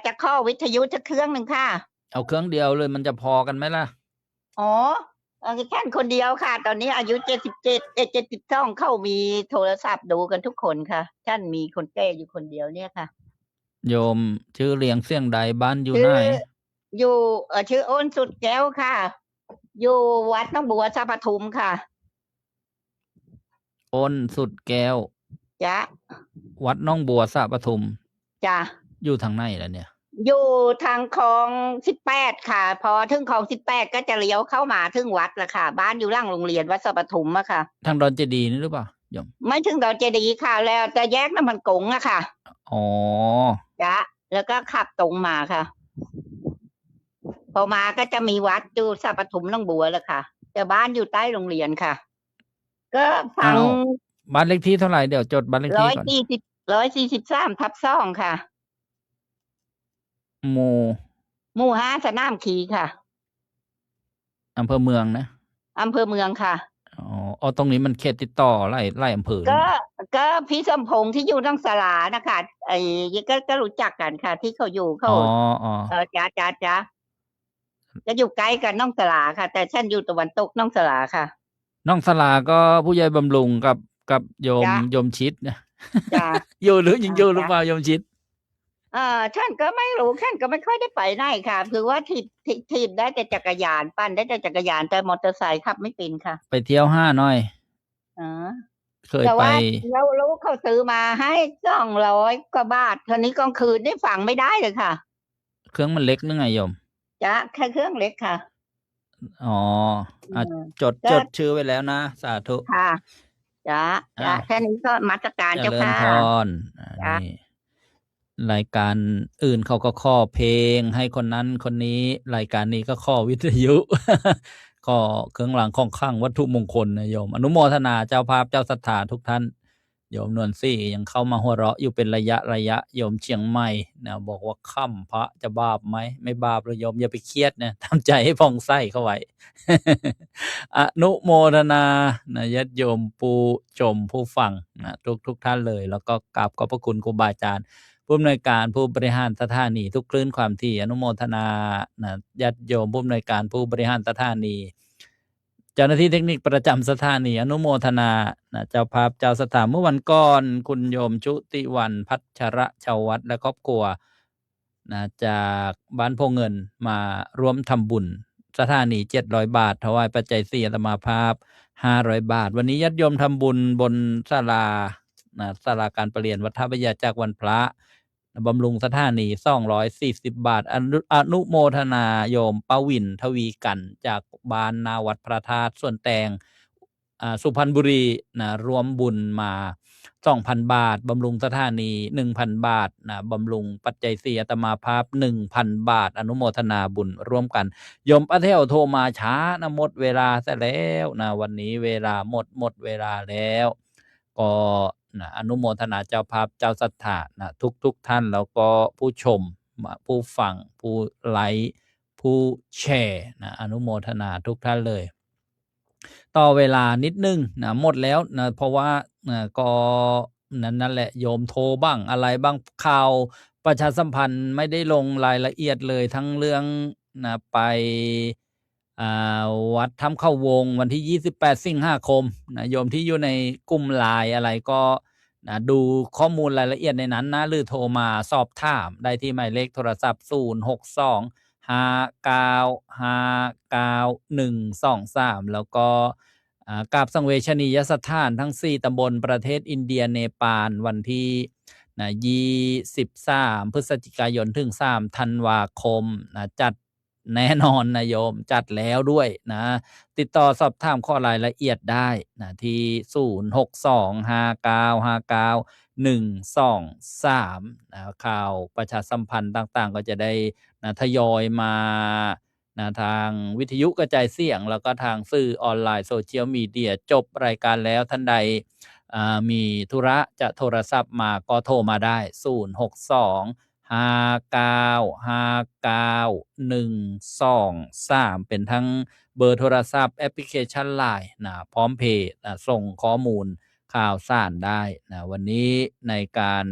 Speaker 6: จะข้อวิทยุจะเครื่องหนึ่งค่ะ
Speaker 1: เอาเครื่องเดียวเลยมันจะพอกันไหมล่ะ
Speaker 6: ท่านคนเดียวค่ะ ตอนนี้อายุ72เข้ามีโทรศัพท์ดูกันทุกคนค่ะ ท่านมีคนแก่อยู่คนเดียวเนี่ยค่ะ
Speaker 1: โยมชื่อเลียงเสียงใดบ้านอยู่ไหน
Speaker 6: อยู่ชื่อโอนสุดแก้วค่ะ
Speaker 9: อยู่วัดหนองบัวสะปทุมค่ะ
Speaker 1: อ้นสุดแก้ว
Speaker 9: จ้ะ
Speaker 1: วัดหน้องบัวสระปทุม
Speaker 9: จ้ะ
Speaker 1: อยู่ทางไหนล่ะเนี่ย
Speaker 9: อยู่ทางคลอง18ค่ะ พอถึงคลอง18ก็จะเลี้ยวเข้ามาถึงวัดละค่ะ บ้านอยู่หล่างโรงเรียนวัดสะปทุมอะค่ะ
Speaker 1: ทางดอนเจดีย์นี่หรือเปล่าโยม
Speaker 9: ไม่ถึงดอนเจดีย์ค่ะ แล้วจะแยกน้ำมันกงอะค่ะ
Speaker 1: อ๋อ
Speaker 9: จ้ะแล้วก็ขับตรงมาค่ะ พอมาก็จะมีวัดอยู่สะปทุมหนองบัวละค่ะแต่บ้านอยู่ใต้โรงเรียนค่ะ ก็ฟัง
Speaker 1: อ้าว บ้านเลขที่เท่าไหร่เดี๋ยวจดบ้านเลขที่ก่อน
Speaker 9: 143/2ค่ะ
Speaker 1: หมู่
Speaker 9: หมู่5สนามขีค่ะ
Speaker 1: อำเภอเมืองนะ
Speaker 9: อำเภอเมืองค่ะ
Speaker 1: อ๋อตรงนี้มันเขตติดต่อไล่อำเภอ
Speaker 9: ก็พี่สมพงษ์ที่อยู่ตั้งสลานะคะไอ้ก็รู้จักกันค่ะ ที่เขาอยู่เขา
Speaker 1: อ๋อ
Speaker 9: จ้าจะอยู่ใกล้กันน้องสลาค่ะ แต่ฉันอยู่ตะวันตกน้องสลาค่ะ
Speaker 1: น้องสลาก็ผู้ใหญ่บำรุงกับโยม
Speaker 9: จ้ะ
Speaker 1: โยมชิดนะ
Speaker 9: จ้ะ
Speaker 1: อยู่หรือยังอยู่หรือ
Speaker 9: จ้ะ
Speaker 1: เปล่าโยมชิด
Speaker 9: ฉันก็ไม่รู้ฉันก็ไม่ค่อยได้ไปไหนค่ะ คือว่าถีบได้แต่จักรยานปั่นได้แต่จักรยานแต่มอเตอร์ไซค์ขับไม่เป็นค่ะ
Speaker 1: ไปเที่ยวห้าหน่อย
Speaker 9: อ๋อ
Speaker 1: เคย
Speaker 9: แต่
Speaker 1: ไป
Speaker 9: ว่าเราเขาซื้อมาให้200 กว่าบาททีนี้กลางคืนได้ฟังไม่ได้เลยค่ะ
Speaker 1: เครื่องมันเล็กหรือไงโยม
Speaker 9: จ้ะแค่เครื่องเล็กค่ะ
Speaker 1: อ๋ออ่ะ
Speaker 9: อืม
Speaker 1: จด
Speaker 9: ก็
Speaker 1: ชื่อไว้แล้วนะ สาธุ
Speaker 9: ค่ะจ้ะ
Speaker 1: อ่า
Speaker 9: แค่นี้ก็มาตรการ
Speaker 1: เจ
Speaker 9: เจ้า
Speaker 1: ริญ
Speaker 9: ค่ะ
Speaker 1: พร
Speaker 9: จ้ะ
Speaker 1: นี่รายการอื่นเขาก็ข้อเพลงให้คนนั้นคนนี้รายการนี้ก็ข้อวิทยุ ข้อเครื่องรางของขลังวัตถุมงคลนะโยม อนุโมทนาเจ้าภาพเจ้าศรัทธาทุกท่านโยมนวลซี่ยังเข้ามาหัวเราะอยู่เป็นระยะโยมเชียงใหม่นะบอกว่าค่ำพระจะบาปไหมไม่บาปเลยโยมอย่าไปเครียดนะทำใจให้ผ่องใสเข้าไว้ อนุโมทนานะญาติโยมผู้ชมผู้ฟังนะทุกท่านเลย แล้วก็กราบขอบพระคุณครูบาอาจารย์ผู้อำนวยการผู้บริหารสถานีทุกคลื่นความถี่อนุโมทนานะญาติโยมผู้อำนวยการผู้บริหารสถานีเจ้าหน้าที่เทคนิคประจำสถานีอนุโมทนานะเจ้าภาพเจ้าสถานเมื่อวันก่อนคุณโยมชุติวันพัชระชาววัดและครอบครัวนะจากบ้านโพเงินมาร่วมทำบุญสถานี700 บาทถวายปัจจัย4อาตมาภาพ500 บาทวันนี้ญาติโยมทำบุญบนศาลานะศาลาการประเรียนวัดท่าพระยาจากวันพระบำรุงสถานี240 บาทอนุโมทนาโยมปวินทวีกันจากบ้านนาวัดพระธาตุส่วนแตงสุพรรณบุรีนะรวมบุญมา 2,000 บาทบำรุงสถานี 1,000 บาทนะบำรุงปัจจัย4อาตมาภาพ 1,000 บาทอนุโมทนาบุญร่วมกันโยมป้าแถวโทรมาช้านะหมดเวลาซะแล้วนะวันนี้เวลาหมดเวลาแล้วก็นะอนุโมทนาเจ้าภาพเจ้าศรัทธานะทุกท่านแล้วก็ผู้ชมผู้ฟังผู้ไลค์ผู้แชร์นะอนุโมทนาทุกท่านเลยต่อเวลานิดนึงนะหมดแล้วนะเพราะว่าก็นั่นแหละโยมโทรบ้างอะไรบ้างข่าวประชาสัมพันธ์ไม่ได้ลงรายละเอียดเลยทั้งเรื่องนะไปวัดถ้ำเข้าวงวันที่28 สิงหาคมนะโยมที่อยู่ในกลุ่มไลน์อะไรก็นะดูข้อมูลรายละเอียดในนั้นนะหรือโทรมาสอบถามได้ที่หมายเลขโทรศัพท์062-5959123แล้วก็กราบสังเวชนียสถานทั้ง4ตำบลประเทศอินเดียเนปาลวันที่23 พฤศจิกายนถึง3 ธันวาคมนะจัดแน่นอนนะโยมจัดแล้วด้วยนะติดต่อสอบถามข้อรายละเอียดได้นะที่062-5959123นะข่าวประชาสัมพันธ์ต่างๆก็จะได้นะทยอยมานะทางวิทยุกระจายเสียงแล้วก็ทางสื่อออนไลน์โซเชียลมีเดียจบรายการแล้วท่านใดมีธุระจะโทรศัพท์มาก็โทรมาได้062-5959123เป็นทั้งเบอร์โทรศัพท์แอปพลิเคชัน LINE นะพร้อมเพย์ส่งข้อมูลข่าวสารได้นะวันนี้ในการ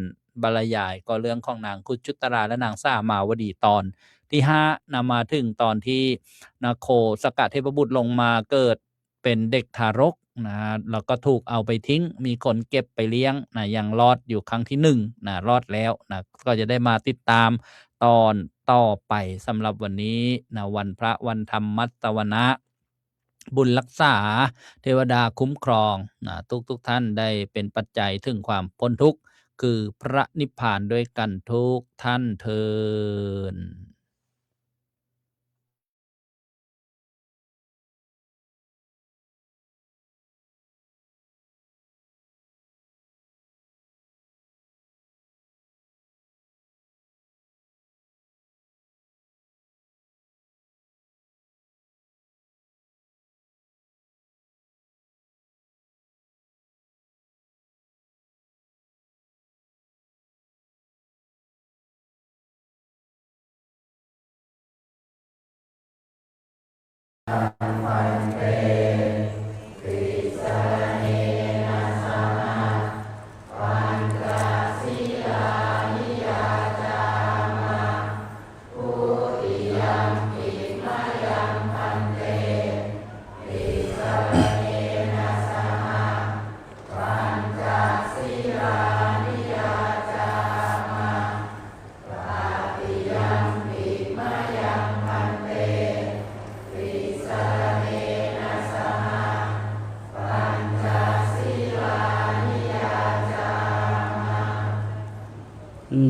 Speaker 1: บรรยายก็เรื่องของนางคุชุตราและนางสามาวดีตอนที่5นำมาถึงตอนที่นาโคสกเทพบุตรลงมาเกิดเป็นเด็กทารกนะแล้วก็ถูกเอาไปทิ้งมีคนเก็บไปเลี้ยงนะยังรอดอยู่ครั้งที่1นะรอดแล้วนะก็จะได้มาติดตามตอนต่อไปสำหรับวันนี้นะวันพระวันธรรมมัตตวนะ บุญรักษาเทวดาคุ้มครองทุกท่านได้เป็นปัจจัยถึงความพ้นทุกข์คือพระนิพพานด้วยกันทุกท่านเทิน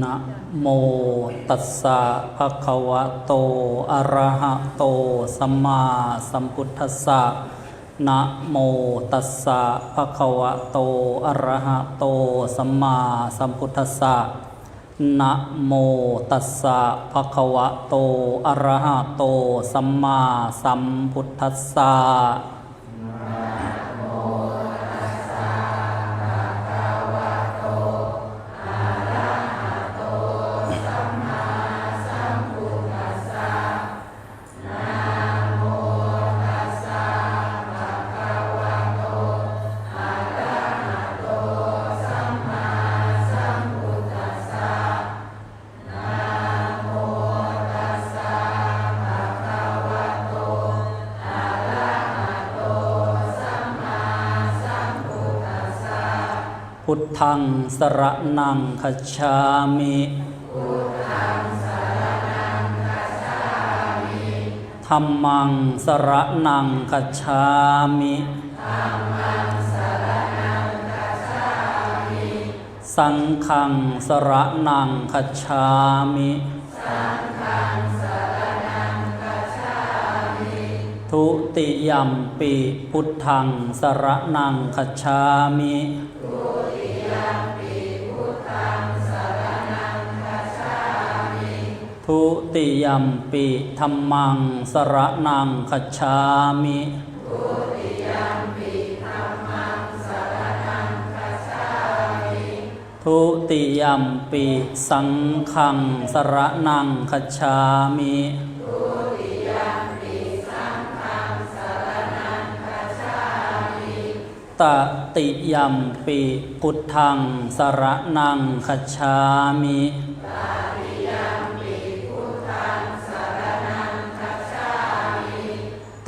Speaker 1: นะโมตัสสะภะคะวะโตอะระหะโตสัมมาสัมพุทธัสสะนะโมตัสสะภะคะวะโตอะระหะโตสัมมาสัมพุทธัสสะนะโมตัสสะภะคะวะโตอะระหะโตสัมมาสัมพุทธัสสะพุทธังสรณังคัจฉามิธัมมังสรณังคัจฉามิสังฆังสรณังคัจฉามิทุติยัมปิพุทธังสรณังคัจฉามิทุติยัมปิธัมมังสรณังคัจฉามิทุติยัมปิสังฆังสรณังคัจฉามิตติยัมปิพุทธังสรณังคัจฉามิ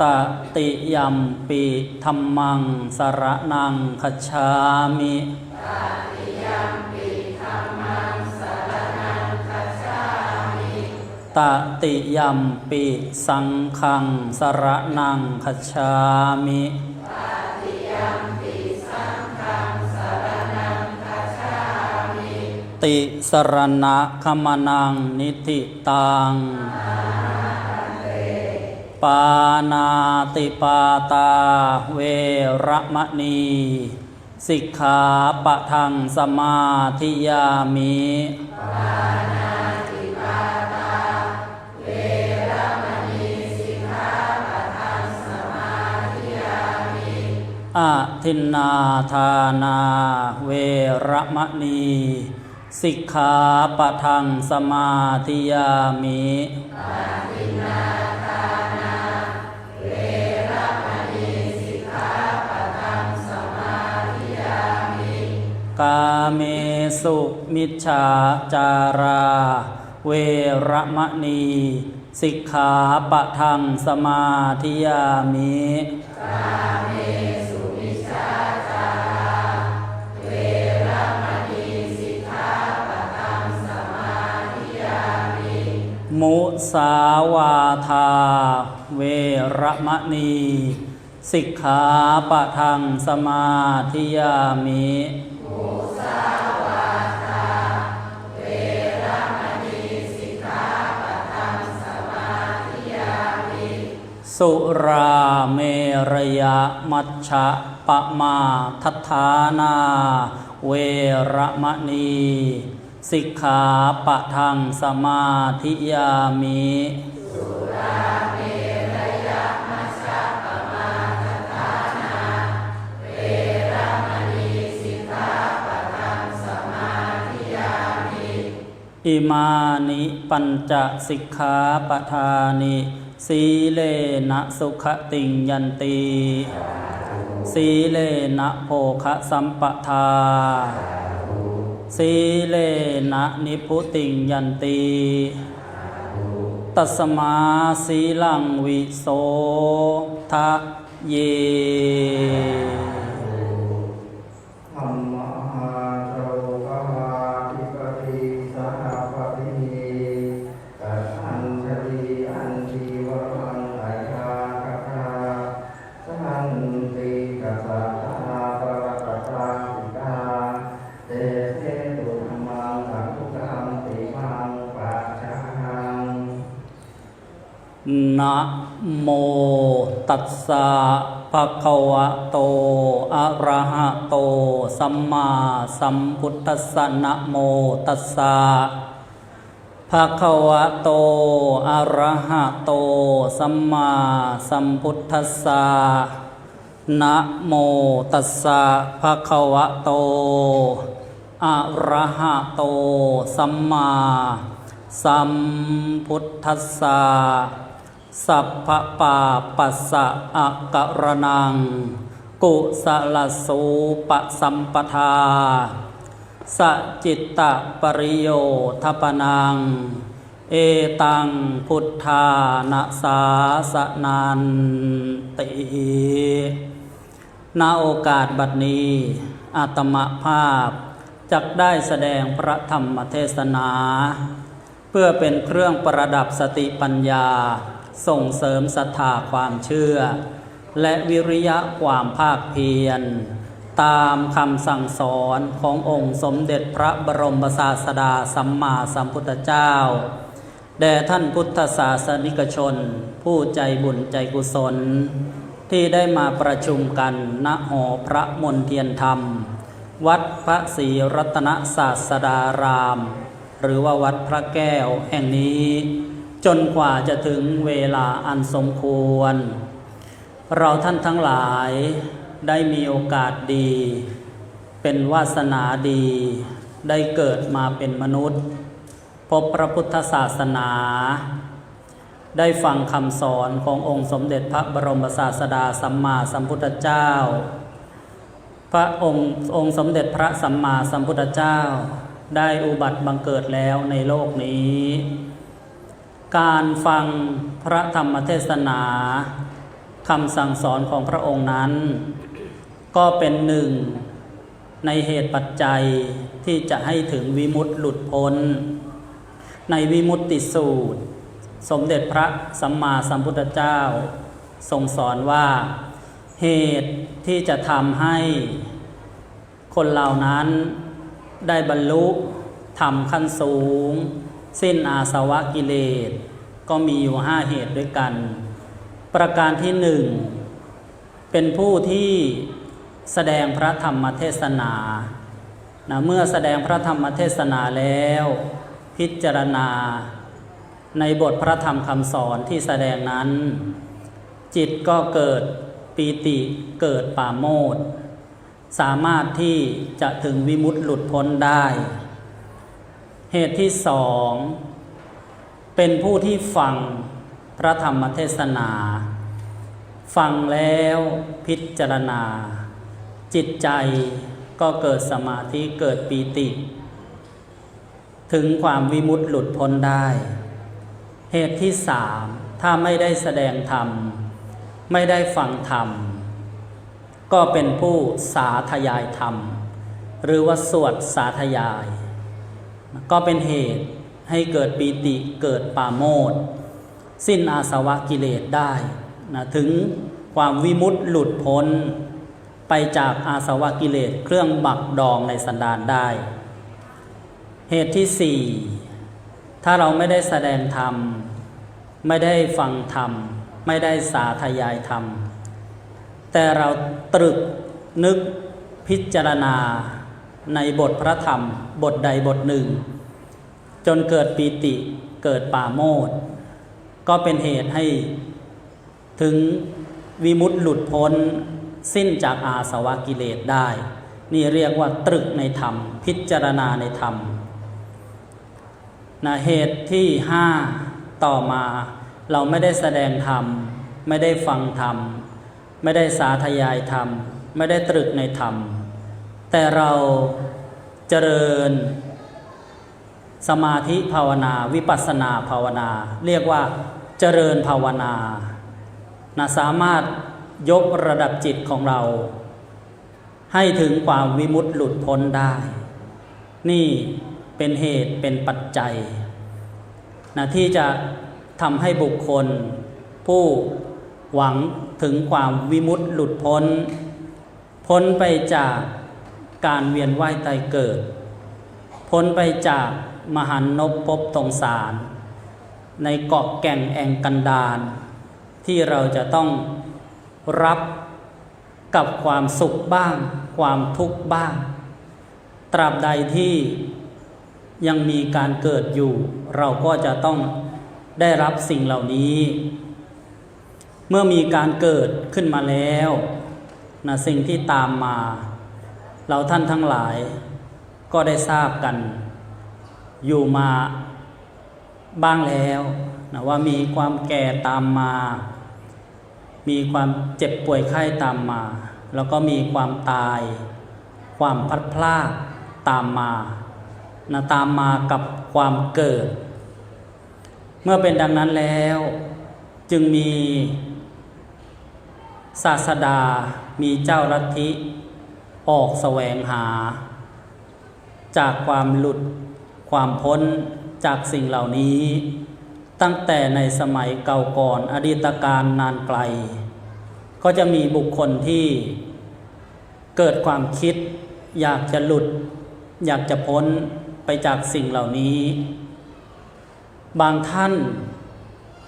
Speaker 1: ตติยัมปิธัมมังสรณังคัจฉามิตติยัมปิสังฆังสรณังคัจฉามิติสรณะขมนังนิธิตังปานาติปาตาเวระมณีสิกขาปะทังสมาธิยามิอาทินนาทานาเวระมณีสิกขาปะทังสมาธิยามิกาเมสุมิจฉาจาราเวระมณีสิกขาปะทังสมาธิยามิมุสาวาทาเวระมณี สิกขาปะทังสมาธิยามิสุราเมรยมัชฌะปะมาทัฏฐานาเวระมณีสิกขาปะทังสมาธิยามิอิมานิปัญจสิกขาปทานิสีเลนะสุขติงยันติสีเลนะโภคะสัมปทาสีเลนะนิพุติงยันติตัสมาสีลังวิโสทะเยนะโมตัสสะภะคะวะโตอะระหะโตสัมมาสัมพุทธัสสะนะโมตัสสะภะคะวะโตอะระหะโตสัมมาสัมพุทธัสสะนะโมตัสสะภะคะวะโตอะระหะโตสัมมาสัมพุทธัสสะสัพพะปาปัสสะอะกะระนังกุสลสูปสัมปทาสัจิตตปริโยทปนังเอตังพุทธานะสาสนันติณโอกาสบัดนี้อาตมภาพจักได้แสดงพระธรรมเทศนาเพื่อเป็นเครื่องประดับสติปัญญาส่งเสริมศรัทธาความเชื่อและวิริยะความภาคเพียรตามคำสั่งสอนขององค์สมเด็จพระบรมศาสดาสัมมาสัมพุทธเจ้าแด่ท่านพุทธศาสนิกชนผู้ใจบุญใจกุศลที่ได้มาประชุมกันณหอพระมนเทียนธรรมวัดพระศรีรัตนศาสดารามหรือว่าวัดพระแก้วแห่งนี้จนกว่าจะถึงเวลาอันสมควรเราท่านทั้งหลายได้มีโอกาสดีเป็นวาสนาดีได้เกิดมาเป็นมนุษย์พบพระพุทธศาสนาได้ฟังคำสอนขององค์สมเด็จพระบรมศาสดาสัมมาสัมพุทธเจ้าพระองค์สมเด็จพระสัมมาสัมพุทธเจ้าได้อุบัติบังเกิดแล้วในโลกนี้การฟังพระธรรมเทศนาคำสั่งสอนของพระองค์นั้นก็เป็นหนึ่งในเหตุปัจจัยที่จะให้ถึงวิมุตติหลุดพ้นในวิมุตติสูตรสมเด็จพระสัมมาสัมพุทธเจ้าทรงสอนว่าเหตุที่จะทำให้คนเหล่านั้นได้บรรลุธรรมขั้นสูงสิ้นอาสวะกิเลสก็มีอยู่5เหตุด้วยกันประการที่1เป็นผู้ที่แสดงพระธรรมเทศนาเมื่อแสดงพระธรรมเทศนาแล้วพิจารณาในบทพระธรรมคำสอนที่แสดงนั้นจิตก็เกิดปีติเกิดปราโมทย์สามารถที่จะถึงวิมุตติหลุดพ้นได้เหตุที่2เป็นผู้ที่ฟังพระธรรมเทศนาฟังแล้วพิจารณาจิตใจก็เกิดสมาธิเกิดปีติถึงความวิมุตติหลุดพ้นได้เหตุที่3ถ้าไม่ได้แสดงธรรมไม่ได้ฟังธรรมก็เป็นผู้สาธยายธรรมหรือว่าสวดสาธยายก็เป็นเหตุให้เกิดปีติเกิดปราโมทย์สิ้นอาสวะกิเลสได้ถึง ความวิมุตติหลุดพ้นไปจากอาสวะกิเลสเครื่องบักดองในสันดานได้ เหตุที่ 4ถ้าเราไม่ได้แสดงธรรมไม่ได้ฟังธรรมไม่ได้สาธยายธรรมแต่เราตรึกนึกพิจารณาในบทพระธรรมบทใดบทหนึ่งจนเกิดปีติเกิดปราโมทย์ก็เป็นเหตุให้ถึงวิมุตติหลุดพ้นสิ้นจากอาสวะกิเลสได้นี่เรียกว่าตรึกในธรรมพิจารณาในธรรมนะเหตุที่ 5ต่อมาเราไม่ได้แสดงธรรมไม่ได้ฟังธรรมไม่ได้สาธยายธรรมไม่ได้ตรึกในธรรมแต่เราเจริญสมาธิภาวนาวิปัสสนาภาวนาเรียกว่าเจริญภาวนานะสามารถยกระดับจิตของเราให้ถึงความวิมุตติหลุดพ้นได้นี่เป็นเหตุเป็นปัจจัยนะที่จะทำให้บุคคลผู้หวังถึงความวิมุตติหลุดพ้นไปจากการเวียนว่ายตายเกิดพ้นไปจากมหันนภพสงสารในเกาะแก่งแอ่งกันดารที่เราจะต้องรับกับความสุขบ้างความทุกข์บ้างตราบใดที่ยังมีการเกิดอยู่เราก็จะต้องได้รับสิ่งเหล่านี้เมื่อมีการเกิดขึ้นมาแล้วนะสิ่งที่ตามมาเราท่านทั้งหลายก็ได้ทราบกันอยู่มาบ้างแล้วนะว่ามีความแก่ตามมามีความเจ็บป่วยไข้ตามมาแล้วก็มีความตายความพลัดพรากตามมานะตามมากับความเกิดเมื่อเป็นดังนั้นแล้วจึงมีศาสดามีเจ้าลัทธิออกแสวงหาจากความหลุดความพ้นจากสิ่งเหล่านี้ตั้งแต่ในสมัยเก่าก่อนอดีตการนานไกลก็จะมีบุคคลที่เกิดความคิดอยากจะหลุดอยากจะพ้นไปจากสิ่งเหล่านี้บางท่าน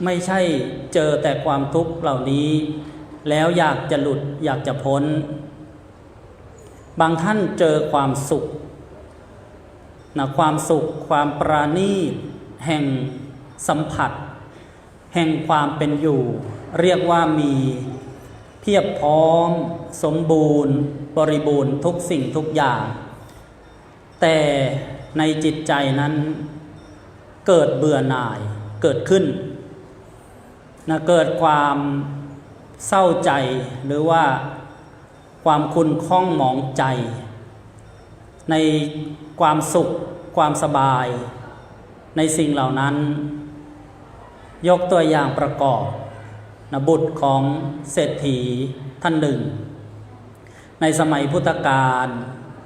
Speaker 1: ไม่ใช่เจอแต่ความทุกข์เหล่านี้แล้วอยากจะหลุดอยากจะพ้นบางท่านเจอความสุขนะความสุขความปราณีตแห่งสัมผัสแห่งความเป็นอยู่เรียกว่ามีเพียบพร้อมสมบูรณ์บริบูรณ์ทุกสิ่งทุกอย่างแต่ในจิตใจนั้นเกิดเบื่อหน่ายเกิดขึ้นนะเกิดความเศร้าใจหรือว่าความขุ่นข้องหมองใจในความสุขความสบายในสิ่งเหล่านั้นยกตัวอย่างประกอบนะบุตรของเศรษฐีท่านหนึ่งในสมัยพุทธกาล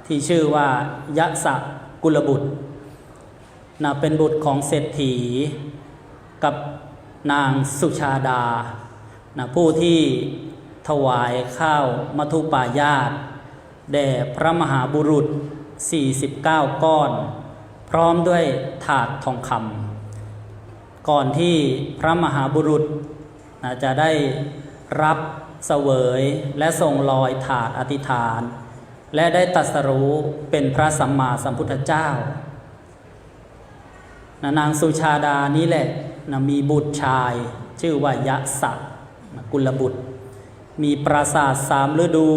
Speaker 1: ที่ชื่อว่ายะสะกุลบุตรนะเป็นบุตรของเศรษฐีกับนางสุชาดานะผู้ที่ถวายข้าวมัทุปายาตแด่พระมหาบุรุษ49ก้อนพร้อมด้วยถาดทองคำก่อนที่พระมหาบุรุษนะจะได้รับเสวยและทรงลอยถาดอธิษฐานและได้ตรัสรู้เป็นพระสัมมาสัมพุทธเจ้านะนางสุชาดานี้แหละนะมีบุตรชายชื่อว่ายะสะกุลบุตรมีปราสาท3 ฤดู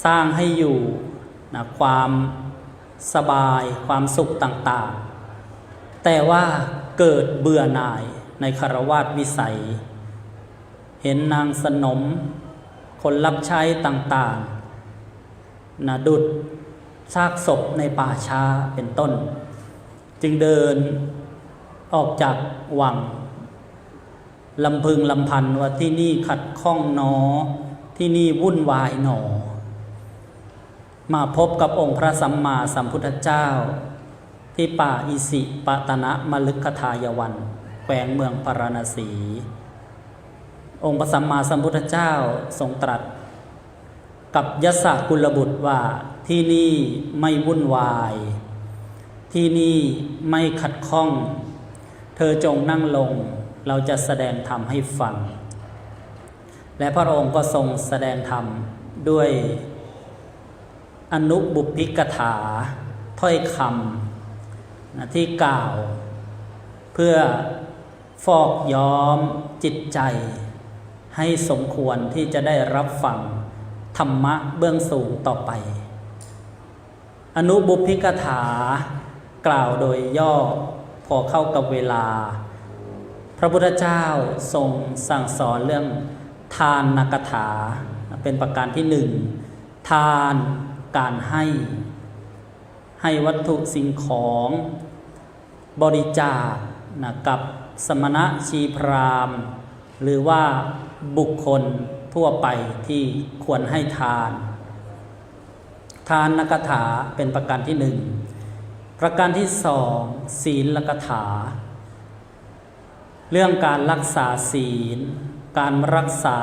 Speaker 1: สร้างให้อยู่นะความสบายความสุขต่างๆแต่ว่าเกิดเบื่อหน่ายในคฤหัสถ์วิสัยเห็นนางสนมคนรับใช้ต่างๆนะดุจซากศพในป่าช้าเป็นต้นจึงเดินออกจากวังลำพึงลำพันว่าที่นี่ขัดข้องหนอที่นี่วุ่นวายหนอมาพบกับองค์พระสัมมาสัมพุทธเจ้าที่ป่าอิสิปตนะมฤคทายวันแขวงเมืองพาราณสี องค์พระสัมมาสัมพุทธเจ้าทรงตรัสกับยศกุลบุตรว่าที่นี่ไม่วุ่นวายที่นี่ไม่ขัดข้องเธอจงนั่งลงเราจะแสดงธรรมให้ฟังและพระองค์ก็ทรงแสดงธรรมด้วยอนุบุพพิกถาถ้อยคำที่กล่าวเพื่อฟอกย้อมจิตใจให้สมควรที่จะได้รับฟังธรรมะเบื้องสูงต่อไปอนุบุพพิกถากล่าวโดยย่อพอเข้ากับเวลาพระพุทธเจ้าทรงสั่งสอนเรื่องทานนกถาเป็นประการที่หนึ่งทานการให้วัตถุสิ่งของบริจาคกับสมณะชีพราหมณ์หรือว่าบุคคลทั่วไปที่ควรให้ทานทานนกถาเป็นประการที่หนึ่งประการที่สองศีลกถาเรื่องการรักษาศีลการรักษา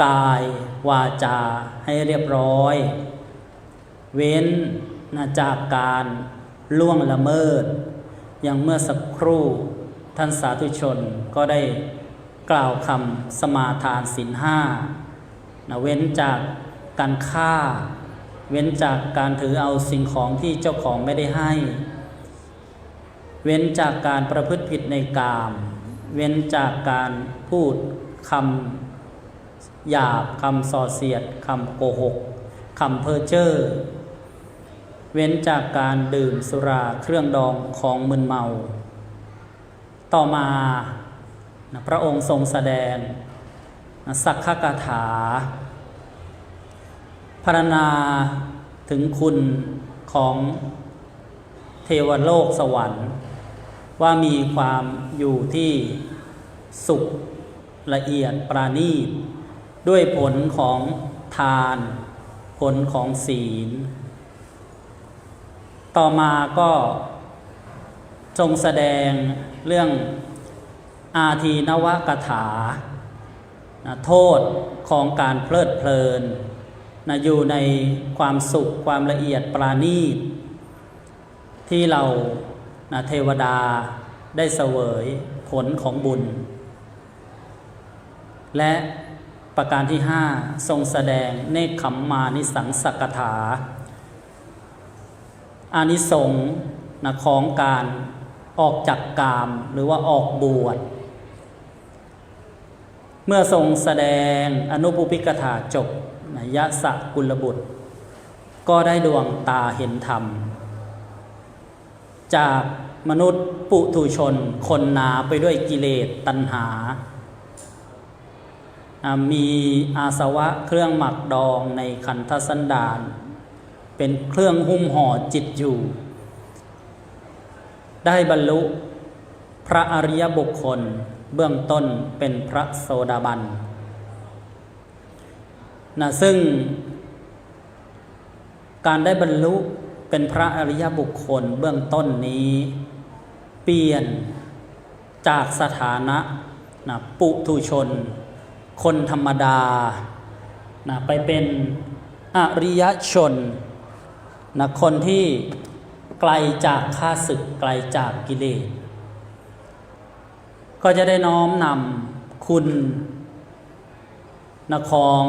Speaker 1: กายวาจาให้เรียบร้อยเว้นจากการล่วงละเมิดอย่างเมื่อสักครู่ท่านสาธุชนก็ได้กล่าวคำสมาทานศีลห้าเว้นจากการฆ่าเว้นจากการถือเอาสิ่งของที่เจ้าของไม่ได้ให้เว้นจากการประพฤติผิดในกามเว้นจากการพูดคำหยาบคำส่อเสียดคำโกหกคำเพ้อเจ้อเว้นจากการดื่มสุราเครื่องดองของมึนเมาต่อมาพระองค์ทรงแสดงสักขกถาพรรณนาถึงคุณของเทวโลกสวรรค์ว่ามีความอยู่ที่สุขละเอียดปราณีตด้วยผลของทานผลของศีลต่อมาก็ทรงแสดงเรื่องอาทีนวกถาโทษของการเพลิดเพลินอยู่ในความสุขความละเอียดปราณีตที่เราเทวดาได้เสวยผลของบุญและประการที่ห้าทรงแสดงเนกขัมมานิสังสกถาอานิสงส์ของการออกจากกามหรือว่าออกบวชเมื่อทรงแสดงอนุบุพพิกถาจบยะสกุลบุตรก็ได้ดวงตาเห็นธรรมจากมนุษย์ปุถุชนคนหนาไปด้วยกิเลสตัณหามีอาสวะเครื่องหมักดองในขันธสันดานเป็นเครื่องหุ้มห่อจิตอยู่ได้บรรลุพระอริยบุคคลเบื้องต้นเป็นพระโสดาบันซึ่งการได้บรรลุเป็นพระอริยบุคคลเบื้องต้นนี้เปลี่ยนจากสถานะปุถุชนคนธรรมดาไปเป็นอริยชนคนที่ไกลจากข้าศึกไกลจากกิเลสก็จะได้น้อมนำคุณของ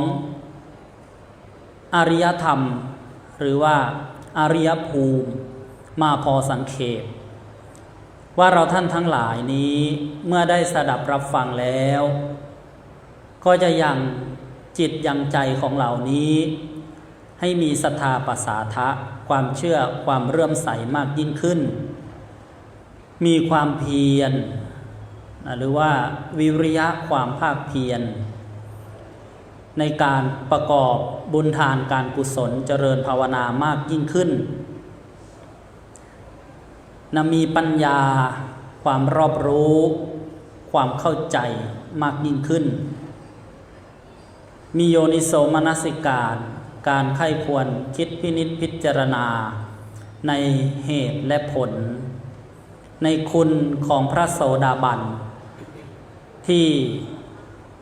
Speaker 1: อริยธรรมหรือว่าอริยภูมิมาพอสังเขปว่าเราท่านทั้งหลายนี้เมื่อได้สดับรับฟังแล้วก็จะยังจิตยังใจของเหล่านี้ให้มีศรัทธาปัสสาทะความเชื่อความเลื่อมใสมากยิ่งขึ้นมีความเพียรหรือว่าวิริยะความภาคเพียรในการประกอบบุญทานการกุศลเจริญภาวนามากยิ่งขึ้นมีปัญญาความรอบรู้ความเข้าใจมากยิ่งขึ้นมีโยนิโสมนสิการการไข้ควรคิดพินิจพิจารณาในเหตุและผลในคุณของพระโสดาบันที่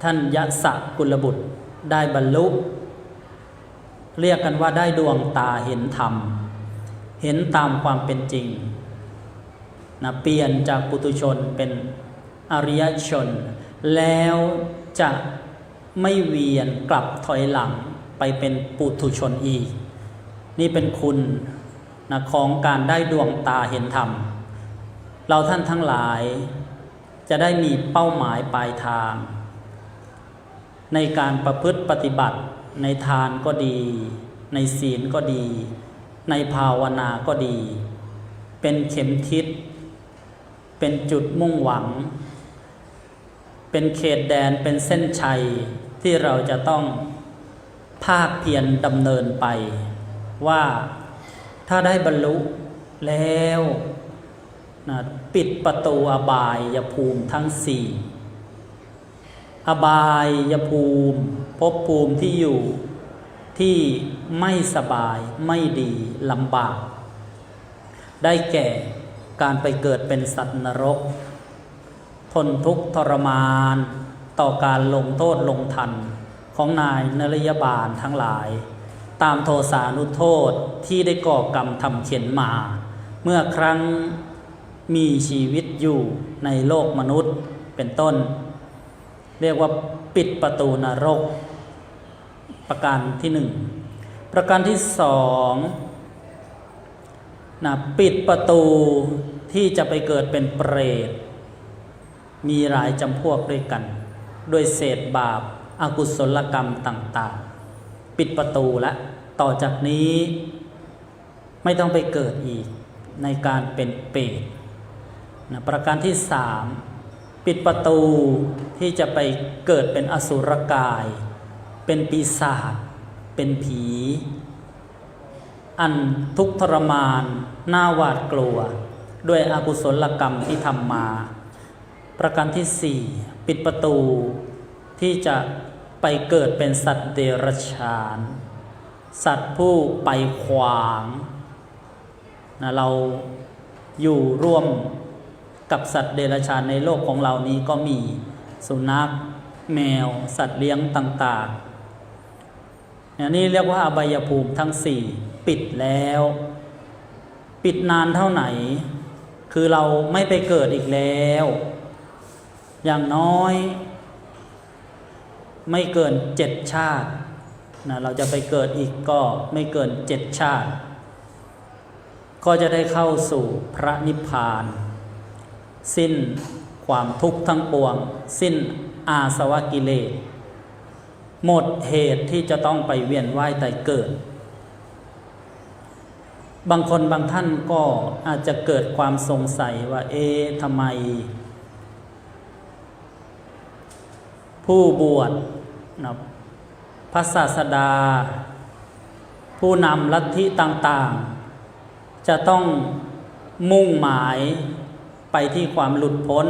Speaker 1: ท่านยะสะกุลบุตรได้บรรลุเรียกกันว่าได้ดวงตาเห็นธรรมเห็นตามความเป็นจริงนะเปลี่ยนจากปุถุชนเป็นอริยชนแล้วจะไม่เวียนกลับถอยหลังไปเป็นปุถุชนอีกนี่เป็นคุณนะของการได้ดวงตาเห็นธรรมเราท่านทั้งหลายจะได้มีเป้าหมายปลายทางในการประพฤติปฏิบัติในทานก็ดีในศีลก็ดีในภาวนาก็ดีเป็นเข็มทิศเป็นจุดมุ่งหวังเป็นเขตแดนเป็นเส้นชัยที่เราจะต้องภาคเพียรดำเนินไปว่าถ้าได้บรรลุแล้วนะปิดประตูอบายภูมิทั้งสี่อบายภูมิภพภูมิที่อยู่ที่ไม่สบายไม่ดีลำบากได้แก่การไปเกิดเป็นสัตว์นรกทนทุกข์ทรมานต่อการลงโทษลงทันของนายนรยบาลทั้งหลายตามโทสานุโทษที่ได้ก่อกรรมทำเข็นมาเมื่อครั้งมีชีวิตอยู่ในโลกมนุษย์เป็นต้นเรียกว่าปิดประตูนรกประการที่หนึ่งประการที่สองนะปิดประตูที่จะไปเกิดเป็นเปรตมีหลายจำพวกด้วยกันด้วยเศษบาปอกุศลกรรมต่างๆปิดประตูและต่อจากนี้ไม่ต้องไปเกิดอีกในการเป็นเปรตนะประการที่สามปิดประตูที่จะไปเกิดเป็นอสุรกายเป็นปีศาจเป็นผีอันทุกข์ทรมานน่าหวาดกลัวด้วยอกุศลกรรมที่ทำมาประการที่สี่ปิดประตูที่จะไปเกิดเป็นสัตว์เดรัจฉานสัตว์ผู้ไปขวางนะเราอยู่ร่วมกับสัตว์เดรัจฉานในโลกของเรานี้ก็มีสุนัขแมวสัตว์เลี้ยงต่างๆนี่เรียกว่าอบายภูมิทั้งสี่ปิดแล้วปิดนานเท่าไหนคือเราไม่ไปเกิดอีกแล้วอย่างน้อยไม่เกิน7 ชาตินะเราจะไปเกิดอีกก็ไม่เกิน7 ชาติก็จะได้เข้าสู่พระนิพพานสิ้นความทุกข์ทั้งปวงสิ้นอาสวะกิเลสหมดเหตุที่จะต้องไปเวียนว่ายตายเกิดบางคนบางท่านก็อาจจะเกิดความสงสัยว่าทำไมผู้บวชนะพระศาสดาผู้นำลัทธิต่างๆจะต้องมุ่งหมายไปที่ความหลุดพ้น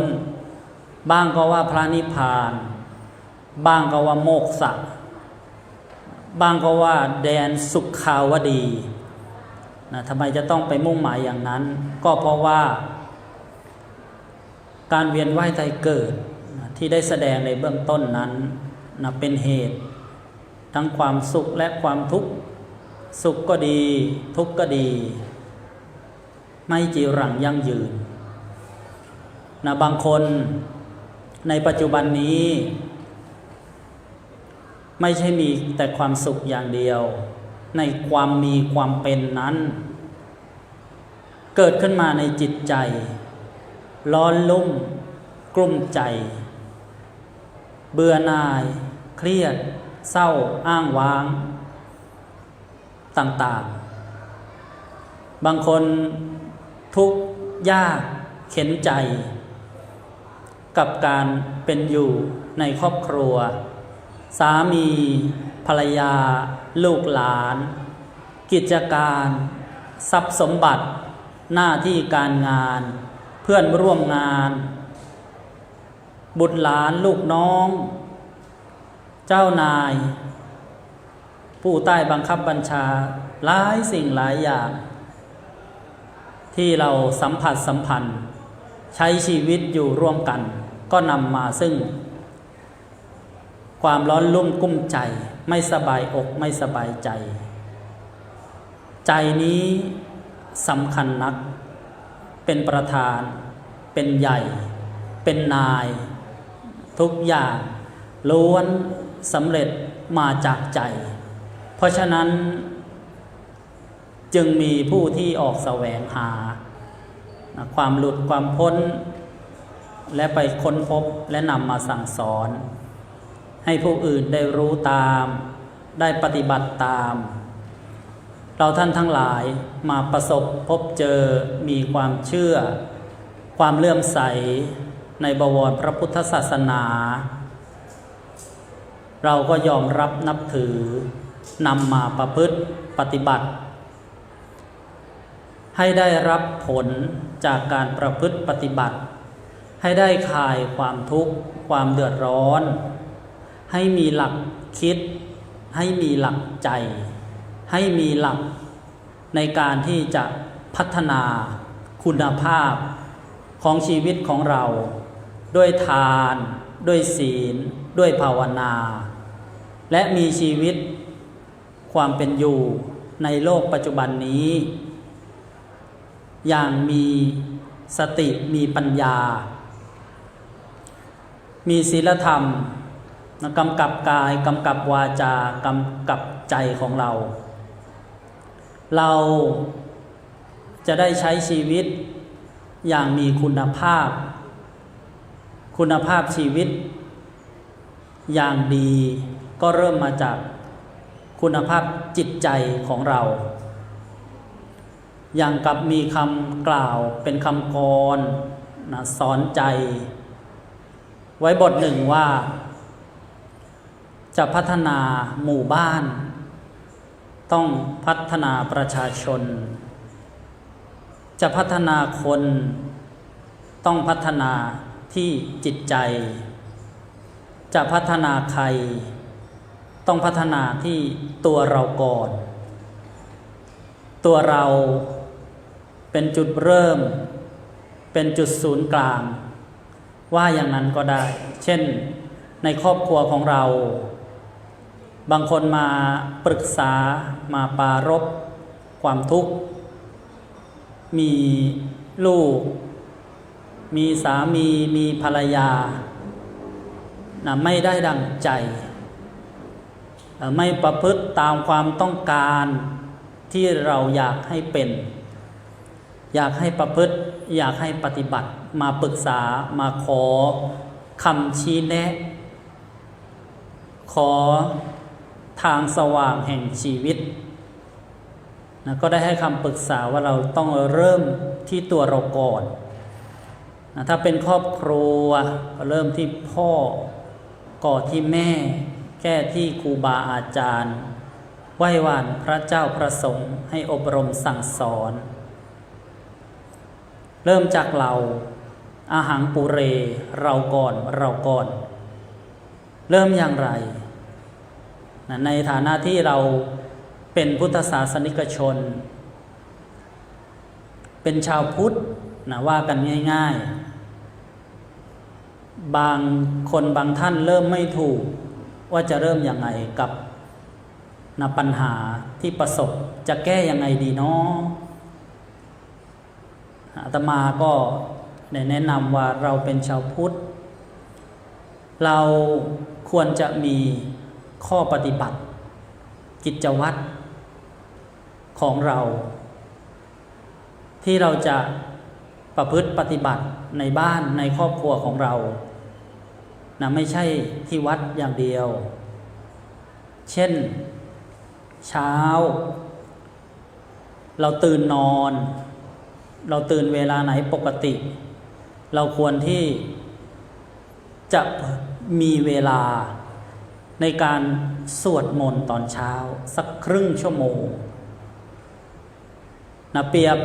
Speaker 1: บ้างก็ว่าพระนิพพานบ้างก็ว่าโมกขะบ้างก็ว่าแดนสุขคาวดีนะทำไมจะต้องไปมุ่งหมายอย่างนั้นก็เพราะว่าการเวียนว่ายตายเกิดนะที่ได้แสดงในเบื้องต้นนั้นนะเป็นเหตุทั้งความสุขและความทุกข์สุขก็ดีทุกข์ก็ดีไม่จีรังยั่งยืนนะบางคนในปัจจุบันนี้ไม่ใช่มีแต่ความสุขอย่างเดียวในความมีความเป็นนั้นเกิดขึ้นมาในจิตใจร้อนลุ่มกลุ้มใจเบื่อหน่ายเครียดเศร้าอ้างว้างต่างๆบางคนทุกข์ยากเข็ญใจกับการเป็นอยู่ในครอบครัวสามีภรรยาลูกหลานกิจการทรัพย์สมบัติหน้าที่การงานเพื่อนร่วมงานบุตรหลานลูกน้องเจ้านายผู้ใต้บังคับบัญชาหลายสิ่งหลายอย่างที่เราสัมพันธ์ใช้ชีวิตอยู่ร่วมกันก็นำมาซึ่ง ความร้อนรุ่มกุ้มใจไม่สบายอกไม่สบายใจ ใจนี้สำคัญนักเป็นประธานเป็นใหญ่เป็นนายทุกอย่างล้วนสำเร็จมาจากใจเพราะฉะนั้นจึงมีผู้ที่ออกแสวงหาความหลุดความพ้นและไปค้นพบและนำมาสั่งสอนให้ผู้อื่นได้รู้ตามได้ปฏิบัติตามเราท่านทั้งหลายมาประสบพบเจอมีความเชื่อความเลื่อมใสในบวรพระพุทธศาสนาเราก็ยอมรับนับถือนำมาประพฤติปฏิบัติให้ได้รับผลจากการประพฤติปฏิบัติให้ได้คลายความทุกข์ความเดือดร้อนให้มีหลักคิดให้มีหลักใจให้มีหลักในการที่จะพัฒนาคุณภาพของชีวิตของเราด้วยทานด้วยศีลด้วยภาวนาและมีชีวิตความเป็นอยู่ในโลกปัจจุบันนี้อย่างมีสติมีปัญญามีศีลธรรมกำกับกายกำกับวาจากำกับใจของเราจะได้ใช้ชีวิตอย่างมีคุณภาพชีวิตอย่างดีก็เริ่มมาจากคุณภาพจิตใจของเราอย่างกับมีคำกล่าวเป็นคำกรสอนใจไว้บทหนึ่งว่าจะพัฒนาหมู่บ้านต้องพัฒนาประชาชนจะพัฒนาคนต้องพัฒนาที่จิตใจจะพัฒนาใครต้องพัฒนาที่ตัวเราก่อนตัวเราเป็นจุดเริ่มเป็นจุดศูนย์กลางว่าอย่างนั้นก็ได้เช่นในครอบครัวของเราบางคนมาปรึกษามาปรารภความทุกข์มีลูกมีสามีมีภรรยาไม่ได้ดังใจไม่ประพฤติตามความต้องการที่เราอยากให้เป็นอยากให้ประพฤติอยากให้ปฏิบัติมาปรึกษามาขอคำชี้แนะขอทางสว่างแห่งชีวิตก็ได้ให้คำปรึกษาว่าเราต้องเริ่มที่ตัวเราก่อนถ้าเป็นครอบครัวก็เริ่มที่พ่อก่อที่แม่แก้ที่ครูบาอาจารย์ไหว้วานพระเจ้าพระสงฆ์ให้อบรมสั่งสอนเริ่มจากเราอาหังปุเรเราก่อนเริ่มอย่างไรในฐานะที่เราเป็นพุทธศาสนิกชนเป็นชาวพุทธว่ากันง่ายๆบางคนบางท่านเริ่มไม่ถูกว่าจะเริ่มยังไงกับปัญหาที่ประสบจะแก้ยังไงดีเนาะอาตมาก็แนะนำว่าเราเป็นชาวพุทธเราควรจะมีข้อปฏิบัติกิจวัตรของเราที่เราจะประพฤติปฏิบัติในบ้านในครอบครัวของเราไม่ใช่ที่วัดอย่างเดียวเช่นเช้าเราตื่นนอนเราตื่นเวลาไหนปกติเราควรที่จะมีเวลาในการสวดมนต์ตอนเช้าสักครึ่งชั่วโมงเปรียบ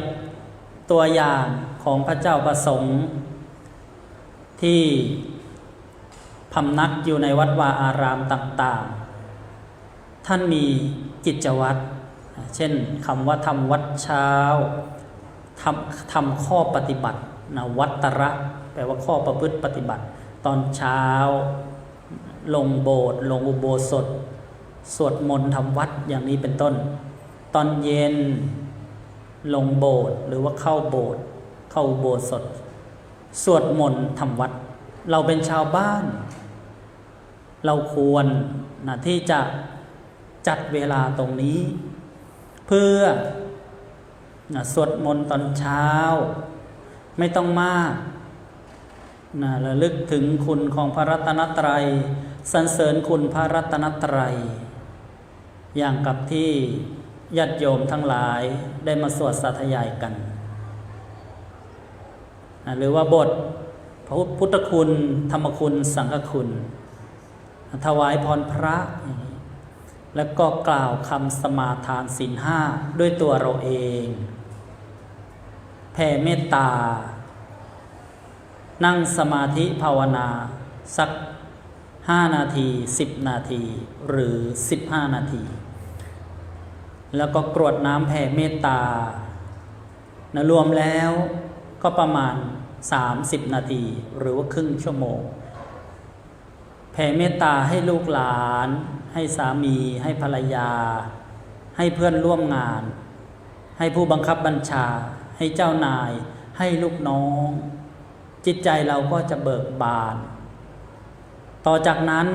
Speaker 1: ตัวอย่างของพระเจ้าประสงค์ที่พำนักอยู่ในวัดวาอารามต่างๆท่านมีกิจวัตรเช่นคำว่าทำวัดเช้าทำข้อปฏิบัติวัตระแปลว่าข้อประพฤติปฏิบัติตอนเช้า ลงโบสถ์ลงอุโบสถสวดมนต์ทำวัดอย่างนี้เป็นต้น ตอนเย็นลงโบสถ์หรือว่าเข้าโบสถ์เข้าอุโบสถสวดมนต์ทำวัดเราเป็นชาวบ้านเราควรนะที่จะจัดเวลาตรงนี้ เพื่อนะสวดมนต์ตอนเช้าไม่ต้องมากนะระลึกถึงคุณของพระรัตนตรัยสรรเสริญคุณพระรัตนตรัยอย่างกับที่ญาติโยมทั้งหลายได้มาสวดสาธยายกันนะหรือว่าบทพระพุทธคุณธรรมคุณสังฆคุณถวายพรพระอย่างนี้แล้วก็กล่าวคำสมาทานศีล 5ด้วยตัวเราเองแผ่เมตตานั่งสมาธิภาวนาสัก5 นาที10 นาทีหรือ15 นาทีแล้วก็กรวดน้ำแผ่เมตตานะรวมแล้วก็ประมาณ30 นาทีหรือว่าครึ่งชั่วโมงแผ่เมตตาให้ลูกหลานให้สามีให้ภรรยาให้เพื่อนร่วมงานให้ผู้บังคับบัญชาให้เจ้านายให้ลูกน้องจิตใจเราก็จะเบิกบานต่อจากนั้น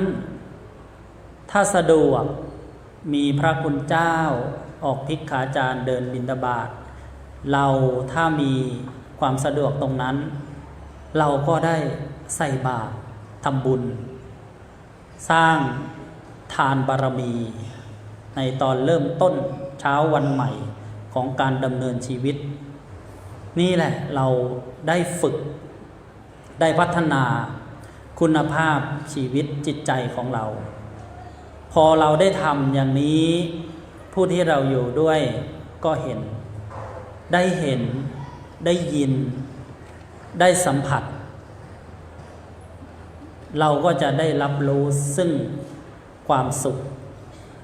Speaker 1: ถ้าสะดวกมีพระคุณเจ้าออกภิกขาจารย์เดินบิณฑบาตเราถ้ามีความสะดวกตรงนั้นเราก็ได้ใส่บาตรทำบุญสร้างทานบารมีในตอนเริ่มต้นเช้าวันใหม่ของการดำเนินชีวิตนี่แหละเราได้ฝึกได้พัฒนาคุณภาพชีวิตจิตใจของเราพอเราได้ทำอย่างนี้ผู้ที่เราอยู่ด้วยก็เห็นได้ยินได้สัมผัสเราก็จะได้รับรู้ซึ่งความสุข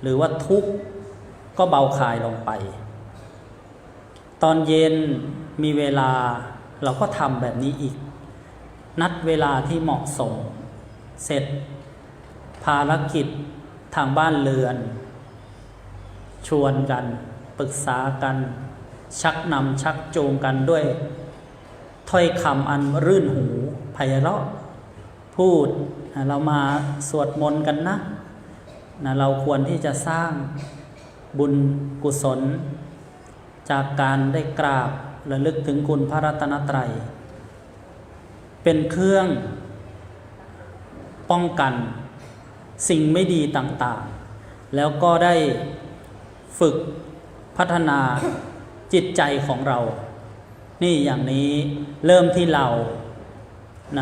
Speaker 1: หรือว่าทุกข์ก็เบาคลายลงไปตอนเย็นมีเวลาเราก็ทำแบบนี้อีกนัดเวลาที่เหมาะสมเสร็จภารกิจทางบ้านเรือนชวนกันปรึกษากันชักนำชักจูงกันด้วยถ้อยคำอันรื่นหูไพเราะพูดเรามาสวดมนต์กันนะเราควรที่จะสร้างบุญกุศลจากการได้กราบระลึกถึงคุณพระรัตนตรัยเป็นเครื่องป้องกันสิ่งไม่ดีต่างๆแล้วก็ได้ฝึกพัฒนาจิตใจของเรานี่อย่างนี้เริ่มที่เรา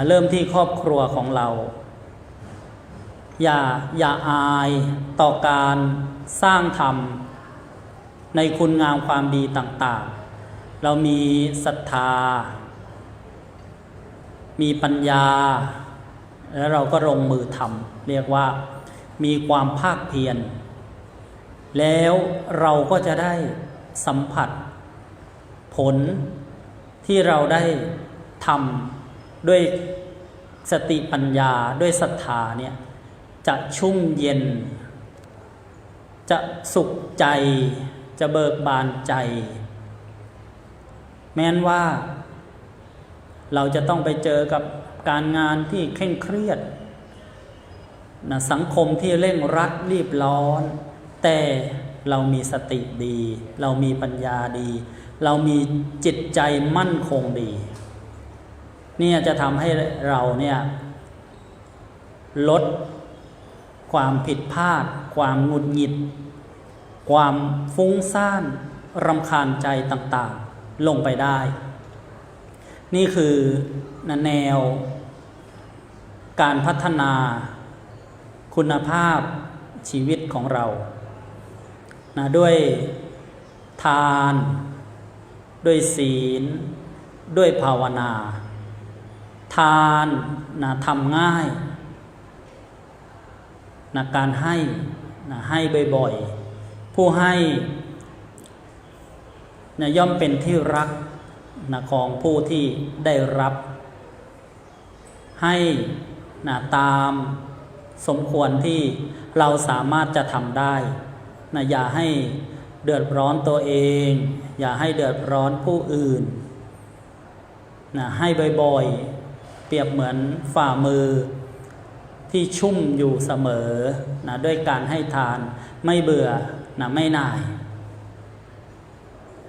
Speaker 1: เริ่มที่ครอบครัวของเราอย่าอายต่อการสร้างธรรมในคุณงามความดีต่างๆเรามีศรัทธามีปัญญาแล้วเราก็ลงมือทำเรียกว่ามีความภาคเพียรแล้วเราก็จะได้สัมผัสผลที่เราได้ทำด้วยสติปัญญาด้วยศรัทธาเนี่ยจะชุ่มเย็นจะสุขใจจะเบิกบานใจแม้นว่าเราจะต้องไปเจอกับการงานที่เคร่งเครียดสังคมที่เร่งรัดรีบร้อนแต่เรามีสติดีเรามีปัญญาดีเรามีจิตใจมั่นคงดีเนี่ยจะทำให้เราเนี่ยลดความผิดพลาดความหงุดหงิดความฟุ้งซ่านรำคาญใจต่างๆลงไปได้นี่คือแนวการพัฒนาคุณภาพชีวิตของเราด้วยทานด้วยศีลด้วยภาวนาทานทำง่ายการให้บ่อยๆผู้ให้ย่อมเป็นที่รักของผู้ที่ได้รับให้ตาม สมควรที่เราสามารถจะทำได้นะอย่าให้เดือดร้อนตัวเองอย่าให้เดือดร้อนผู้อื่นนะให้บ่อยๆเปรียบเหมือนฝ่ามือที่ชุ่มอยู่เสมอนะด้วยการให้ทานไม่เบื่อนะไม่หน่าย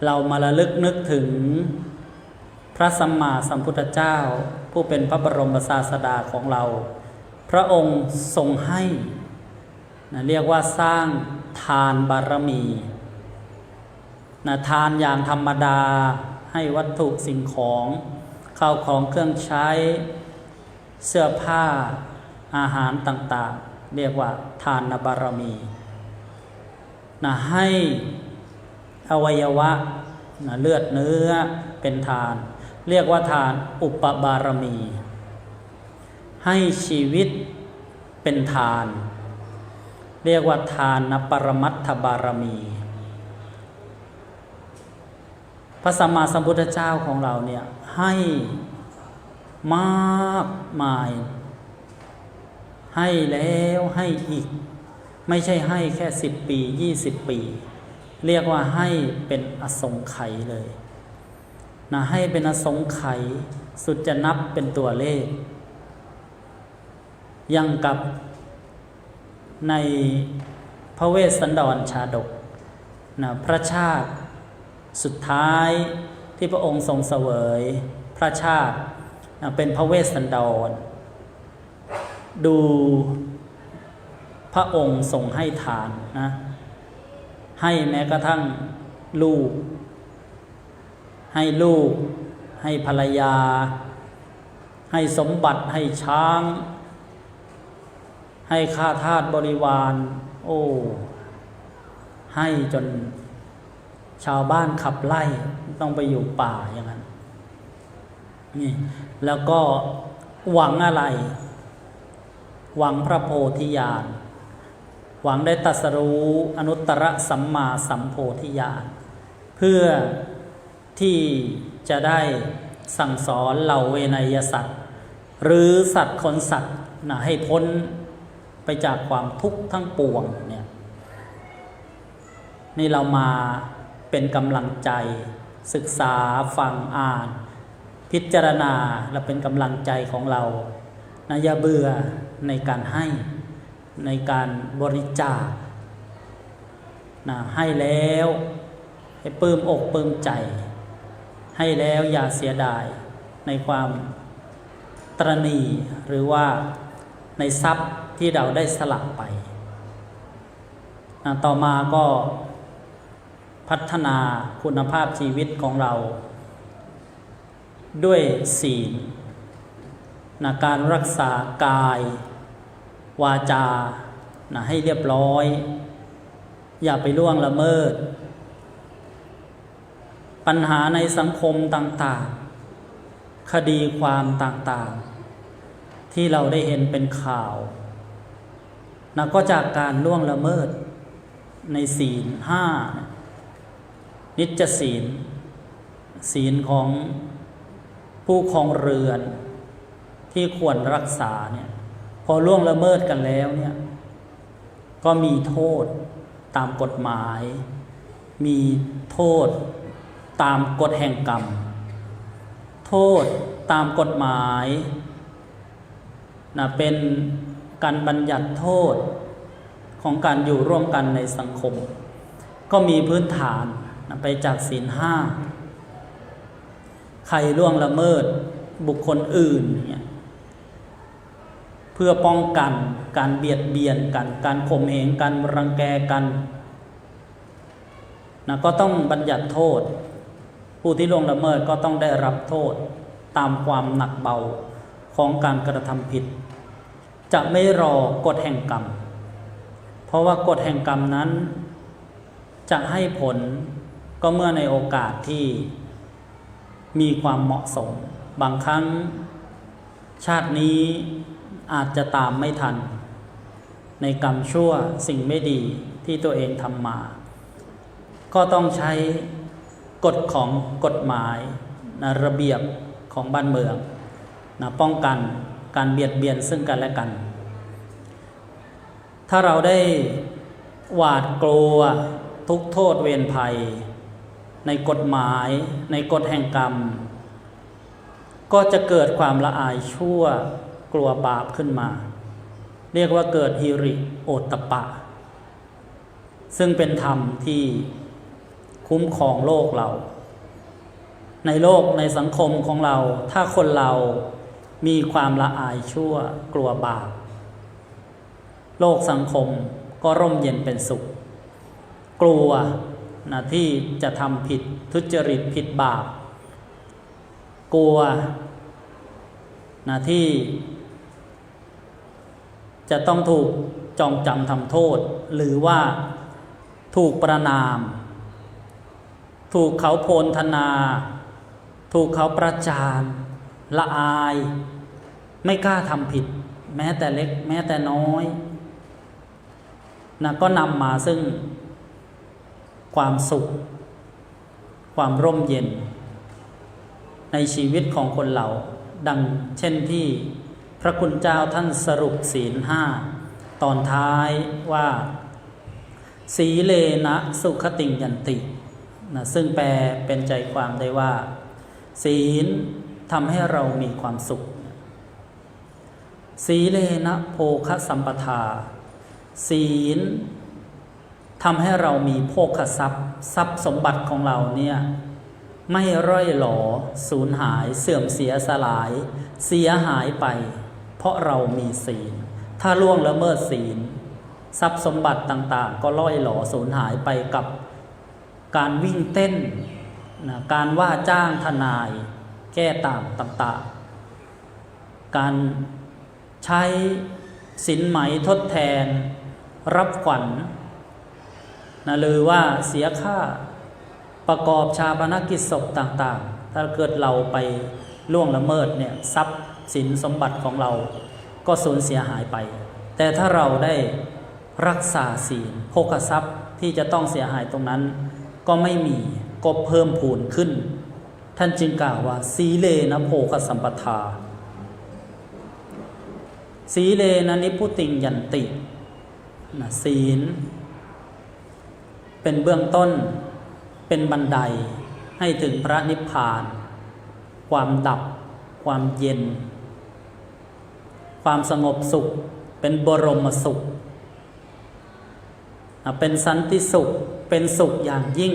Speaker 1: เรามาระลึกนึกถึงพระสัมมาสัมพุทธเจ้าผู้เป็นพระบรมศาสดาของเราพระองค์ทรงให้นะเรียกว่าสร้างทานบารมีนะทานอย่างธรรมดาให้วัตถุสิ่งของข้าวของเครื่องใช้เสื้อผ้าอาหารต่างๆเรียกว่าทานบารมีนะให้อวัยวะนะเลือดเนื้อเป็นทานเรียกว่าทานอุปบารมีให้ชีวิตเป็นทานเรียกว่าทานปรมัตถบารมีพระสัมมาสัมพุทธเจ้าของเราเนี่ยให้มากมายให้แล้วให้อีกไม่ใช่ให้แค่10 ปี20 ปีเรียกว่าให้เป็นอสงไขยเลยนะให้เป็นอสงไขยสุดจะนับเป็นตัวเลขยังกับในพระเวสสันดรชาดกนะพระชาติสุดท้ายที่พระองค์ทรงเสวยพระชาตินะเป็นพระเวสสันดรดูพระองค์ทรงให้ทานนะให้แม้กระทั่งลูกให้ภรรยาให้สมบัติให้ช้างให้ข้าทาสบริวารโอ้ให้จนชาวบ้านขับไล่ต้องไปอยู่ป่าอย่างนั้นนี่แล้วก็หวังอะไรหวังพระโพธิญาณหวังได้ตรัสรู้อนุตตรสัมมาสัมโพธิญาณเพื่อที่จะได้สั่งสอนเหล่าเวนยสัตว์หรือสัตว์คนสัตว์นะให้พ้นไปจากความทุกข์ทั้งปวงเนี่ยนี่เรามาเป็นกำลังใจศึกษาฟังอ่านพิจารณาและเป็นกำลังใจของเรานะอย่าเบื่อในการให้ในการบริจาคนะให้แล้วให้ปลื้มอกปลื้มใจให้แล้วอย่าเสียดายในความตระหนี่หรือว่าในทรัพย์ที่เราได้สละไปนะต่อมาก็พัฒนาคุณภาพชีวิตของเราด้วยศีลนะการรักษากายวาจานะให้เรียบร้อยอย่าไปล่วงละเมิดปัญหาในสังคมต่างๆคดีความต่างๆที่เราได้เห็นเป็นข่าวนะก็จากการล่วงละเมิดในศีล5นิจศีลศีลของผู้ครองเรือนที่ควรรักษาเนี่ยพอล่วงละเมิดกันแล้วเนี่ยก็มีโทษตามกฎหมายมีโทษตามกฎแห่งกรรมโทษตามกฎหมายนะเป็นการบัญญัติโทษของการอยู่ร่วมกันในสังคมก็มีพื้นฐานนะไปจากศีล5ใครล่วงละเมิดบุคคลอื่นเนี่ยเพื่อป้องกันการเบียดเบียนกันการข่มเหงกันรังแกกันนะก็ต้องบัญญัติโทษผู้ที่ล่วงละเมิดก็ต้องได้รับโทษตามความหนักเบาของการกระทำผิดจะไม่รอกฎแห่งกรรมเพราะว่ากฎแห่งกรรมนั้นจะให้ผลก็เมื่อในโอกาสที่มีความเหมาะสมบางครั้งชาตินี้อาจจะตามไม่ทันในกรรมชั่วสิ่งไม่ดีที่ตัวเองทำมาก็ต้องใช้กฎของกฎหมายนะระเบียบของบ้านเมืองนะป้องกันการเบียดเบียนซึ่งกันและกัน ถ้าเราได้หวาดกลัวทุกโทษเวรภัยในกฎหมายในกฎแห่งกรรมก็จะเกิดความละอายชั่วกลัวบาปขึ้นมาเรียกว่าเกิดหิริโอตตัปปะซึ่งเป็นธรรมที่คุ้มครองโลกเราในโลกในสังคมของเราถ้าคนเรามีความละอายชั่วกลัวบาปโลกสังคมก็ร่มเย็นเป็นสุขกลัวนะที่จะทำผิดทุจริตผิดบาปกลัวนะที่จะต้องถูกจองจำทำโทษหรือว่าถูกประณามถูกเขาโพลธนาถูกเขาประจานละอายไม่กล้าทำผิดแม้แต่เล็กแม้แต่น้อยนะก็นำมาซึ่งความสุขความร่มเย็นในชีวิตของคนเราดังเช่นที่พระคุณเจ้าท่านสรุปศีล 5ตอนท้ายว่าสีเลนะสุขติงยันตินะซึ่งแปลเป็นใจความได้ว่าศีลทำให้เรามีความสุขสีเลนะโภคสัมปทาศีลทำให้เรามีโภคทรัพย์ทรัพย์สมบัติของเราเนี่ยไม่ร่อยหลอสูญหายเสื่อมเสียสลายเสียหายไปเพราะเรามีศีลถ้าล่วงละเมิดศีลทรัพย์สมบัติต่างๆก็ล่อยหลอสูญหายไปกับการวิ่งเต้นนะการว่าจ้างทนายแก้ต่างๆการใช้สินไหมทดแทนรับขวัญนะหรือว่าเสียค่าประกอบชาปนกิจศพต่างๆถ้าเกิดเราไปล่วงละเมิดเนี่ยทรัพย์สินสมบัติของเราก็สูญเสียหายไปแต่ถ้าเราได้รักษาศีลโภคทรัพย์ที่จะต้องเสียหายตรงนั้นก็ไม่มีก็เพิ่มพูนขึ้นท่านจึงกล่าวว่าสีเลนะโภคสัมปทาสีเลนะนิพพุติงยันตินะศีลเป็นเบื้องต้นเป็นบันไดให้ถึงพระนิพพานความดับความเย็นความสงบสุขเป็นบรมสุขเป็นสันติสุขเป็นสุขอย่างยิ่ง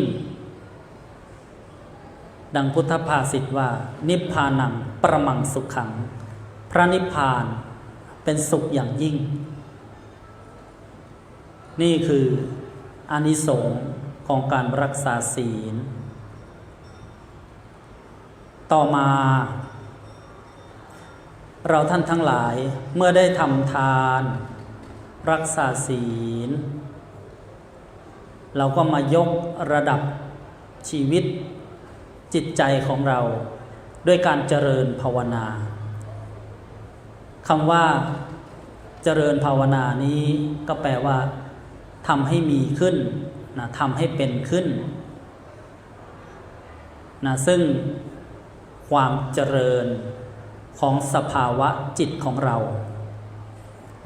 Speaker 1: ดังพุทธภาษิตว่านิพพานังประมังสุขขังพระนิพพานเป็นสุขอย่างยิ่งนี่คืออานิสงส์ของการรักษาศีลต่อมาเราท่านทั้งหลายเมื่อได้ทำทานรักษาศีลเราก็มายกระดับชีวิตจิตใจของเราด้วยการเจริญภาวนาคำว่าเจริญภาวนานี้ก็แปลว่าทำให้มีขึ้นนะทำให้เป็นขึ้นนะซึ่งความเจริญของสภาวะจิตของเรา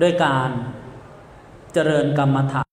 Speaker 1: ด้วยการเจริญกรรมฐาน